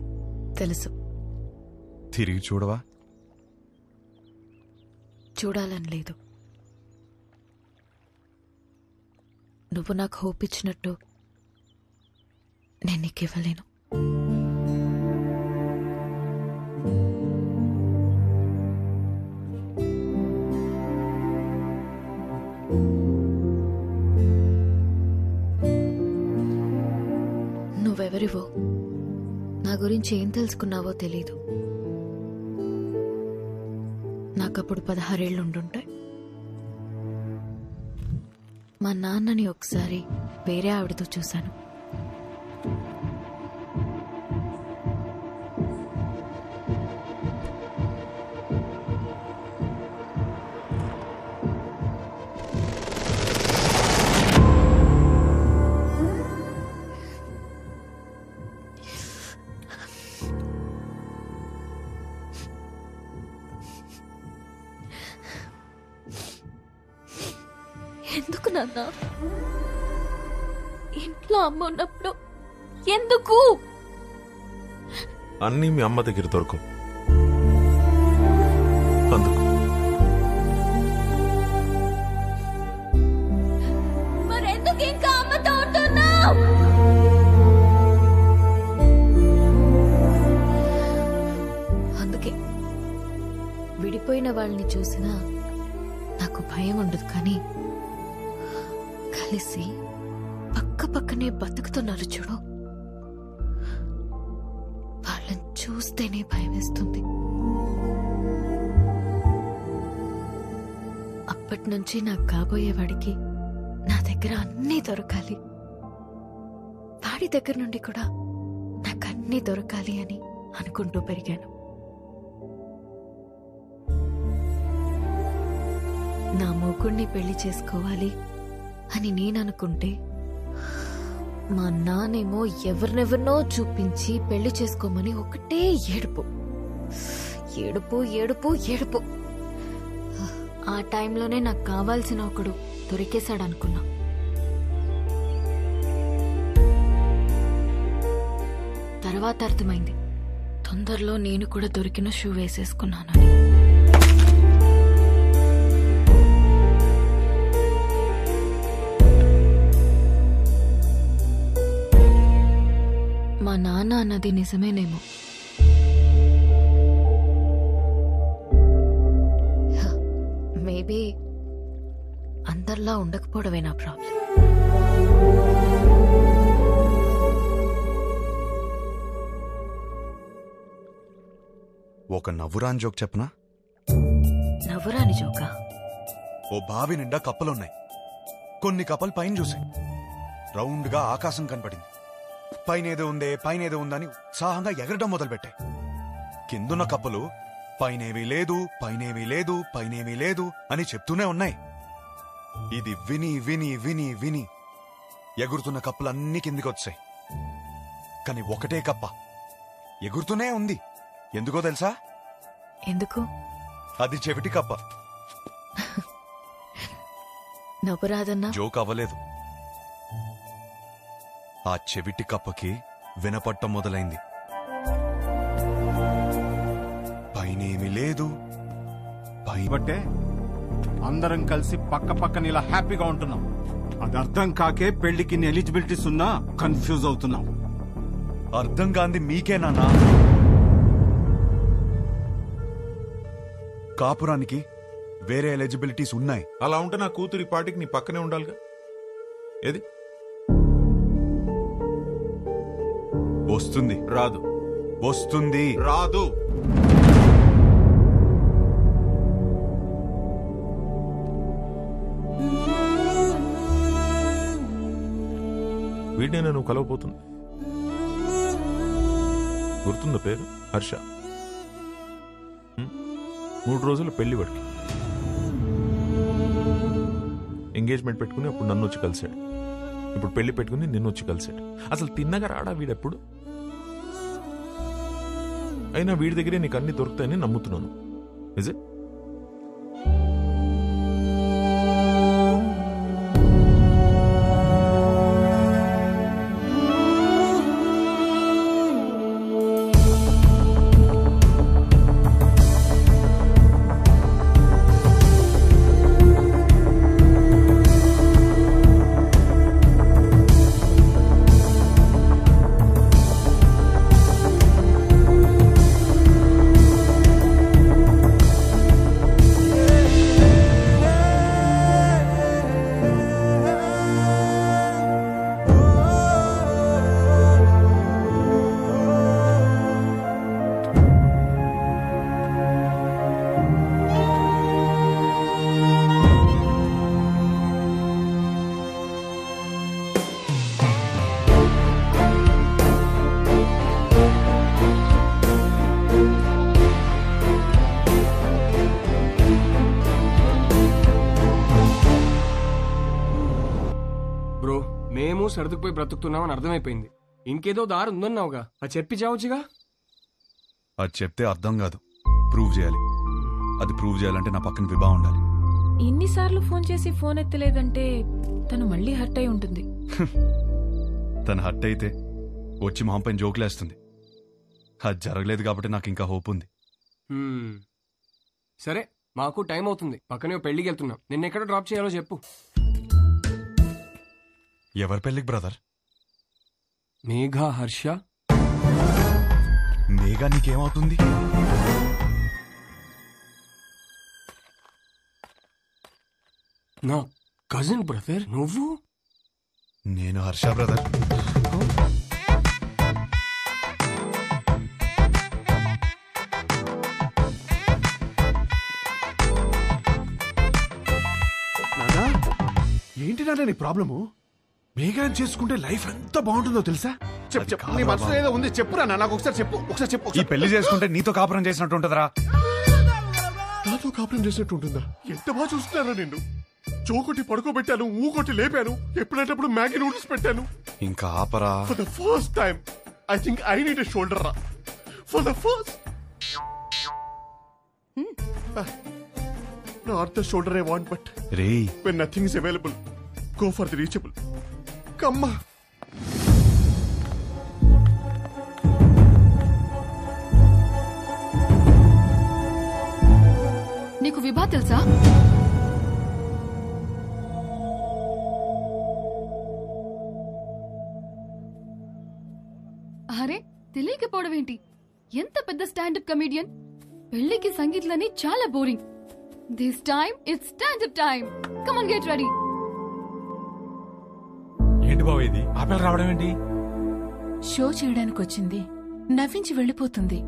తెలుసు. తిరిగి చూడవా? చూడాలని లేదు. నువ్వు నాకు హోప్ ఇచ్చినట్టు నేను నీకు ఇవ్వలేను. నువ్వెవరివో, నా గురించి ఏం తెలుసుకున్నావో తెలీదు. నాకప్పుడు 16 ఏళ్ళు ఉండుంటాయి. మా నాన్నని ఒకసారి వేరే ఆవిడతో చూశాను. ఎందుకు నాన్న? ఇంట్లో అమ్మ ఉన్నప్పుడు ఎందుకు? అన్నీ మీ అమ్మ దగ్గర దొరకవు, అందుకు. మరెందుకు ఇంకా అమ్మతో ఉంటున్నావు? అందుకే విడిపోయిన వాళ్ళని చూసినా నాకు భయం ఉండదు, కానీ కలిసి పక్క పక్కనే బతుకుతున్నారు చూడు, వాళ్ళని చూస్తేనే భయం వేస్తుంది. అప్పటి నుంచి నాకు కాబోయేవాడికి నా దగ్గర అన్నీ దొరకాలి, వాడి దగ్గర నుండి కూడా నాకు అన్నీ దొరకాలి అని అనుకుంటూ పెరిగాను. నా మొగుణ్ణి పెళ్లి చేసుకోవాలి అని నేననుకుంటే మా నానేమో ఎవరినెవరినో చూపించి పెళ్లి చేసుకోమని ఒకటే ఏడుపు ఏడుపు ఏడుపు ఏడుపు. ఆ టైంలోనే నాకు కావాల్సిన ఒకడు దొరికేశాడనుకున్నా. తర్వాత అర్థమైంది, తొందరలో నేను కూడా దొరికిన షూ వేసేసుకున్నానని. మా నాన్న అన్నది నిజమేనేమో, మేబీ అందరిలా ఉండకపోవడమే నా ప్రాబ్లం. ఒక నవ్వురాని జోక్ చెప్పనా? నవ్వురాని జోకా? ఓ బావి నిండా కప్పలున్నాయి. కొన్ని కప్పలు పైన చూసాయి. రౌండ్ గా ఆకాశం కనపడింది. పైనేదో ఉందని ఉత్సాహంగా ఎగరడం మొదలుపెట్టాయి. కిందున్న కప్పలు పైనేమీ లేదు అని చెప్తూనే ఉన్నాయి. ఇది విని విని విని విని ఎగురుతున్న కప్పలన్నీ కిందికొచ్చాయి. కాని ఒకటే కప్ప ఎగురుతూనే ఉంది. ఎందుకో తెలుసా? ఎందుకు? అది చెవిటి కప్ప. నవ్వురాదన్నా? జోక్ అవ్వలేదు. ఆ చెవిటి కప్పకి వినపట్టం మొదలైంది. పైనేమీ లేదు. బట్టే అందరం కలిసి పక్క పక్కన ఇలా హ్యాపీగా ఉంటున్నాం. అది అర్థం కాకే పెళ్లికి ఎలిజిబిలిటీస్ ఉన్నా కన్ఫ్యూజ్ అవుతున్నాం. అర్థం కాంది మీకేనా? కాపురానికి వేరే ఎలిజిబిలిటీస్ ఉన్నాయి. అలా ఉంటే నా కూతురి పాటికి నీ పక్కనే ఉండాలిగా. ఏది వస్తుంది? రాదు. వస్తుంది? రాదు. వీడినే నువ్వు కలవపోతుంది. గుర్తుందా పేరు? హర్ష. 3 రోజులు పెళ్లి వాడికి. ఎంగేజ్మెంట్ పెట్టుకుని అప్పుడు నన్ను వచ్చి కలిశాడు. ఇప్పుడు పెళ్లి పెట్టుకుని నిన్ను వచ్చి కలిశాడు. అసలు తిన్నగా రాడా వీడెప్పుడు? అయినా వీడి దగ్గరే నీకు అన్ని దొరుకుతాయని నమ్ముతున్నాను. Is it? సర్దుకుపోయి బ్రతుకుతున్నామని అర్థమైపోయింది. ఇంకేదో దారి ఉందన్నావుగా, అది చెప్పి చావచ్చుగా. అది చెప్తే అర్థం కాదు, ప్రూవ్ చేయాలి. అది ప్రూవ్ చేయాలంటే నా పక్కన విభా ఉండాలి. ఇన్నిసార్లు ఫోన్ చేసి ఫోన్ ఎత్తలేదంటే తను మళ్ళీ హర్ట్ అయి ఉంటుంది. తను హర్ట్ అయితే వచ్చి మొహం పైన జోకులేస్తుంది. అది జరగలేదు కాబట్టి నాకు ఇంకా హోప్ ఉంది. సరే, మాకు టైం అవుతుంది. పక్కనే పెళ్లికి వెళ్తున్నాం. నిన్నెక్కడ డ్రాప్ చేయాలో చెప్పు. ఎవరి పెళ్లికి బ్రదర్? మేఘా, హర్ష. మేఘా నీకేమవుతుంది? నా కజిన్ బ్రదర్. నువ్వు? నేను హర్ష బ్రదర్. నానా, ఏంటి నాన్న నీ ప్రాబ్లము? మేఘాన్ని చేసుకుంటే లైఫ్ ఎంత బాగుంటుందో తెలుసా? చెప్పు, నీ మనసులో ఏదో ఉంది, చెప్పురా. నాకు ఒకసారి చెప్పు. ఈ పెళ్లి చేసుకుంటే నీతో కాపురం చేసినట్టు ఉంటుందిరా. నాతో కాపురం చేసినట్టు ఉంటుందా? ఎంత బాగా చూస్తున్నారా నిన్ను. చోకొట్టి పడుకోబెట్టాను, ఊకొట్టి లేపాను, ఎప్పుడేటప్పుడు మ్యాగీ నూడిల్స్ పెట్టాను. ఇంకా ఆపరా. For the first time I think I need a shoulder రా. For the first not the shoulder I want, but when nothing is available, go for the reachable. కమ్మా. నీకు విభా తెలుసా? అరే, తెలియకపోవడం ఏంటి? ఎంత పెద్ద స్టాండప్ కమెడియన్. పెళ్లికి సంగీత్లని చాలా boring. This time, it's stand-up time. Come on, get ready. ఏంటి బావ ఇది ఆ పిల్ల రావడం ఏంటి? షో చేయడానికి వచ్చింది, నవ్వించి వెళ్ళిపోతుంది.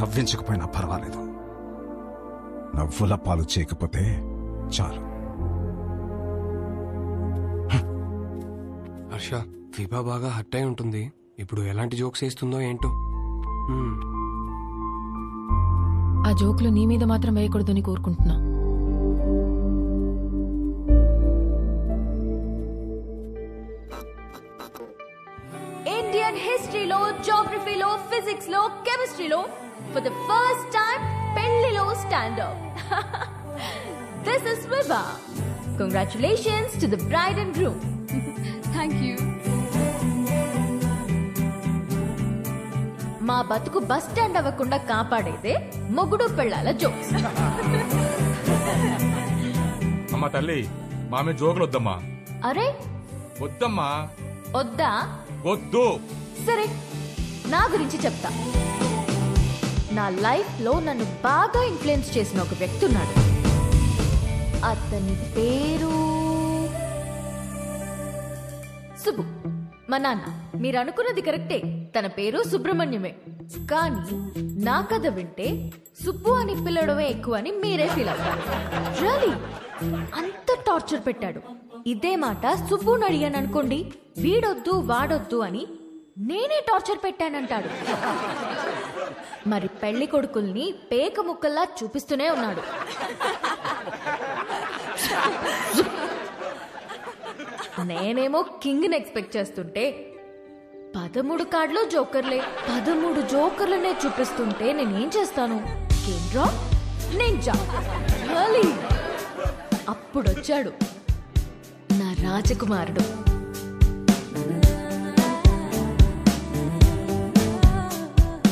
నవ్వించకపోయినా పర్వాలేదు, నవ్వుల పాలు చేయకపోతే చాలు. హర్ష, విభా బాగా హర్ట్ అయి ఉంటుంది. ఇప్పుడు ఎలాంటి జోక్స్ వేస్తుందో ఏంటో. ఆ జోకులు నీ మీద మాత్రం వేయకూడదని కోరుకుంటున్నా. Indian history lo, geography lo, physics lo, chemistry lo, for the first time, Pelli lo stand up. This is Vibha. Congratulations to the bride and groom. Thank you. మా బతుకు బస్ స్టాండ్ అవ్వకుండా కాపాడేదే మొగుడు పెళ్ళాల జోక్స్. అమ్మా తల్లి, మామే జోకులు వద్దమ్మా. అరే వద్దమ్మా. వద్దా? వద్దు. సరే, నా గురించి చెప్తా. నా లైఫ్ లో నన్ను బాగా ఇన్ఫ్లుయెన్స్ చేసిన ఒక వ్యక్తి ఉన్నాడు. అతని పేరు సుబ్బు. మా నాన్న. మీరు అనుకున్నది కరెక్టే, తన పేరు సుబ్రహ్మణ్యమే. కానీ నా కథ వింటే సుబ్బు అని పిల్లడమే ఎక్కువ అని మీరే ఫీల్ అవుతారు. రియల్లీ అంత టార్చర్ పెట్టాడు. ఇదే మాట సుబ్బుని అడిగాను అనుకోండి, వీడొద్దు వాడొద్దు అని నేనే టార్చర్ పెట్టానంటాడు. మరి పెళ్లి కొడుకుల్ని పేక ముక్కల్లా చూపిస్తూనే ఉన్నాడు. నేనేమో కింగ్ని ఎక్స్పెక్ట్ చేస్తుంటే 13 కార్డులో జోకర్లే. 13 జోకర్లనే చూపిస్తుంటే నేనేం చేస్తాను? కేంద్రా నేను అప్పుడొచ్చాడు నా రాజకుమారుడు.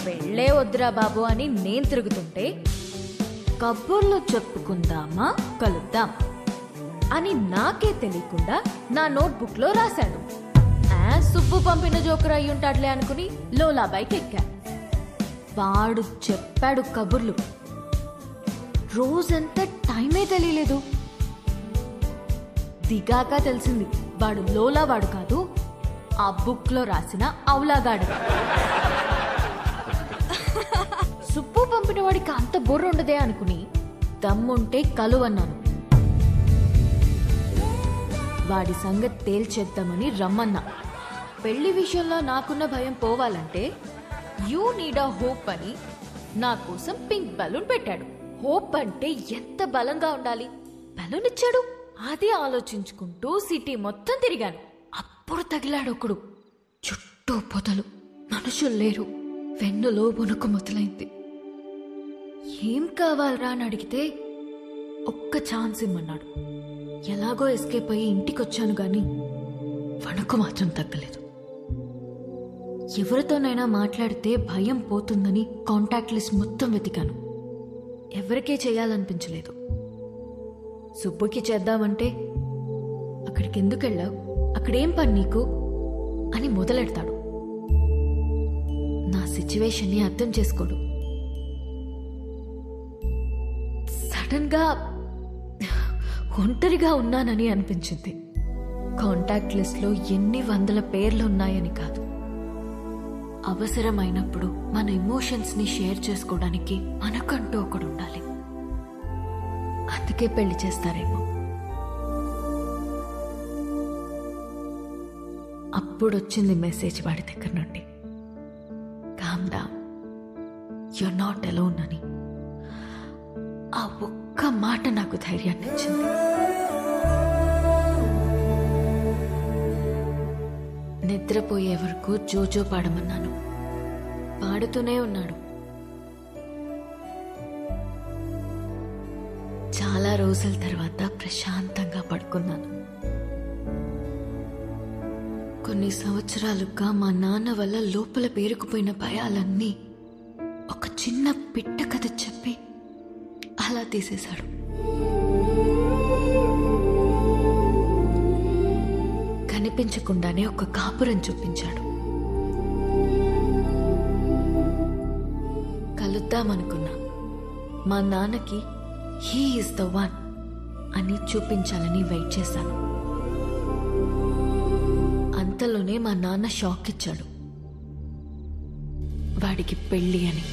పెళ్ళే వద్దురా బాబు అని నేను తిరుగుతుంటే, కబుర్లు చెప్పుకుందామా కలుద్దాం అని నాకే తెలియకుండా నా నోట్బుక్ లో రాశాడు. సుబ్బు పంపిన జోకర్ అయి ఉంటాడులే అనుకుని లోలా బైక్ ఎక్కా. వాడు చెప్పాడు కబుర్లు. రోజంతా టైమే తెలియలేదు. దిగాక తెలిసింది వాడు లోలా వాడు కాదు, ఆ బుక్ లో రాసిన అవులాగాడు. సుబ్బు పంపిన వాడికి అంత బుర్ర ఉండదే అనుకుని దమ్ముంటే కలువన్నాను. వాడి సంగతి తేల్చేద్దామని రమ్మన్నా. పెళ్లి విషయంలో నాకున్న భయం పోవాలంటే యూ నీడ్ అ హోప్ అని నా కోసం పింక్ బలూన్ పెట్టాడు. హోప్ అంటే ఎంత బలంగా ఉండాలి. బలూన్ ఇచ్చాడు. అది ఆలోచించుకుంటూ సిటీ మొత్తం తిరిగాను. అప్పుడు తగిలాడు ఒకడు. చుట్టూ పొదలు, మనుషులు లేరు. వెన్నులో వణుకు మొదలైంది. ఏం కావాలరా అని అడిగితే ఒక్క ఛాన్స్ ఇమ్మన్నాడు. ఎలాగో ఎస్కేప్ అయ్యి ఇంటికొచ్చాను గాని వణుకు మాత్రం తగ్గలేదు. ఎవరితోనైనా మాట్లాడితే భయం పోతుందని కాంటాక్ట్ లిస్ట్ మొత్తం వెతికాను. ఎవరికే చేయాలనిపించలేదు. సుబ్బుకి చేద్దామంటే అక్కడికి ఎందుకు వెళ్ళావు, అక్కడేం పని నీకు అని మొదలెడతాడు. నా సిచ్యువేషన్ని అర్థం చేసుకోడు. సడన్ గా ఒంటరిగా ఉన్నానని అనిపించింది. కాంటాక్ట్ లిస్ట్ లో ఎన్ని వందల పేర్లు ఉన్నాయని కాదు, అవసరమైనప్పుడు మన ఎమోషన్స్ ని షేర్ చేసుకోవడానికి మనకంటూ ఒకడు ఉండాలి. అందుకే పెళ్లి చేస్తారేమో. అప్పుడొచ్చింది మెసేజ్ వాడి దగ్గర నుండి, calm down, you're not alone అని. ఆ ఒక్క మాట నాకు ధైర్యాన్ని ఇచ్చింది. నిద్రపోయే వరకు జోజో పాడమన్నాను. పాడుతూనే ఉన్నాడు. చాలా రోజుల తర్వాత ప్రశాంతంగా పడుకున్నాను. కొన్ని సంవత్సరాలుగా మా నాన్న వల్ల లోపల పేరుకుపోయిన భయాలన్నీ ఒక చిన్న పిట్ట కథ చెప్పి అలా తీసేశాడు. కనిపించకుండానే ఒక కాపురం చూపించాడు. కలుద్దామనుకున్నా. మా నాన్నకి హీ ఈస్ ద వన్ అని చూపించాలని వెయిట్ చేశాను. అంతలోనే మా నాన్న షాక్ ఇచ్చాడు, వాడికి పెళ్ళి అని.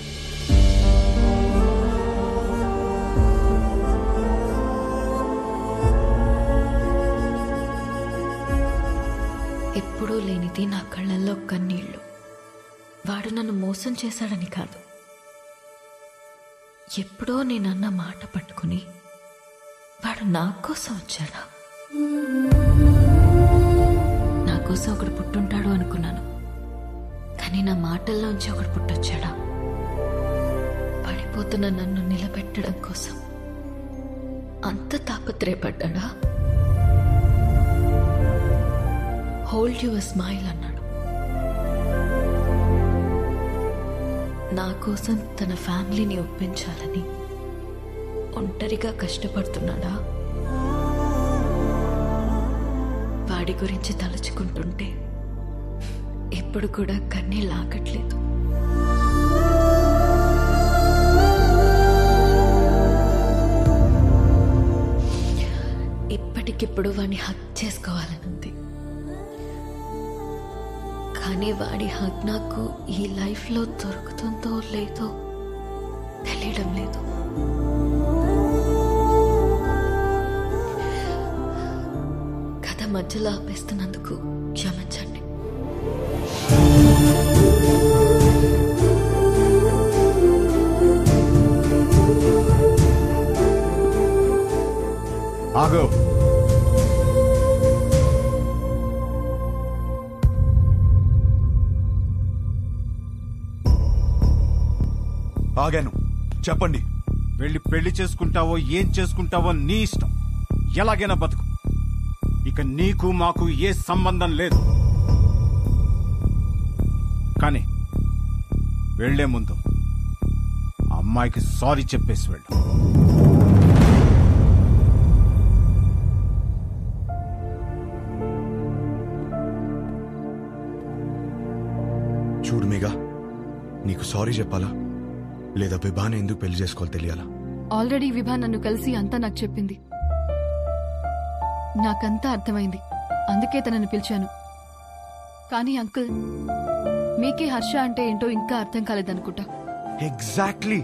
ఎప్పుడూ లేనిది నా కళ్ళల్లో కన్నీళ్లు. వాడు నన్ను మోసం చేశాడని కాదు, ఎప్పుడో నేనన్న మాట పట్టుకుని వాడు నా కోసం వచ్చాడా? నా కోసం ఒకడు పుట్టుంటాడు అనుకున్నాను, కానీ నా మాటల్లోంచి ఒకడు పుట్టొచ్చాడా? పడిపోతున్న నన్ను నిలబెట్టడం కోసం అంత తాపత్రయపడ్డా? హోల్డ్ యువర్ స్మైల్ అన్నాడు. నా కోసం తన ఫ్యామిలీని ఒప్పించాలని ఒంటరిగా కష్టపడుతున్నాడా? వాడి గురించి తలుచుకుంటుంటే ఇప్పుడు కూడా కన్నీళ్ళు ఆగట్లేదు. ఇప్పటికిప్పుడు వాడిని హక్ చేసుకోవాలనుంది, కానీ వాడి హక్ నాకు ఈ లైఫ్లో దొరుకుతుందో లేదో తెలియడం లేదు. కథ మధ్యలో ఆపేస్తున్నందుకు క్షమించండి. ఆగో. ఆగాను, చెప్పండి. వెళ్ళి పెళ్లి చేసుకుంటావో ఏం చేసుకుంటావో నీ ఇష్టం, ఎలాగైనా బతుకు. ఇక నీకు మాకు ఏ సంబంధం లేదు. కానీ వెళ్లే ముందు అమ్మాయికి సారీ చెప్పేసి వెళ్ళు. చూడు మేఘా, నీకు సారీ చెప్పాలా లేదా విభాని ఎందుకు పెళ్లి చేసుకోవాలి తెలియాలా? ఆల్రెడీ విభా నన్ను కలిసి అంతా నాకు చెప్పింది. నాకంతా అర్థమైంది, అందుకే తనని పిలిచాను. కానీ అంకుల్, మీకే హర్ష అంటే ఏంటో ఇంకా అర్థం కాలేదనుకుంటా. ఎగ్జాక్ట్లీ.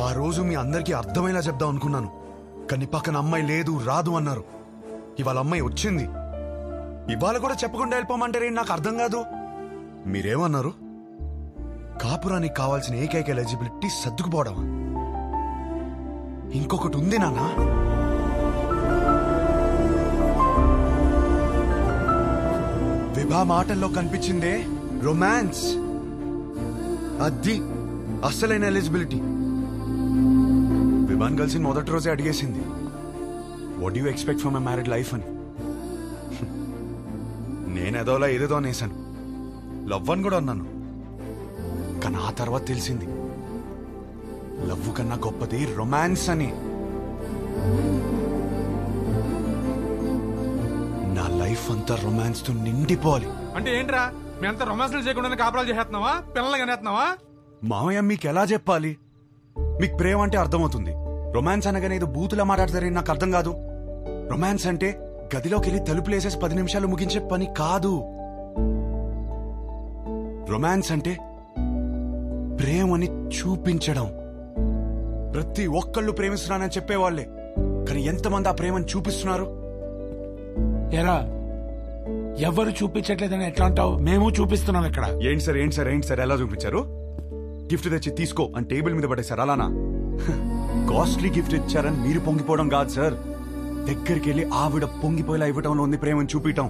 ఆ రోజు మీ అందరికీ అర్థమయ్యేలా చెప్దాం అనుకున్నాను, కానీ పక్కన అమ్మాయి లేదు, రాదు అన్నారు. ఇవాళ అమ్మాయి వచ్చింది, ఇవాళ కూడా చెప్పకుండా వెళ్ళిపోమంటారే నాకు అర్థం కాదు. మీరేమన్నారు? కాపురానికి కావాల్సిన ఏకైక ఎలిజిబిలిటీ సర్దుకుపోవడం. ఇంకొకటి ఉంది నాన్న. విభా మాటల్లో కనిపించిందే రొమాన్స్. అది అస్సలైన ఎలిజిబిలిటీ. విభాన్ కలిసి మొదటి రోజే అడిగేసింది, what you expect from a married life అని. నేనేదోలా ఏదేదో అనేసాను, లవ్ అని కూడా అన్నాను. కానీ ఆ తర్వాత తెలిసింది లవ్ కన్నా గొప్పది రొమాన్స్ అని. నా లైఫ్ అంతా రొమాన్స్ తో నిండిపోవాలి. అంటే ఏంట్రా, మీ అంతా రొమాన్స్ చేయకుండా కాపురాలు చేస్తున్నావా, పిల్లలు కనేస్తున్నావా? మామయ్య మీకు ఎలా చెప్పాలి? మీకు ప్రేమ అంటే అర్థమవుతుంది, రొమాన్స్ అనగానే ఏదో బూతులా మాట్లాడతారని నాకు అర్థం కాదు. రొమాన్స్ అంటే గదిలోకి వెళ్ళి తలుపులేసేసి 10 నిమిషాలు ముగించే పని కాదు. రొమాన్స్ అంటే ప్రేమని చూపించడం. ప్రతి ఒక్కళ్ళు ప్రేమిస్తున్నానని చెప్పేవాళ్లే, కానీ ఎంతమంది ఆ ప్రేమను చూపిస్తున్నారు? ఎరా, ఎవరు చూపించట్లేదని ఎట్లా అంటావు? మేము చూపిస్తున్నాం ఇక్కడ. ఏంటి సార్ ఎలా చూపించారు? గిఫ్ట్ తెచ్చి తీసుకో అని టేబుల్ మీద పడేశారు, అలానా? కాస్ట్లీ గిఫ్ట్ ఇచ్చారని మీరు పొంగిపోవడం కాదు సార్, దగ్గరికి వెళ్ళి ఆవిడ పొంగిపోయేలా ఇవ్వటంలో ఉంది ప్రేమను చూపించటం.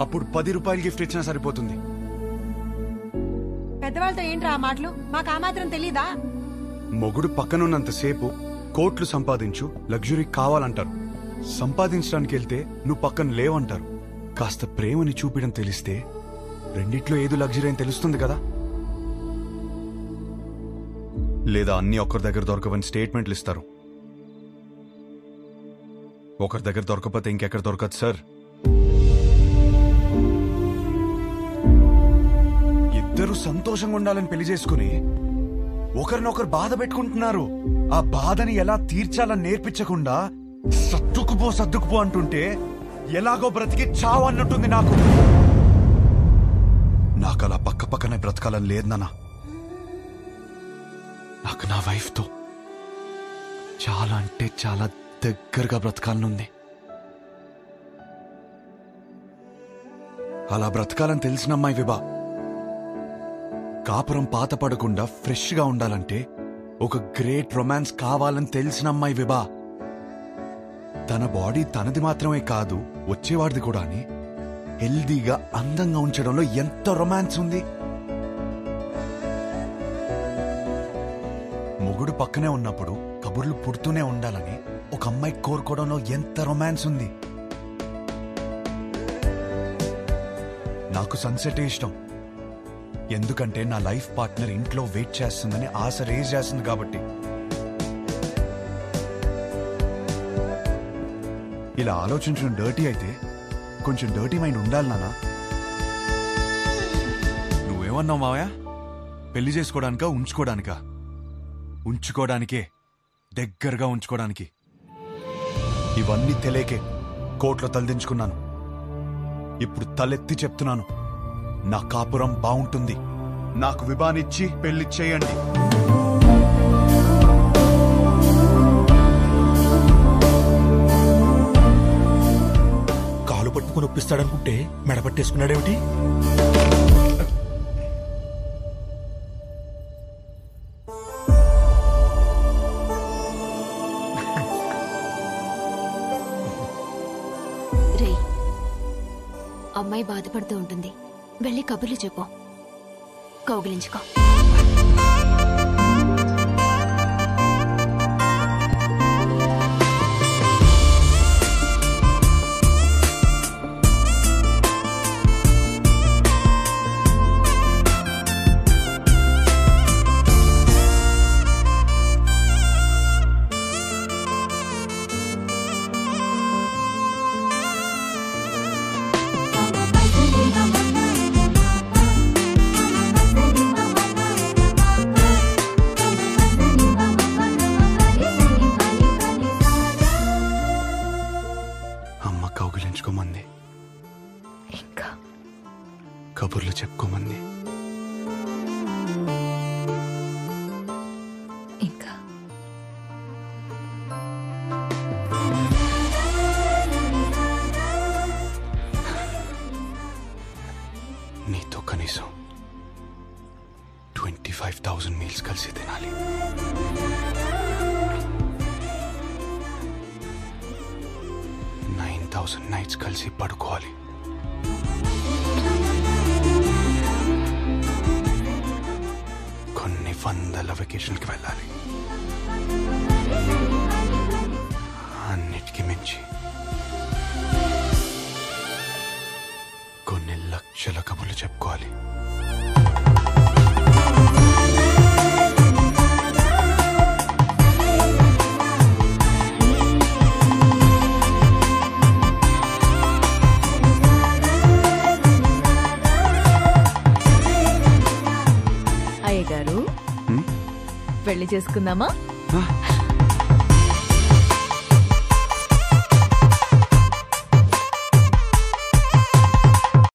అప్పుడు 10 రూపాయలు గిఫ్ట్ ఇచ్చినా సరిపోతుంది. పెద్దవాళ్ళతో ఏంట్రా ఆ మాటలు? మాకు ఆ మాత్రం తెలీదా? మొగుడు పక్కనున్నంతసేపు కోట్లు సంపాదించు, లగ్జరీ కావాలంటారు. సంపాదించడానికి వెళ్తే నువ్వు పక్కన లేవంటారు. కాస్త ప్రేమని చూపించడం తెలిస్తే రెండిట్లో ఏదో లగ్జరీ అని తెలుస్తుంది కదా. లేదా అన్ని ఒకరి దగ్గర దొరకవని స్టేట్మెంట్లు ఇస్తారు. ఒకరి దగ్గర దొరకపోతే ఇంకెక్కడ దొరకదు సార్. ఇద్దరు సంతోషంగా ఉండాలని పెళ్లి చేసుకుని ఒకరినొకరు బాధ పెట్టుకుంటున్నారు. ఆ బాధని ఎలా తీర్చాలని నేర్పించకుండా సర్దుకుపో అంటుంటే ఎలాగో బ్రతికి చావు అన్నట్టుంది నాకు. నాకు అలా పక్క పక్కనే బ్రతకాలని లేదు నాన్న. నాకు నా వైఫ్తో చాలా అంటే చాలా దగ్గరగా బ్రతకాలనుంది. అలా బ్రతకాలని తెలిసిన అమ్మాయి విభా. కాపురం పాత పడకుండా ఫ్రెష్ గా ఉండాలంటే ఒక గ్రేట్ రొమాన్స్ కావాలని తెలిసిన అమ్మాయి విభా. తన బాడీ తనది మాత్రమే కాదు, వచ్చేవాడిది కూడా అని హెల్దీగా అందంగా ఉంచడంలో ఎంత రొమాన్స్ ఉంది. మొగుడు పక్కనే ఉన్నప్పుడు కబుర్లు పుడుతూనే ఉండాలని ఒక అమ్మాయి కోరుకోవడంలో ఎంత రొమాన్స్ ఉంది. నాకు సన్సెట్ ఇష్టం. ఎందుకంటే నా లైఫ్ పార్ట్నర్ ఇంట్లో వెయిట్ చేస్తుందని ఆశ రేజ్ చేస్తుంది కాబట్టి. ఇలా ఆలోచించడం డర్టీ అయితే కొంచెం డర్టీ మైండ్ ఉండాలి నాన్న. నువ్వేమన్నావు మావయ్య? పెళ్లి చేసుకోవడానికా ఉంచుకోవడానికా? ఉంచుకోవడానికే, దగ్గరగా ఉంచుకోవడానికి. ఇవన్నీ తెలియకే కోర్టులో తలదించుకున్నాను. ఇప్పుడు తలెత్తి చెప్తున్నాను, నా కాపురం బాగుంటుంది. నాకు విభానిచ్చి పెళ్లి చేయండి. కాలు పట్టుకుని ఒప్పిస్తాడనుకుంటే మెడపట్టేసుకున్నాడేమిటి? రే, అమ్మాయి బాధపడుతూ ఉంటుంది, వెళ్ళి కబుర్లు చెప్పు, కౌగిలించుకో. కౌగిలించుకోమంది, ఇంకా కబుర్లు చెప్పుకోమంది, ఇంకా నీతో కనీసం 25,000 మీల్స్ కలిసి తినాలి. నైట్స్ కలిసి పడుకోవాలి. కొన్ని వందల వెకేషన్కి వెళ్ళాలి. అన్నిటికీ మించి కొన్ని లక్షల కబుర్లు చెప్పుకోవాలి. పెళ్లి చేసుకుందామా?